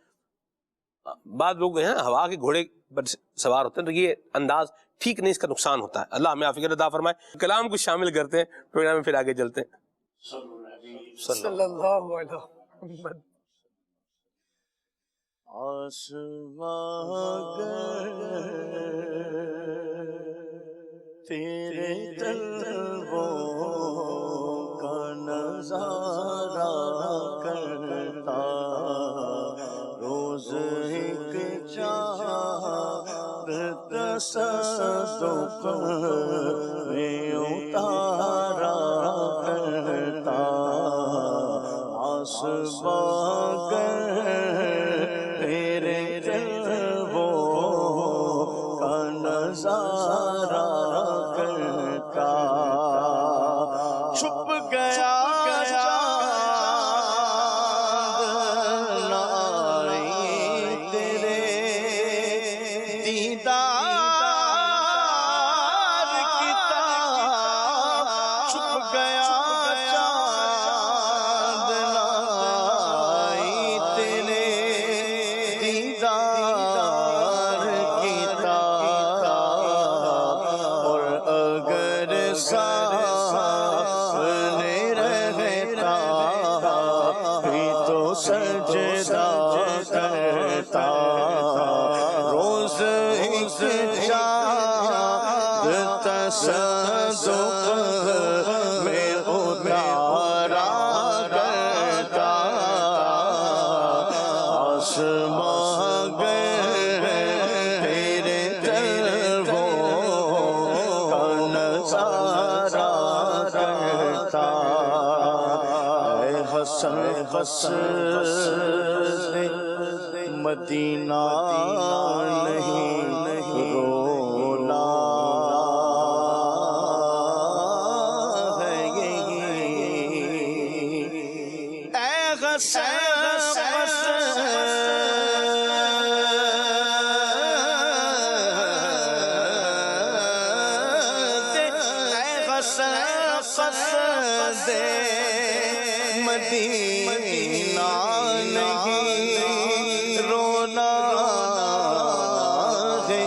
بعض لوگ ہیں ہوا کے گھوڑے پر سوار ہوتے ہیں, تو یہ انداز ٹھیک نہیں, اس کا نقصان ہوتا ہے. اللہ ہمیں عافیت عطا فرمائے. کلام کو شامل کرتے ہیں پروگرام میں, پھر آگے چلتے ہیں. صلی اللہ علیہ وسلم. تیرے طلبوں کا نظارہ کرتا, روز ایک چاند تصدق میں اتارا کرتا, آسمان تیرے طلبوں کا نظارہ کرتا. چھپ گیا روز ایک چاند تصدق میں اتارا کرتا آسمان گئے تیرے طلبوں کا نظارہ کرتا اے حسن قصد مدینہ نہیں رونا ہے اے حسن قصد مدینہ نہیں رونا ہے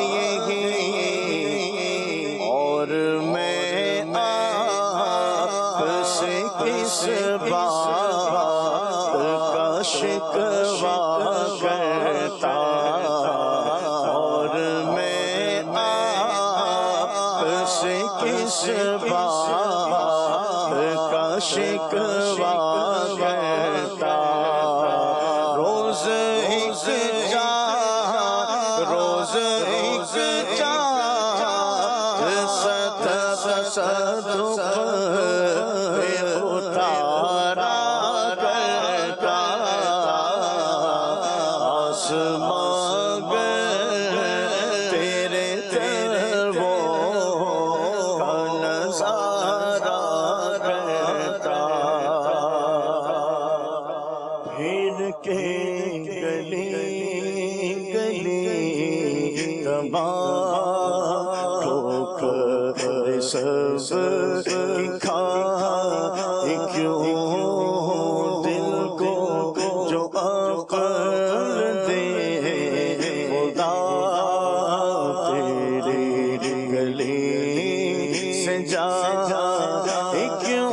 اور میں آپ سے کس بات کا شکوہ کرتا اور میں آپ سے کس بات کا شکوہ کرتا روز ایک تصدق اتارا کرتا آسمان تیرے طلبوں کا نظارہ کرتا پھر کے گلی تمام ٹھوکر سب کی کھا کیوں دل کو جو عقل دے خدا تیری گلی سے جا کیوں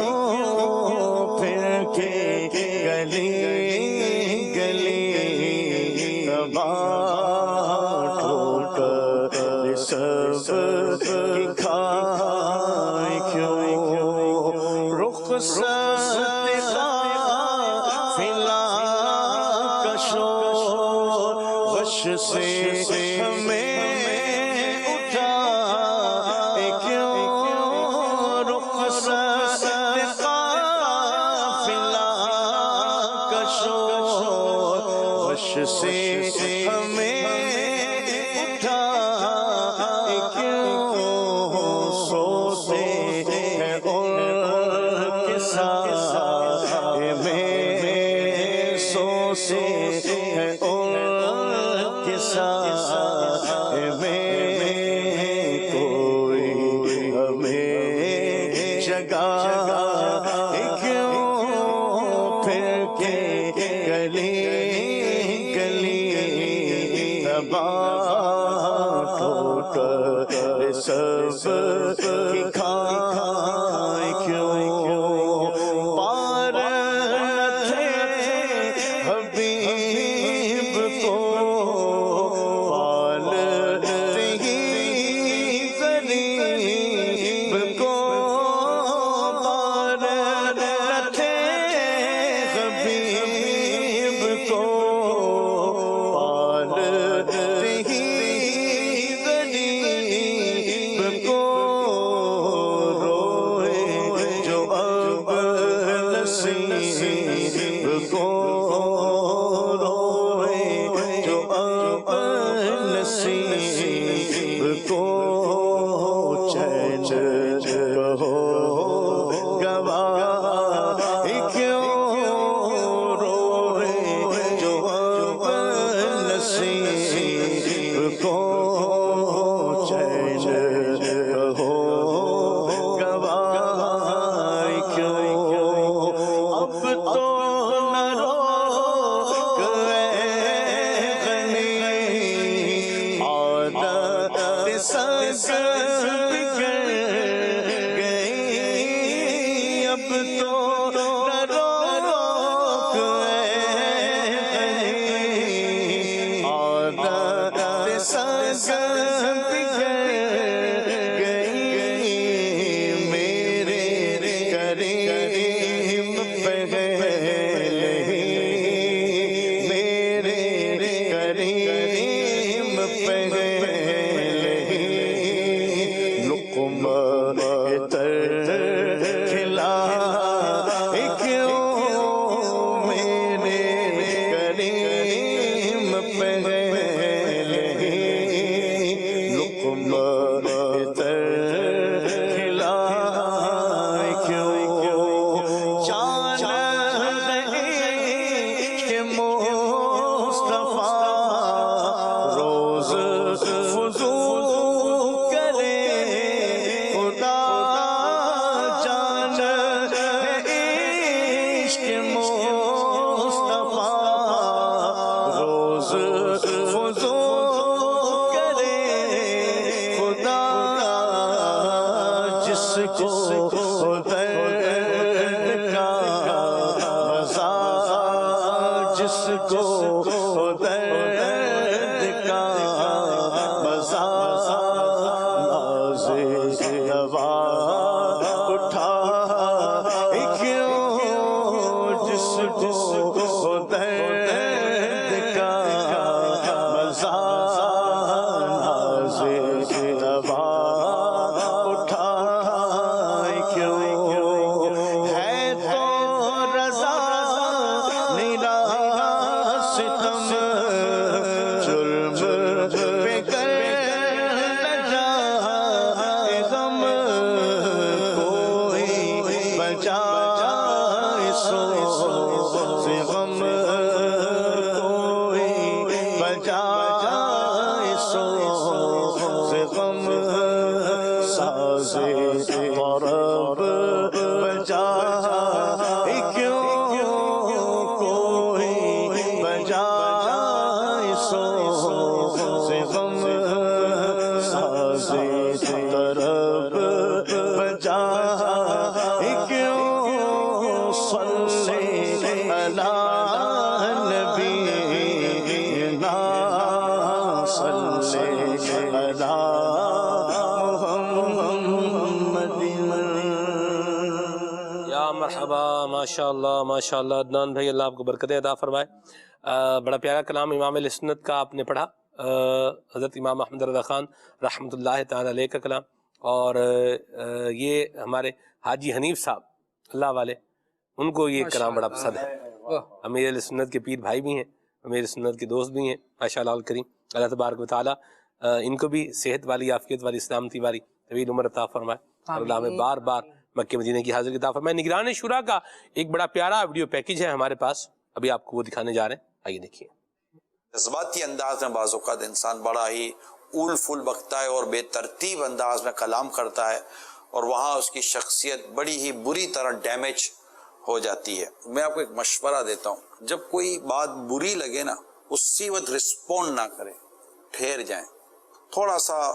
پھر کے گلی تباہ ٹھوکر سب کی کھائے کیوں رخصت قافلہ کا شور غش سے ہمیں اٹھا کیوں رخصت قافلہ کا شور غش سے ہمیں اٹھا کیوں سوتے ہیں ان کے سائے میں سوتے ہیں ان کے سائے میں کوئی ہمیں جگہ کیوں پھر کے گلی تباہ ٹھوکر سب کی کھائے کیوں پار نہ تھے حبیب کو پالتے ہی غریب کو پار نہ تھے حبیب کو عشق مصطفیٰ روز فضول کرے خدا جس کو درد کا مزہ جس کو درد کا مزہ ناز نوا اٹھا کیوں جس کو درد کا مزہ ناز نوا اٹھا کیوں ہے تو رضا میرا ستم جرم پہ کر نہ جائے غم کوئی بجائے سو سے غم کوئی بجائے سو سے غم ساز طرب بجا کیوں کوئی بجائے سو سے غم ساز طرب بجا کیوں صلی علی نبینا صلی علی محمد یا مرحبا، ماشاء اللہ عدنان بھائی، اللہ آپ کو برکتیں عطا فرمائے۔ بڑا پیارا کلام امام اہل سنت کا آپ نے پڑھا، حضرت امام احمد رضا خان رحمۃ اللہ تعالی علیہ کا کلام، اور یہ ہمارے حاجی حنیف صاحب اللہ والے، ان کو یہ کلام بڑا پسند ہے۔ امیر اہل سنت کے پیر بھائی بھی ہیں، امیر سنت کے دوست بھی ہیں ماشاء اللہ الکریم۔ اللہ تبارک و تعالیٰ ان کو بھی صحت والی، عافیت والی، سلامتی والی طویل عمر عطا فرمائے، اور اللہ ہمیں بار بار مکہ مدینہ کی حاضری عطا فرمائے۔ نگران شورا کا ایک بڑا پیارا ویڈیو پیکیج ہے ہمارے پاس، ابھی آپ کو وہ دکھانے جا رہے ہیں، آئیے دیکھیے۔ جذباتی انداز میں بعض اوقات انسان بڑا ہی اول فول بکتا ہے اور بے ترتیب انداز میں کلام کرتا ہے، اور وہاں اس کی شخصیت بڑی ہی بری طرح ڈیمیج ہو جاتی ہے۔ میں آپ کو ایک مشورہ دیتا ہوں، جب کوئی بات بری لگے نا، اسی وقت رسپونڈ نہ کریں، ٹھہر جائیں، تھوڑا سا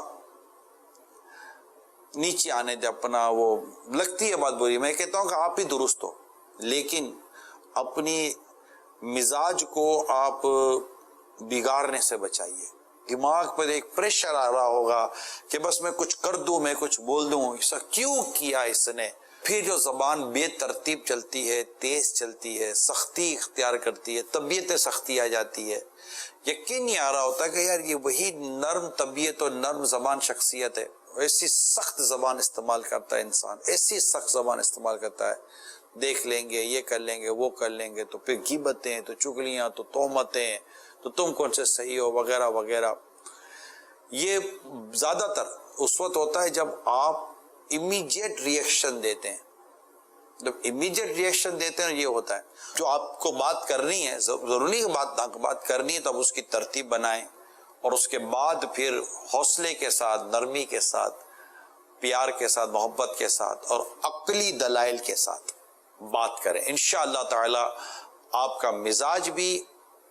نیچے آنے دے اپنا، وہ لگتی ہے بات بری، میں کہتا ہوں کہ آپ ہی درست ہو، لیکن اپنی مزاج کو آپ بگاڑنے سے بچائیے۔ دماغ پر ایک پریشر آ رہا ہوگا کہ بس میں کچھ کر دوں، میں کچھ بول دوں، ایسا کیوں کیا اس نے؟ پھر جو زبان بے ترتیب چلتی ہے، تیز چلتی ہے، سختی اختیار کرتی ہے، طبیعت سختی آ جاتی ہے، یقین نہیں آ رہا ہوتا کہ یار یہ وہی نرم طبیعت اور نرم زبان شخصیت ہے، ایسی سخت زبان استعمال کرتا ہے انسان، ایسی سخت زبان استعمال کرتا ہے، دیکھ لیں گے، یہ کر لیں گے، وہ کر لیں گے، تو پھر غیبتیں، تو چگلیاں، تو تہمتیں، تو تم کون سے صحیح ہو، وغیرہ وغیرہ۔ یہ زیادہ تر اس وقت ہوتا ہے جب آپ امیجیٹ ریئیکشن دیتے ہیں، جب امیجیٹ ریئیکشن دیتے ہیں یہ ہوتا ہے۔ جو آپ کو بات کرنی ہے، ضروری بات کرنی ہے، تب اس کی ترتیب بنائیں، اور اس کے بعد پھر حوصلے کے ساتھ، نرمی کے ساتھ، پیار کے ساتھ، محبت کے ساتھ اور عقلی دلائل کے ساتھ بات کریں۔ انشاءاللہ تعالی آپ کا مزاج بھی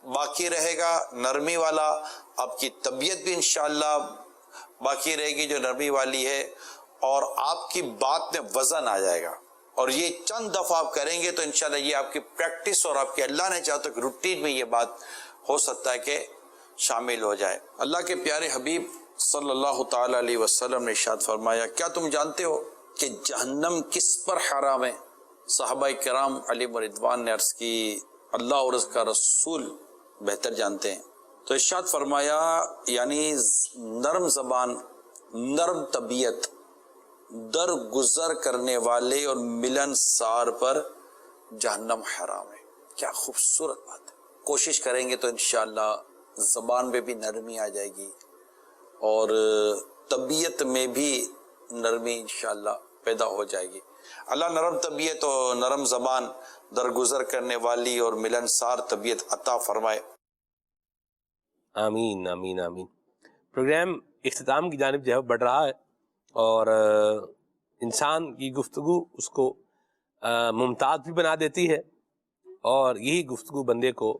باقی رہے گا نرمی والا، آپ کی طبیعت بھی انشاءاللہ باقی رہے گی جو نرمی والی ہے، اور آپ کی بات میں وزن آ جائے گا۔ اور یہ چند دفعہ آپ کریں گے تو انشاءاللہ یہ آپ کی پریکٹس اور آپ کے اللہ نے چاہا تو کہ روٹین میں یہ بات ہو سکتا ہے کہ شامل ہو جائے۔ اللہ کے پیارے حبیب صلی اللہ تعالی علیہ وسلم نے ارشاد فرمایا، کیا تم جانتے ہو کہ جہنم کس پر حرام ہے؟ صحابہ کرام علیہم رضوان نے عرض کی، اللہ اور اس کا رسول بہتر جانتے ہیں۔ تو ارشاد فرمایا، یعنی نرم زبان، نرم طبیعت، در گزر کرنے والے اور ملن سار پر جہنم حرام ہے۔ کیا خوبصورت بات ہے۔ کوشش کریں گے تو انشاءاللہ زبان میں بھی نرمی آ جائے گی اور طبیعت میں بھی نرمی انشاءاللہ پیدا ہو جائے گی۔ اللہ نرم طبیعت اور نرم زبان، درگزر کرنے والی اور ملنسار طبیعت عطا فرمائے۔ آمین آمین آمین۔ پروگرام اختتام کی جانب جو ہے بڑھ رہا ہے، اور انسان کی گفتگو اس کو ممتاز بھی بنا دیتی ہے، اور یہی گفتگو بندے کو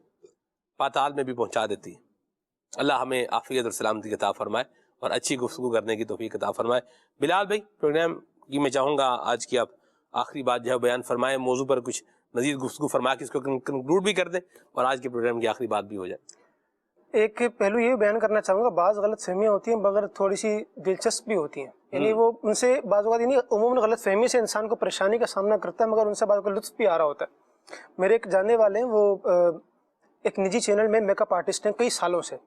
پاتال میں بھی پہنچا دیتی ہے۔ اللہ ہمیں عافیت اور سلامتی عطا فرمائے اور اچھی گفتگو کرنے کی توفیق عطا فرمائے۔ بلال بھائی، پروگرام کی میں چاہوں گا آج کی آپ آخری بات جو ہے بیان فرمائیں، موضوع پر کچھ مزید گفتگو فرما کے اس کو کنکلوڈ بھی کر دیں اور آج کے پروگرام کی آخری بات بھی ہو جائے۔ ایک پہلو یہ بیان کرنا چاہوں گا، بعض غلط فہمیاں ہوتی ہیں مگر تھوڑی سی دلچسپ بھی ہوتی ہیں، یعنی وہ ان سے بعض اوقات یعنی عموماً غلط فہمی سے انسان کو پریشانی کا سامنا کرتا ہے، مگر ان سے بعض اوقات لطف بھی آ رہا ہوتا ہے۔ میرے ایک جاننے والے ہیں، وہ ایک نجی چینل میں میک اپ آرٹسٹ ہیں کئی سالوں سے،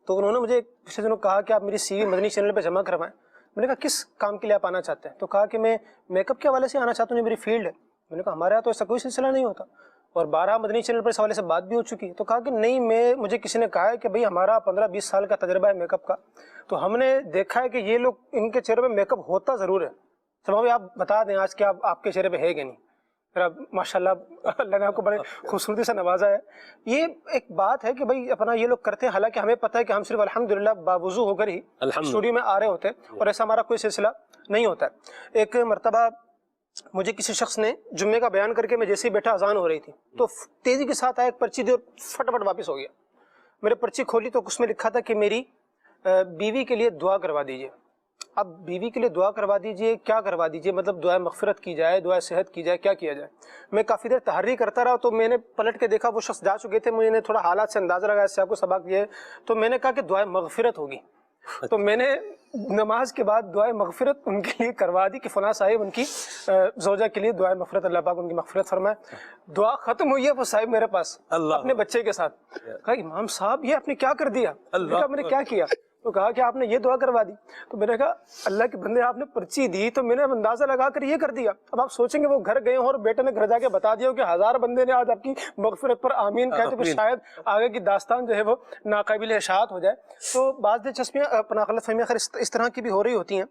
تو انہوں نے مجھے پچھلے دنوں کہا کہ آپ میری سی وی مدنی چینل پہ جمع کروائیں۔ میں نے کہا کس کام کے لیے آپ آنا چاہتے ہیں؟ تو کہا کہ میں میک اپ کے حوالے سے آنا چاہتا ہوں، یہ میری فیلڈ ہے۔ میں نے کہا ہمارے یہاں تو ایسا کوئی سلسلہ نہیں ہوتا، اور 12 مدنی چینل پر اس حوالے سے بات بھی ہو چکی ہے۔ تو کہا کہ نہیں، مجھے کسی نے کہا ہے کہ بھئی ہمارا 15-20 سال کا تجربہ ہے میک اپ کا، تو ہم نے دیکھا ہے کہ یہ لوگ ان کے چہرے پہ میک اپ ہوتا ضرور ہے۔ صاحب آپ بتا دیں آج کیا آپ کے چہرے پہ ہے کہ نہیں؟ ماشاء اللہ اللہ نے آپ کو بڑے خوبصورتی سے نوازا ہے۔ یہ ایک بات ہے کہ بھئی اپنا یہ لوگ کرتے ہیں، حالانکہ ہمیں پتہ ہے کہ ہم صرف الحمدللہ باوضو ہو کر ہی اسٹوڈیو میں آ رہے ہوتے ہیں، اور ایسا ہمارا کوئی سلسلہ نہیں ہوتا ہے۔ ایک مرتبہ مجھے کسی شخص نے جمعے کا بیان کر کے میں جیسے ہی بیٹھا اذان ہو رہی تھی تو تیزی کے ساتھ آیا، ایک پرچی دی اور فٹافٹ واپس ہو گیا۔ میرے پرچی کھولی تو اس میں لکھا تھا کہ میری بیوی کے لیے دعا کروا دیجیے۔ اب بیوی کے لیے دعا کروا دیجیے، کیا کروا دیجیے؟ مطلب دعائے مغفرت کی جائے، دعائے صحت کی جائے، کیا کیا جائے؟ میں کافی دیر تحری کرتا رہا، تو میں نے پلٹ کے دیکھا وہ شخص جا چکے تھے، میں نے تھوڑا حالات سے اندازہ لگایا، اس سے آپ کو سبق یہ ہے، تو میں نے کہا کہ دعائے مغفرت ہوگی۔ تو میں نے نماز کے بعد دعائے مغفرت ان کے لیے کروا دی کہ فلاں صاحب ان کی زوجہ کے لیے دعائے مغفرت، اللہ پاک ان کی مغفرت فرمائے۔ دعا ختم ہوئی ہے، وہ صاحب میرے پاس اپنے بچے کے ساتھ کہا امام صاحب یہ آپ نے کیا کر دیا؟ میں نے کیا کیا؟ تو کہا کہ آپ نے یہ دعا کروا دی۔ تو میں نے کہا اللہ کے بندے آپ نے پرچی دی تو میں نے اندازہ لگا کر یہ کر دیا۔ اب آپ سوچیں گے وہ گھر گئے ہوں اور بیٹے نے گھر جا کے بتا دیا کہ 1000 بندے نے آج آپ کی مغفرت پر آمین کہا، تو پھر شاید آگے کی داستان جو ہے وہ ناقابل اشاعت ہو جائے۔ تو بعض دلچسپیاں اپنا غلط فہمیاں اس طرح کی بھی ہو رہی ہوتی ہیں۔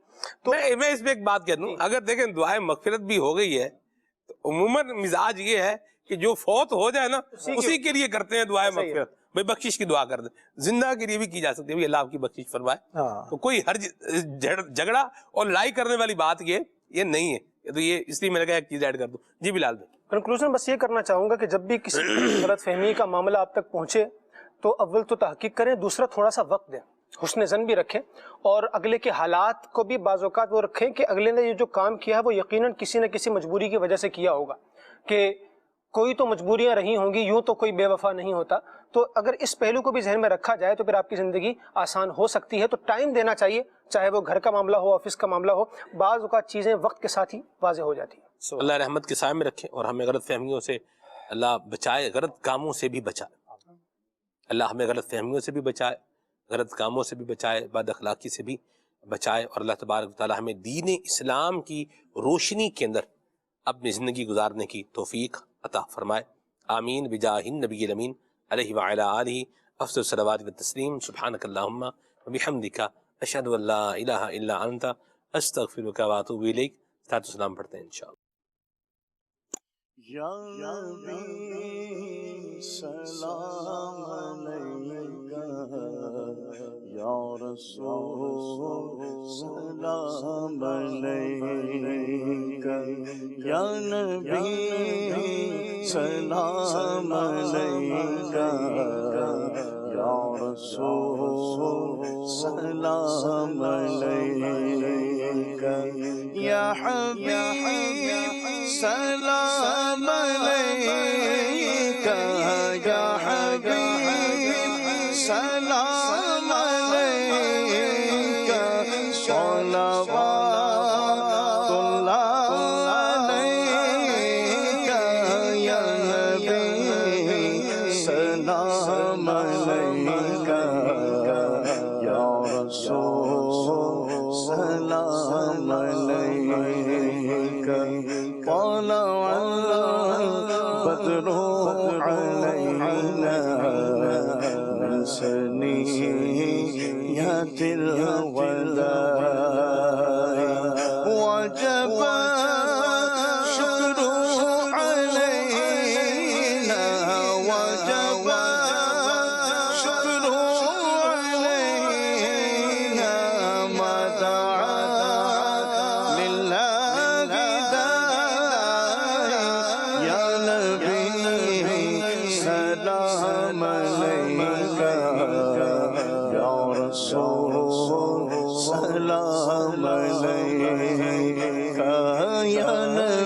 تو میں اس میں ایک بات کہہ دوں، اگر دیکھیں دعائے مغفرت بھی ہو گئی ہے تو عموماً مزاج یہ ہے کہ جو فوت ہو جائے نا اسی کے لیے کرتے ہیں دعائے مغفرت، بھئی بخشش کی دعا کر دیں۔ زندہ کے لیے بھی کی جا سکتی ہے، اللہ آپ کی بخشش فرمائے، تو کوئی ہر جھگڑا اور لڑائی کرنے والی بات یہ نہیں ہے۔ تو یہ اس لیے میں نے کہا ایک چیز ایڈ کر دوں۔ جی بلال بھائی، کنکلوژن بس یہ کرنا چاہوں گا کہ جب بھی کسی غلط فہمی کا معاملہ آپ تک پہنچے تو اول تو تحقیق کریں، دوسرا تھوڑا سا وقت دیں، حسن ظن بھی رکھیں، اور اگلے کے حالات کو بھی بعض اوقات وہ رکھیں کہ اگلے نے یہ جو کام کیا ہے وہ یقیناً کسی نہ کسی مجبوری کی وجہ سے کیا ہوگا، کہ کوئی تو مجبوریاں رہی ہوں گی، یوں تو کوئی بے وفا نہیں ہوتا۔ تو اگر اس پہلو کو بھی ذہن میں رکھا جائے تو پھر آپ کی زندگی آسان ہو سکتی ہے۔ تو ٹائم دینا چاہیے، چاہے وہ گھر کا معاملہ ہو، آفس کا معاملہ ہو، بعض اوقات چیزیں وقت کے ساتھ ہی واضح ہو جاتی ہیں۔ اللہ رحمت کے سائے میں رکھے اور ہمیں غلط فہمیوں سے اللہ بچائے، غلط کاموں سے بھی بچائے۔ اللہ ہمیں غلط فہمیوں سے بھی بچائے، غلط کاموں سے بھی بچائے، بد اخلاقی سے بھی بچائے، اور اللہ تبارک و تعالی ہمیں دین اسلام کی روشنی کے اندر اپنی زندگی گزارنے کی توفیق عطا فرمائے۔ آمین بجاہ النبی الامین علیہ وعلی آلہ افضل الصلوات والتسلیم۔ سبحانک اللہم وبحمدک اشہد ان لا الہ الا انت استغفرک واتوب الیک۔ صلاۃ و سلام پڑھتے ہیں انشاءاللہ۔ یا نبی سلام علیکہ، یا رسول سلام علیکہ، یا نبی سلام علیکہ، یا رسول سلام علیکہ، یا حبیب سلام علیکہ، یا حبیب سلام علیکہ، صلوات اللہ علیکہ، یا نبی سلام علیکہ، یا رسول سلام علیکہ، طلع البدر علينا من ثنيات الوداع، وجب الشكر علينا، وجب الشكر علينا، ما دعا لله داعي، يا نبي